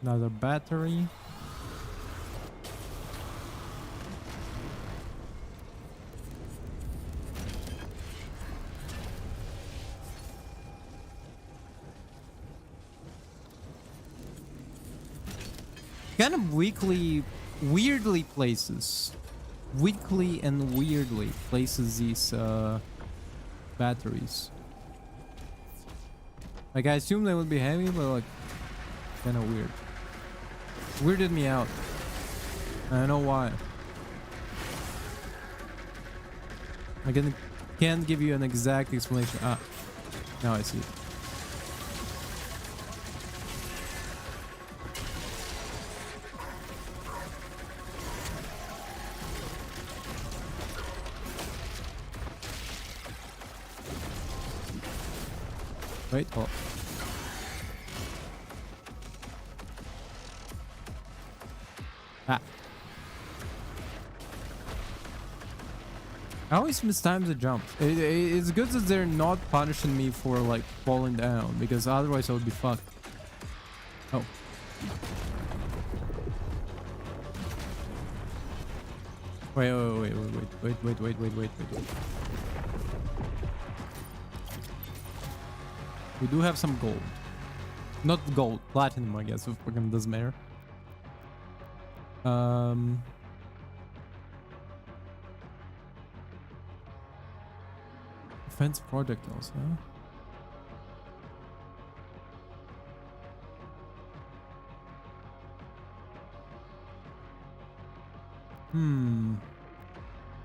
Another battery. Kind of weirdly places these batteries. Like, I assume they would be heavy, but like kind of weird. Weirded me out. I don't know why. I can't give you an exact explanation. Ah, now I see it. Wait, oh. Ah. I always miss times the jump. It's good that they're not punishing me for like falling down, because otherwise I would be fucked. Oh. Wait. We do have some gold. Not gold, platinum, I guess, if fucking doesn't matter. Defense projectiles, huh?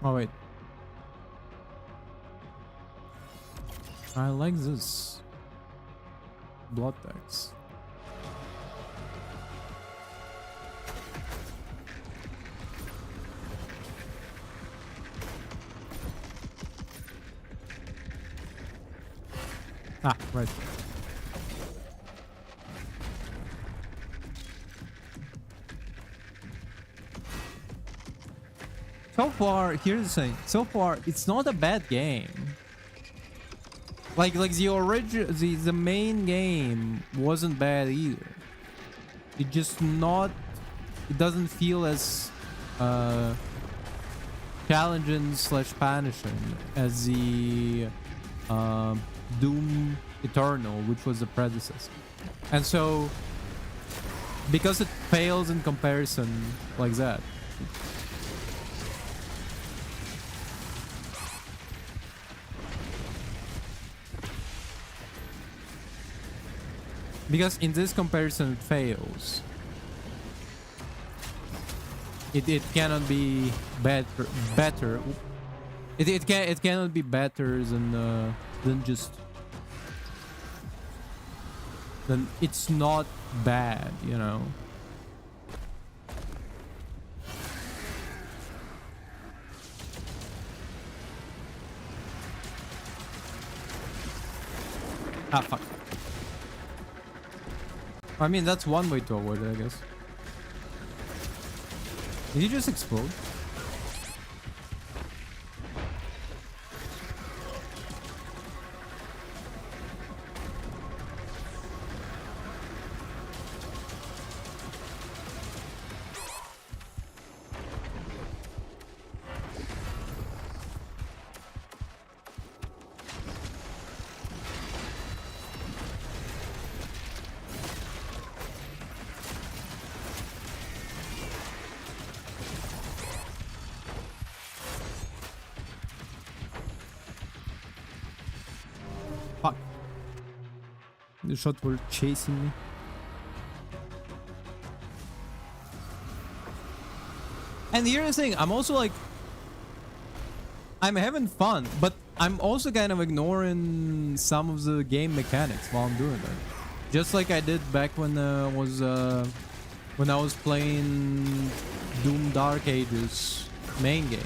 Oh, wait. I like this. Blood tax. Ah, right. So far, here's the thing. So far, it's not a bad game. Like the original, the main game wasn't bad either. It just not. It doesn't feel as challenging / punishing as the Doom Eternal, which was the predecessor. And so, because it fails in comparison like that. Because in this comparison it fails. It cannot be better. It cannot be better than just. Then it's not bad, you know. Ah, fuck. I mean, that's one way to avoid it, I guess. Did he just explode? Fuck. The shot were chasing me. And here's the thing, I'm also like, I'm having fun, but I'm also kind of ignoring some of the game mechanics while I'm doing that. Just like I did back when I was playing Doom Dark Ages main game.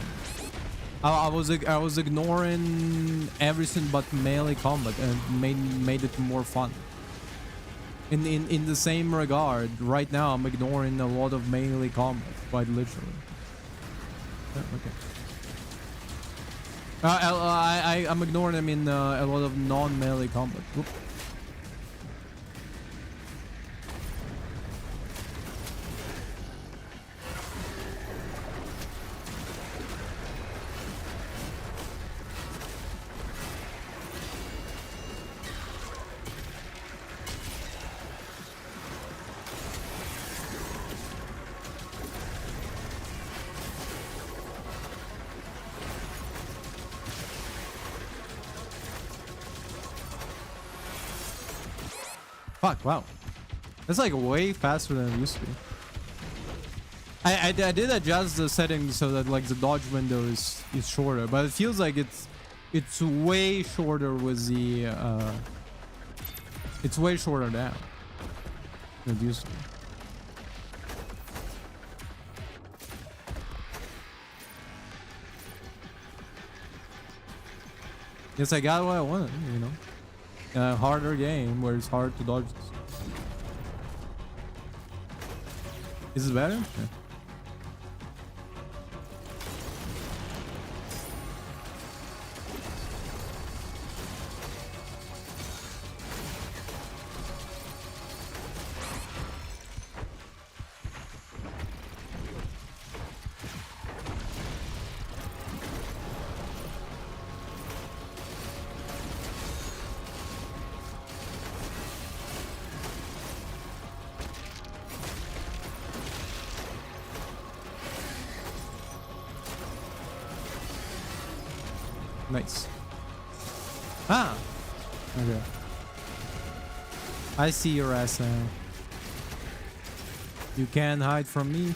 I was ignoring everything but melee combat and made it more fun. In the same regard, right now I'm ignoring a lot of melee combat, quite literally. Okay. I'm ignoring them in a lot of non-melee combat. Whoop. Fuck, wow. That's like way faster than it used to be. I did adjust the settings so that like the dodge window is shorter, but it feels like it's way shorter with the it's way shorter now than it used to be. Yes, I got what I wanted, you know. A harder game where it's hard to dodge this. Is it better? Yeah. Nice. Ah! Okay. I see your ass now. You can't hide from me.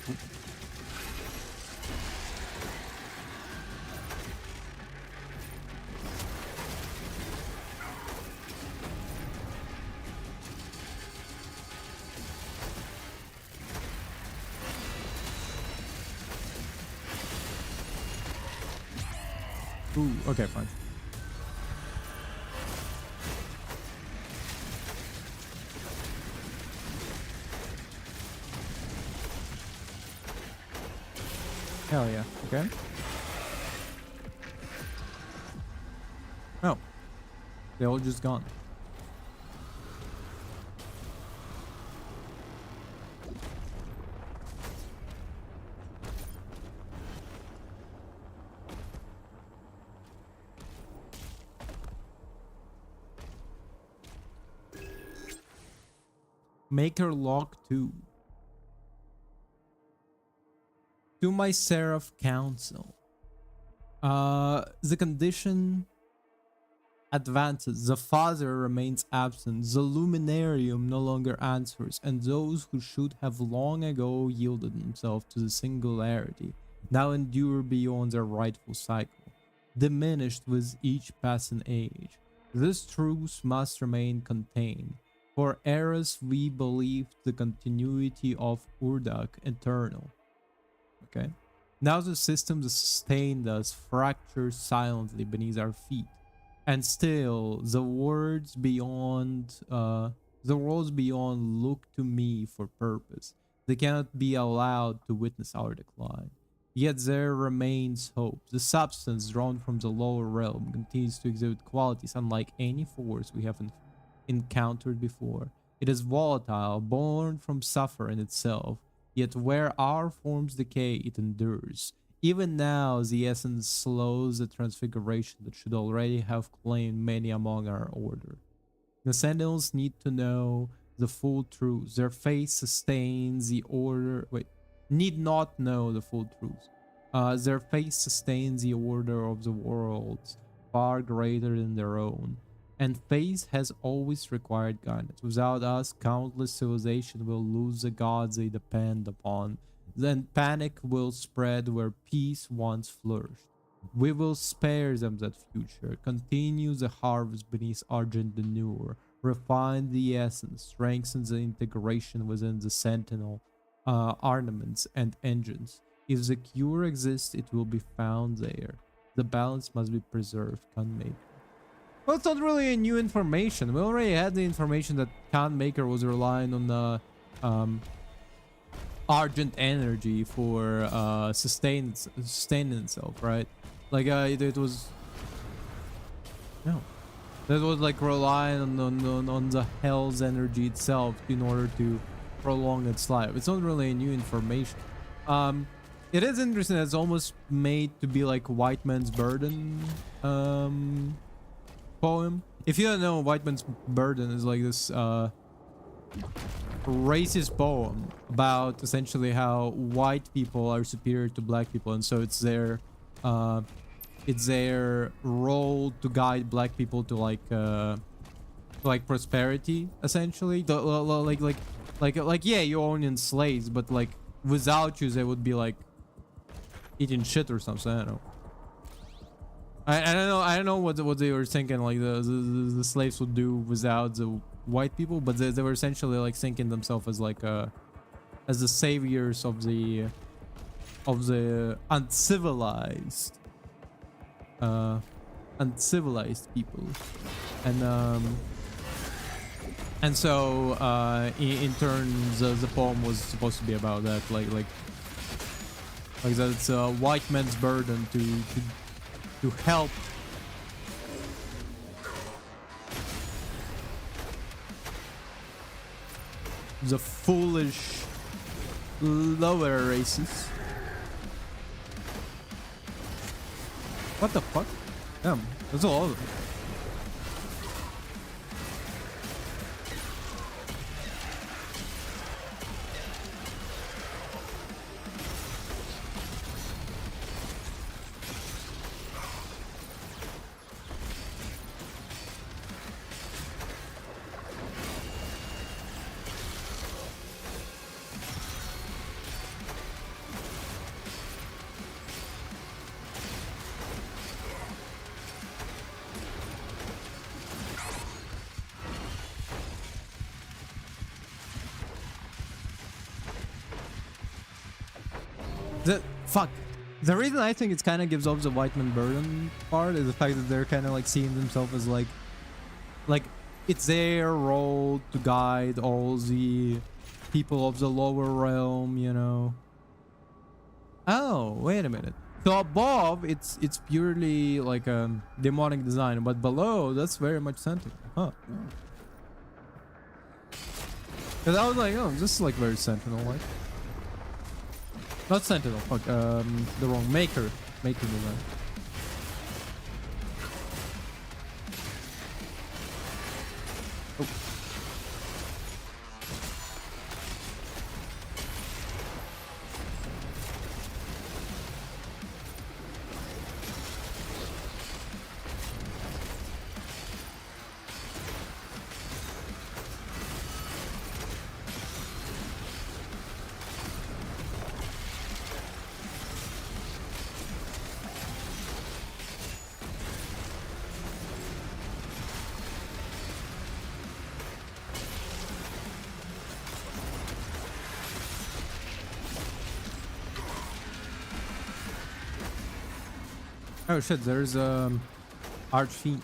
Ooh, okay, fine. Hell yeah, okay. Oh. They're all just gone. Maker Lock 2. To my Seraph Council. The condition advances. The father remains absent. The luminarium no longer answers. And those who should have long ago yielded themselves to the singularity now endure beyond their rightful cycle, diminished with each passing age. This truth must remain contained. For eras we believed the continuity of Urdak eternal. Okay. Now the system that sustained us fractures silently beneath our feet. And still the words beyond The worlds beyond look to me for purpose. They cannot be allowed to witness our decline. Yet there remains hope. The substance drawn from the lower realm continues to exhibit qualities unlike any force we have encountered before. It is volatile, born from suffering itself, yet where our forms decay, it endures. Even now, the essence slows the transfiguration that should already have claimed many among our order. The Sentinels need to know the full truth. Their faith sustains the order. Need not know the full truth. Their faith sustains the order of the worlds far greater than their own. And faith has always required guidance. Without us, countless civilizations will lose the gods they depend upon. Then panic will spread where peace once flourished. We will spare them that future, continue the harvest beneath Argent Denure, refine the essence, strengthen the integration within the Sentinel armaments and engines. If the cure exists, it will be found there. The balance must be preserved, Khan Maker. Well, it's not really a new information. We already had the information that Khan Maker was relying on the Argent energy for sustaining itself, right? Like it was no, that was like relying on the Hell's energy itself in order to prolong its life. It's not really new information. It is interesting that it's almost made to be like White Man's Burden poem. If you don't know, White Man's Burden is like this racist poem about essentially how white people are superior to black people, and so it's their role to guide black people to like prosperity, essentially. Like yeah, you own slaves, but like without you they would be like eating shit or something. I don't know. I don't know what they were thinking, like the slaves would do without the white people, but they were essentially like thinking themselves as like as the saviors of the uncivilized people, and so in turn the poem was supposed to be about that, like that it's a white man's burden to help the foolish lower races. What the fuck? Damn, that's all of them. The reason I think it kind of gives off the White Man Burden part is the fact that they're kind of like seeing themselves as like it's their role to guide all the people of the lower realm, you know. Oh, wait a minute. So above, it's purely like a demonic design, but below, that's very much Sentinel, huh? Because I was like, oh, this is like very Sentinel-like. Not Sentinel, fuck, the wrong Maker design. Oh. Oh shit, there's Archfiend.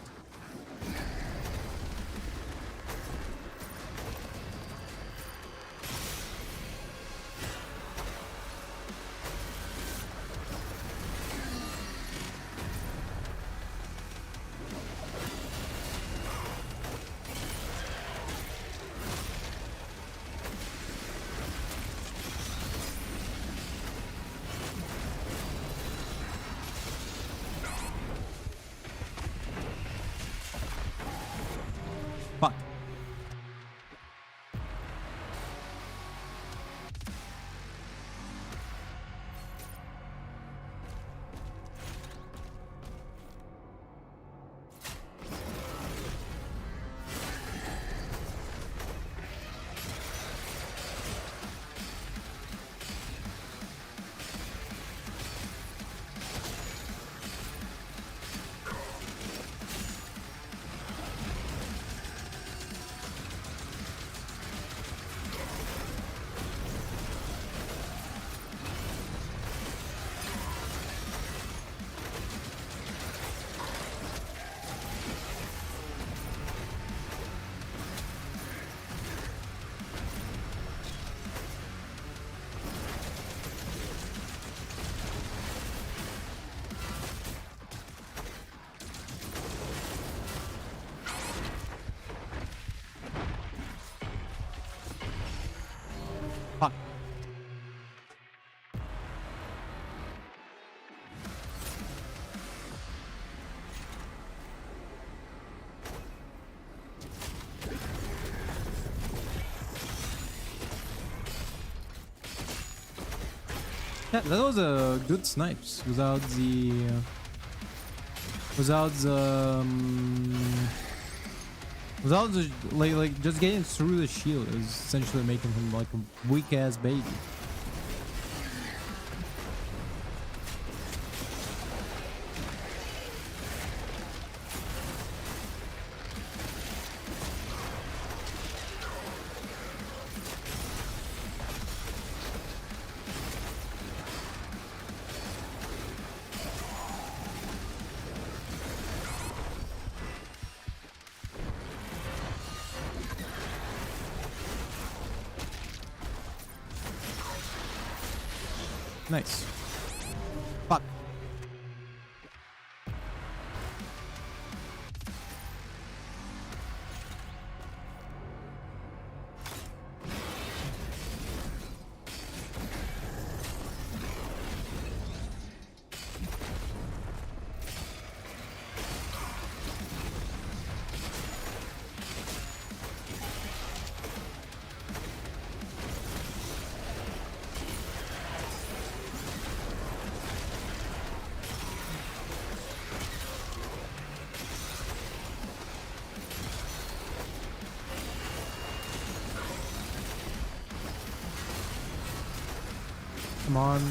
Yeah, that was a good snipes without the like just getting through the shield is essentially making him like a weak ass baby. Nice. Fuck. Come on.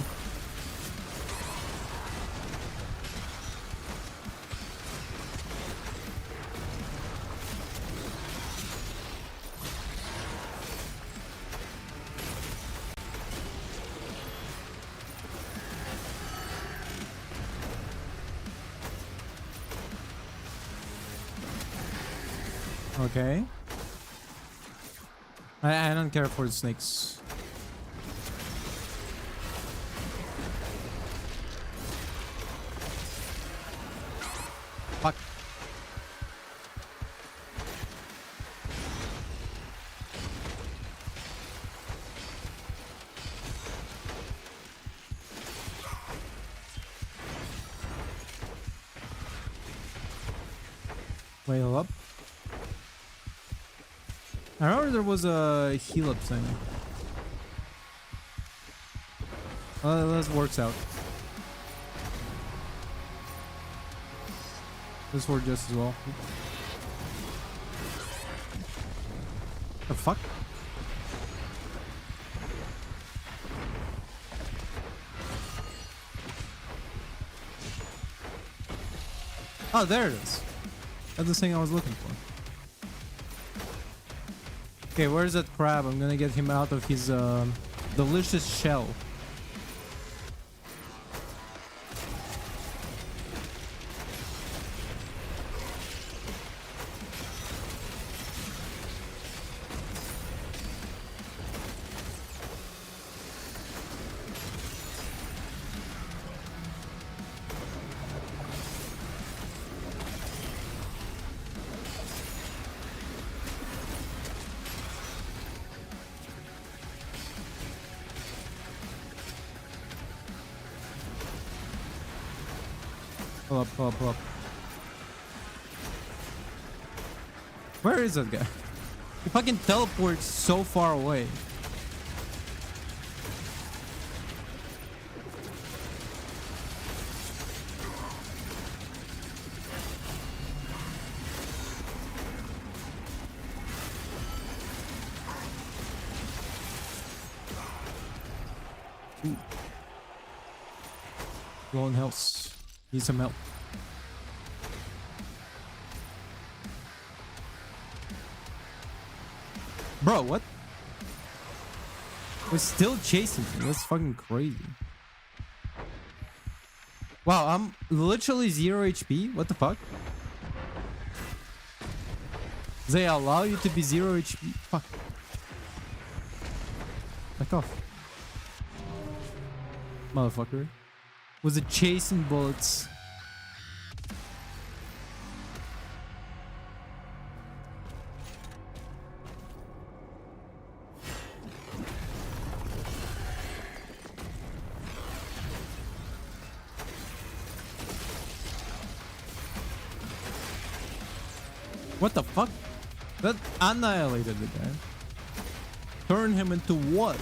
Okay. I don't care for the snakes. Fuck. Wait, hold up. I remember there was a heal up thing. This works out. This worked just as well. The fuck? Oh, there it is. That's the thing I was looking for. Okay, where's that crab? I'm gonna get him out of his delicious shell. Pull up, pull up, pull up. Where is that guy? He fucking teleports so far away. Ooh. Low on health. Need some help. Bro, what? We're still chasing him. That's fucking crazy. Wow, I'm literally 0 HP. What the fuck? They allow you to be 0 HP? Fuck. Back off. Motherfucker. Was it chasing bullets? What the fuck? That annihilated the guy. Turn him into what?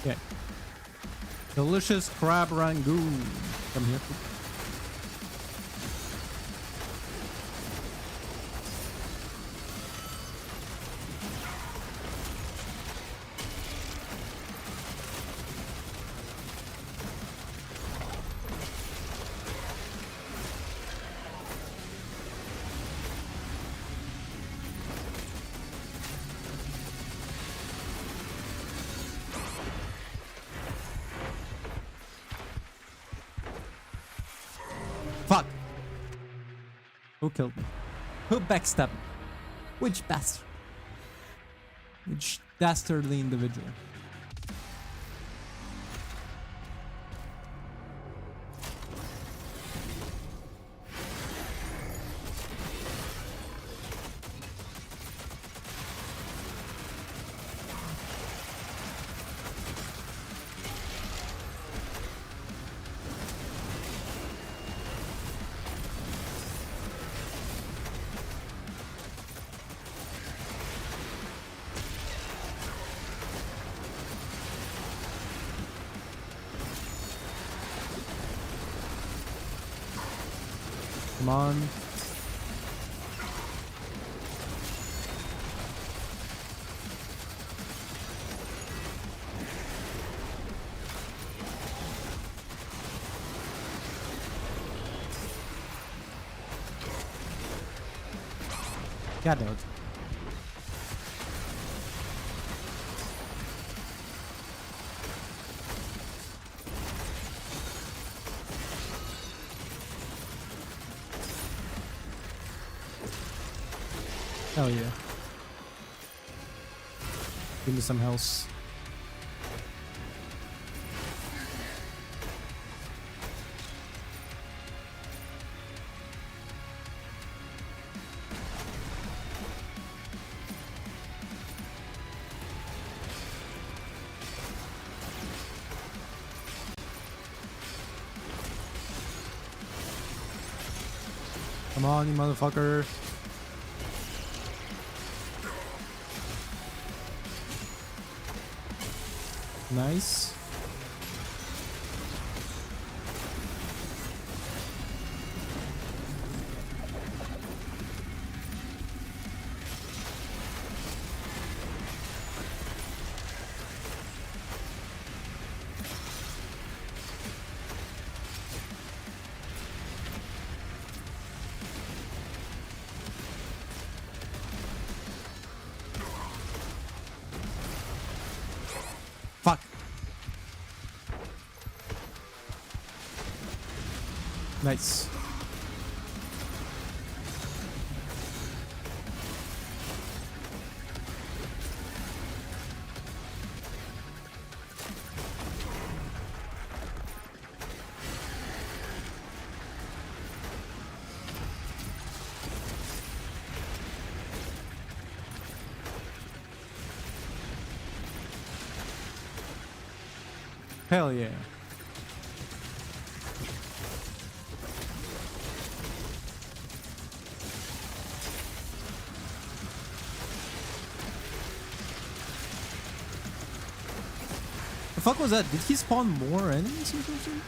Okay. Delicious crab rangoon. Come here. Fuck! Who killed me? Who backstabbed me? Which bastard? Which dastardly individual? Come on. God damn it. Hell yeah. Give me some health. Come on, you motherfucker. Nice. Fuck. Nice. Hell yeah. The fuck was that? Did he spawn more enemies or something?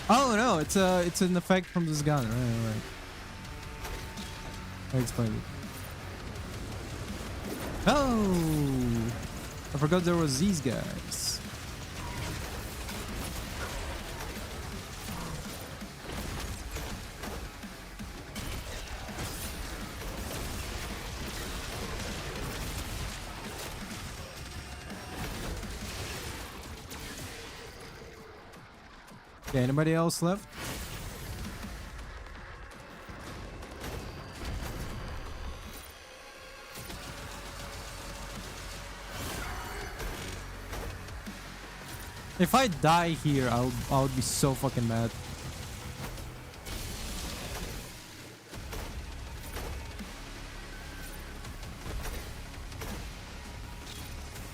Oh no, it's an effect from this gun. Right. I explained it. Oh, I forgot there was these guys. Okay, anybody else left? If I die here, I'll be so fucking mad.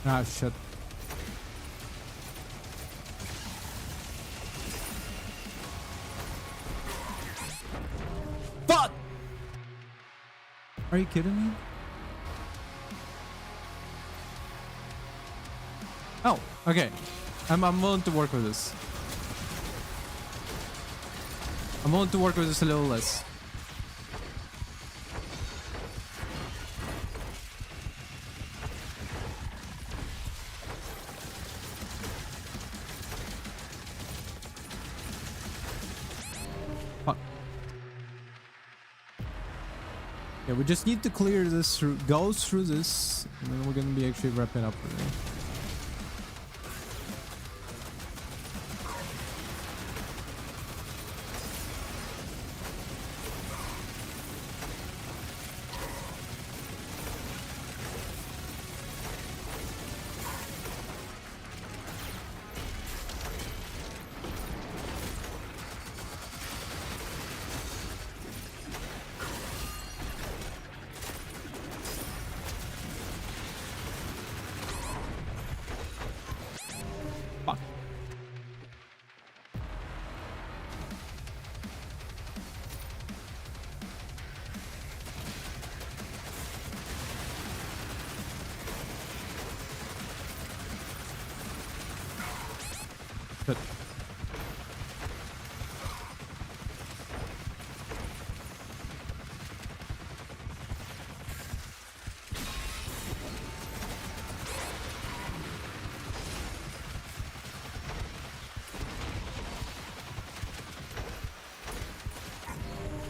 Ah, shit. Fuck! Are you kidding me? Oh, okay. I'm willing to work with this. I'm willing to work with this a little less. Fuck. Yeah, we just need to clear this through, go through this, and then we're gonna be actually wrapping up for it. Good.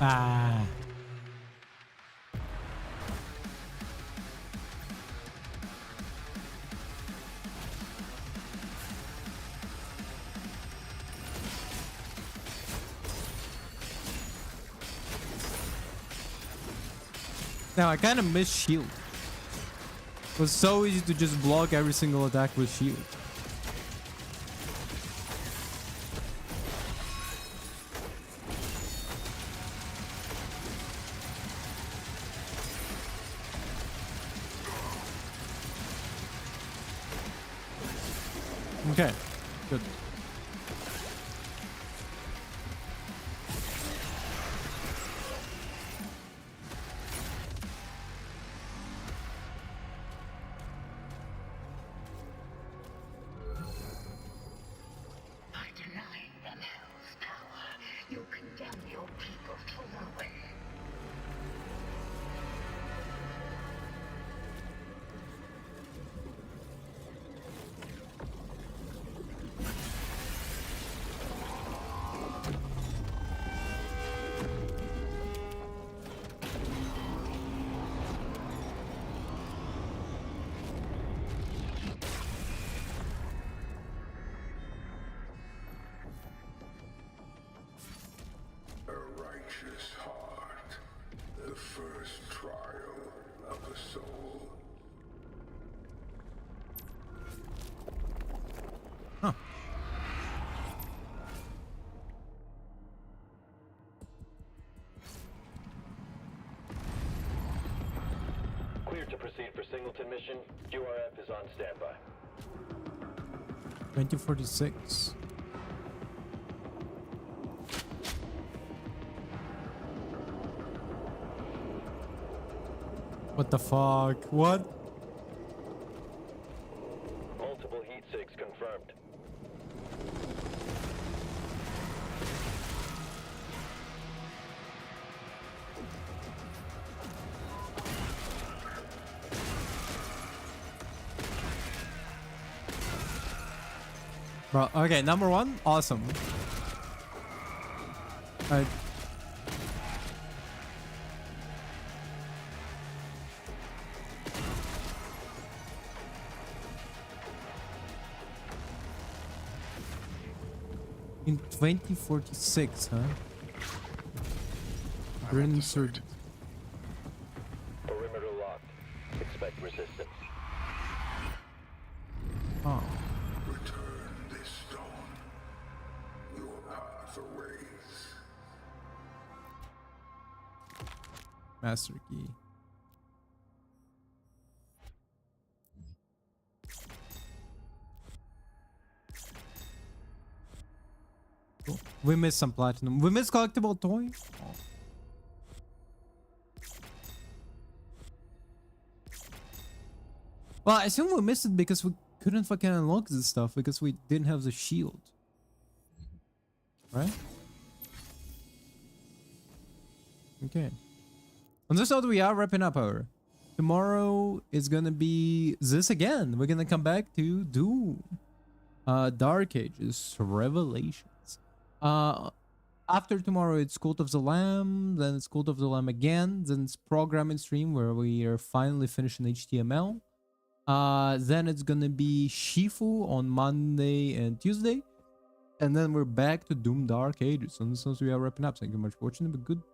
Ah. Now I kind of miss shield. It was so easy to just block every single attack with shield. Okay, good. By denying them Hell's power, you condemn your people to ruin. A righteous heart, the first trial of the soul. Huh. Clear to proceed for Singleton mission. URF is on standby. 2046. What the fuck? What? Multiple heat sinks confirmed. Bro, okay, number one, awesome. Alright. In 2046, huh? Brin surgeon. Perimeter locked. Expect resistance. Oh. Return this stone. Your path awaits. Master key. Cool. We missed some platinum. We missed collectible toy. Oh. Well, I assume we missed it because we couldn't fucking unlock this stuff because we didn't have the shield. Right? Okay. On this note, we are wrapping up our. Tomorrow is gonna be this again. We're gonna come back to Doom. Dark Ages Revelations. After tomorrow, it's Cult of the Lamb, then it's Cult of the Lamb again, then it's Programming Stream where we are finally finishing HTML. Then it's gonna be Shifu on Monday and Tuesday. And then we're back to Doom Dark Ages. And this is we are wrapping up. Thank you very much for watching. Have a good